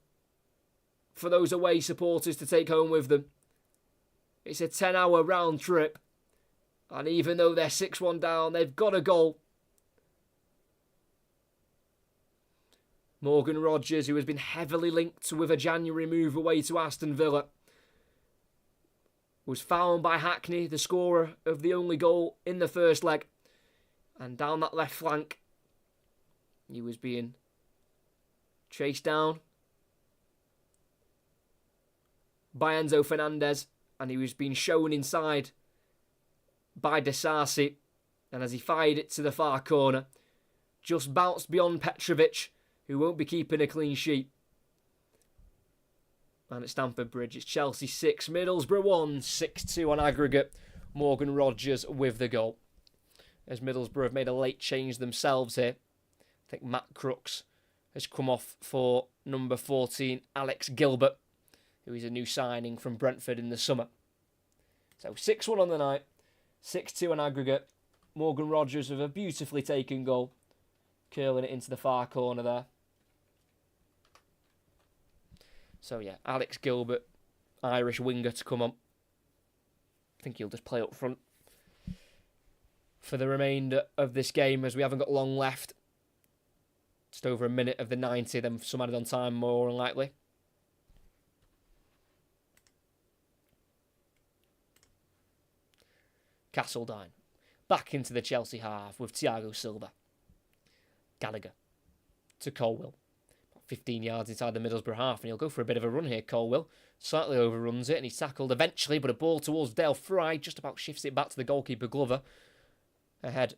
for those away supporters to take home with them. It's a 10-hour round trip. And even though they're 6-1 down, they've got a goal. Morgan Rodgers, who has been heavily linked with a January move away to Aston Villa, was found by Hackney, the scorer of the only goal in the first leg. And down that left flank, he was being chased down by Enzo Fernandez. And he was being shown inside by Disasi. And as he fired it to the far corner, just bounced beyond Petrovic, who won't be keeping a clean sheet. And at Stamford Bridge, it's Chelsea 6, Middlesbrough 1, 6-2 on aggregate. Morgan Rodgers with the goal. As Middlesbrough have made a late change themselves here. I think Matt Crooks has come off for number 14, Alex Gilbert, who is a new signing from Brentford in the summer. So 6-1 on the night, 6-2 on aggregate. Morgan Rodgers with a beautifully taken goal, curling it into the far corner there. So yeah, Alex Gilbert, Irish winger to come on. I think he'll just play up front for the remainder of this game, as we haven't got long left. Just over a minute of the 90, then some added on time, more unlikely. Castledine. Back into the Chelsea half with Thiago Silva. Gallagher to Colwill. 15 yards inside the Middlesbrough half, and he'll go for a bit of a run here, Colwill. Slightly overruns it, and he's tackled eventually, but a ball towards Dale Fry just about shifts it back to the goalkeeper Glover, ahead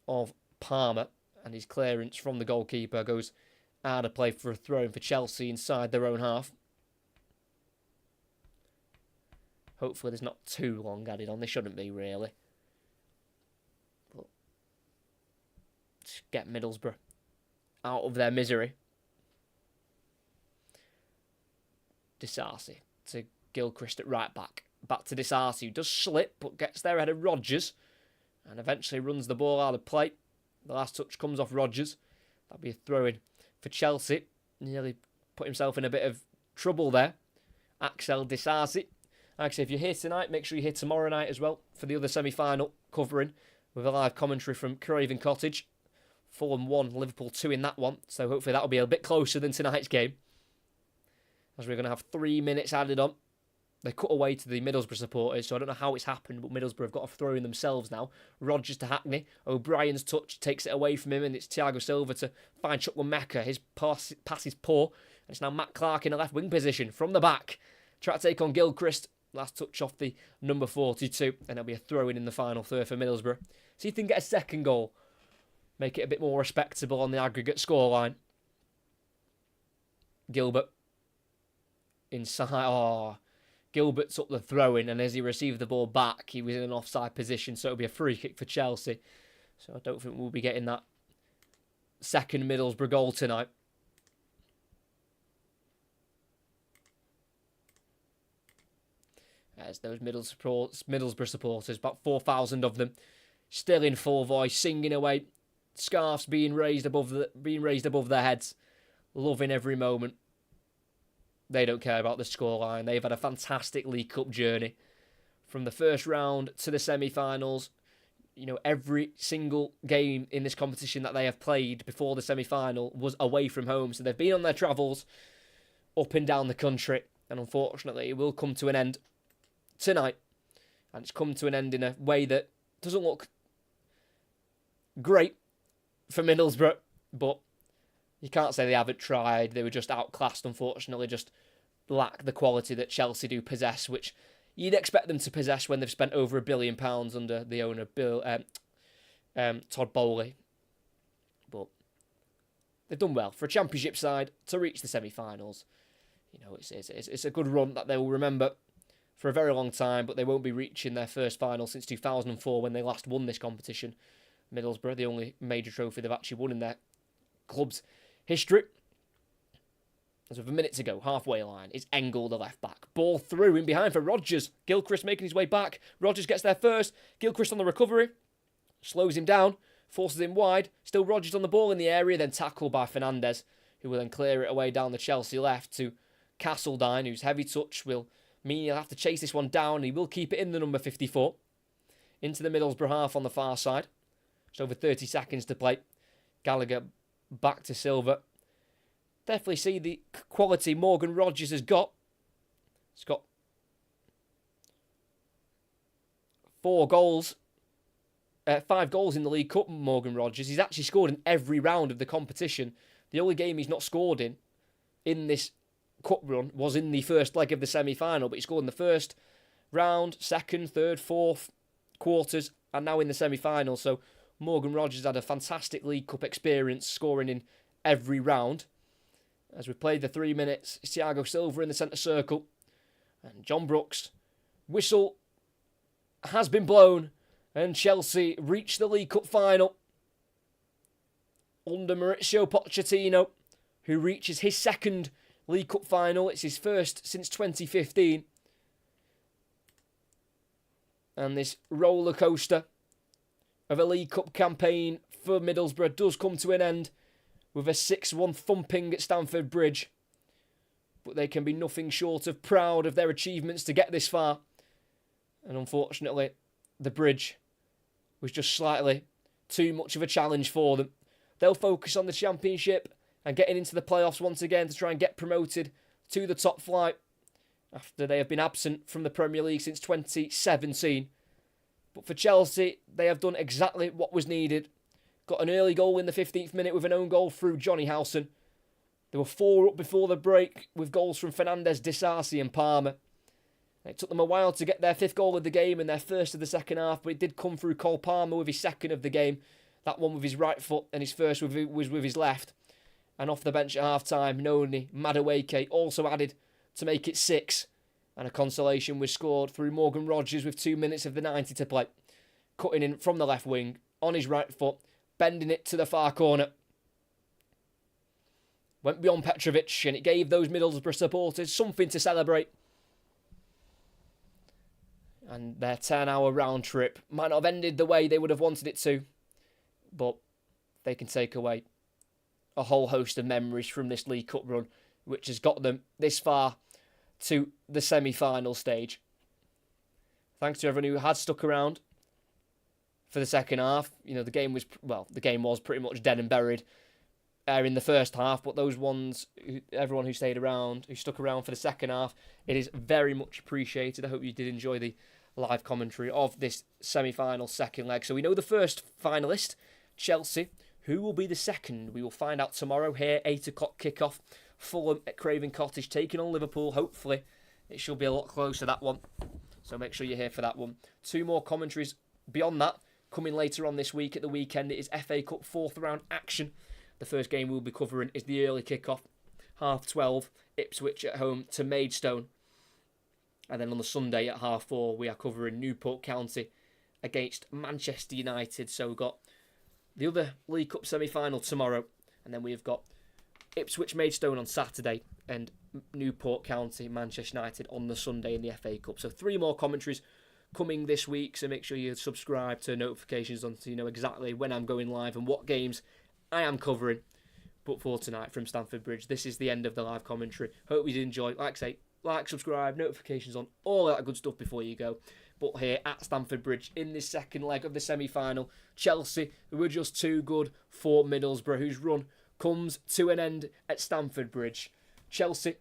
of Palmer, and his clearance from the goalkeeper goes out of play for a throw-in for Chelsea inside their own half. Hopefully there's not too long added on. There shouldn't be, really. But just get Middlesbrough out of their misery. Disasi to Gilchrist at right back. Back to Disasi, who does slip, but gets there ahead of Rodgers. And eventually runs the ball out of play. The last touch comes off Rodgers. That'll be a throw-in for Chelsea. Nearly put himself in a bit of trouble there. Axel Disasi. Actually, if you're here tonight, make sure you're here tomorrow night as well for the other semi-final covering with a live commentary from Craven Cottage. Fulham 1, Liverpool 2 in that one. So hopefully that'll be a bit closer than tonight's game, as we're going to have 3 minutes added on. They cut away to the Middlesbrough supporters, so I don't know how it's happened, but Middlesbrough have got a throw in themselves now. Rodgers to Hackney. O'Brien's touch takes it away from him, and it's Thiago Silva to find Chukwuemeka. His pass is poor, and it's now Matt Clark in the left wing position from the back. Try to take on Gilchrist. Last touch off the number 42, and it'll be a throw-in in the final third for Middlesbrough. See if they can get a second goal. Make it a bit more respectable on the aggregate scoreline. Gilbert inside. Oh, Gilbert's up the throw-in, and as he received the ball back, he was in an offside position, so it'll be a free kick for Chelsea. So I don't think we'll be getting that second Middlesbrough goal tonight. As those Middlesbrough supporters, about 4,000 of them, still in full voice, singing away, scarves being raised above their heads, loving every moment. They don't care about the scoreline. They've had a fantastic League Cup journey. From the first round to the semi-finals, you know, every single game in this competition that they have played before the semi-final was away from home. So they've been on their travels up and down the country. And unfortunately, it will come to an end tonight. And it's come to an end in a way that doesn't look great for Middlesbrough. But you can't say they haven't tried. They were just outclassed, unfortunately. Just lack the quality that Chelsea do possess, which you'd expect them to possess when they've spent over £1 billion under the owner, Todd Bowley. But they've done well for a Championship side to reach the semi-finals. You know, it's a good run that they will remember for a very long time, but they won't be reaching their first final since 2004 when they last won this competition. Middlesbrough, the only major trophy they've actually won in their club's history. As of a minute to go, halfway line, is Engel, the left back. Ball through in behind for Rodgers. Gilchrist making his way back. Rodgers gets there first. Gilchrist on the recovery. Slows him down. Forces him wide. Still Rodgers on the ball in the area. Then tackled by Fernandes, who will then clear it away down the Chelsea left to Castledine, whose heavy touch will mean he'll have to chase this one down. He will keep it in the number 54. Into the Middlesbrough half on the far side. Just over 30 seconds to play. Gallagher back to Silva. Definitely see the quality Morgan Rodgers has got. He's got 5 goals in the League Cup, Morgan Rodgers. He's actually scored in every round of the competition. The only game he's not scored in this cup run was in the first leg of the semi-final, but he scored in the first round, second, third, fourth, quarters, and now in the semi-final. So Morgan Rodgers had a fantastic League Cup experience, scoring in every round. As we played the 3 minutes, Thiago Silva in the centre circle. And John Brooks. Whistle has been blown. And Chelsea reach the League Cup final. Under Mauricio Pochettino, who reaches his second League Cup final. It's his first since 2015. And this roller coaster of a League Cup campaign for Middlesbrough does come to an end with a 6-1 thumping at Stamford Bridge. But they can be nothing short of proud of their achievements to get this far. And unfortunately, the bridge was just slightly too much of a challenge for them. They'll focus on the Championship and getting into the playoffs once again to try and get promoted to the top flight after they have been absent from the Premier League since 2017. But for Chelsea, they have done exactly what was needed. Got an early goal in the 15th minute with an own goal through Johnny Howson. They were 4 up before the break with goals from Fernandes, Disasi and Palmer. It took them a while to get their 5th goal of the game and their first of the second half, but it did come through Cole Palmer with his 2nd of the game. That one with his right foot, and his first was with his left. And off the bench at half-time, Noni Madueke also added to make it 6. And a consolation was scored through Morgan Rodgers with 2 minutes of the 90 to play. Cutting in from the left wing, on his right foot, bending it to the far corner. Went beyond Petrovic, and it gave those Middlesbrough supporters something to celebrate. And their 10-hour round trip might not have ended the way they would have wanted it to, but they can take away a whole host of memories from this League Cup run, which has got them this far to the semi-final stage. Thanks to everyone who had stuck around for the second half. You know, the game was pretty much dead and buried in the first half, but those ones, everyone who stayed around, who stuck around for the second half, it is very much appreciated. I hope you did enjoy the live commentary of this semi-final second leg. So we know the first finalist, Chelsea. Who will be the second? We will find out tomorrow here, 8 o'clock kickoff. Fulham at Craven Cottage taking on Liverpool. Hopefully it should be a lot closer, that one. So make sure you're here for that one. 2 more commentaries beyond that coming later on this week. At the weekend, it is FA Cup 4th round action. The first game we'll be covering is the early kickoff, 12:30, Ipswich at home to Maidstone. And then on the Sunday at 4:30, we are covering Newport County against Manchester United. So we've got the other League Cup semi-final tomorrow. And then we've got Ipswich Maidstone on Saturday and Newport County Manchester United on the Sunday in the FA Cup. So 3 more commentaries coming this week. So make sure you subscribe to notifications on so you know exactly when I'm going live and what games I am covering. But for tonight from Stamford Bridge, this is the end of the live commentary. Hope you did enjoy. Like I say, like, subscribe, notifications on, all that good stuff before you go. But here at Stamford Bridge in this second leg of the semi-final, Chelsea, who were just too good for Middlesbrough, whose run comes to an end at Stamford Bridge. Chelsea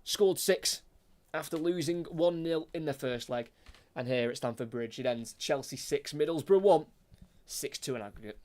scored 6 after losing 1-0 in the first leg. And here at Stamford Bridge, it ends Chelsea 6, Middlesbrough 1, 6-2 in aggregate.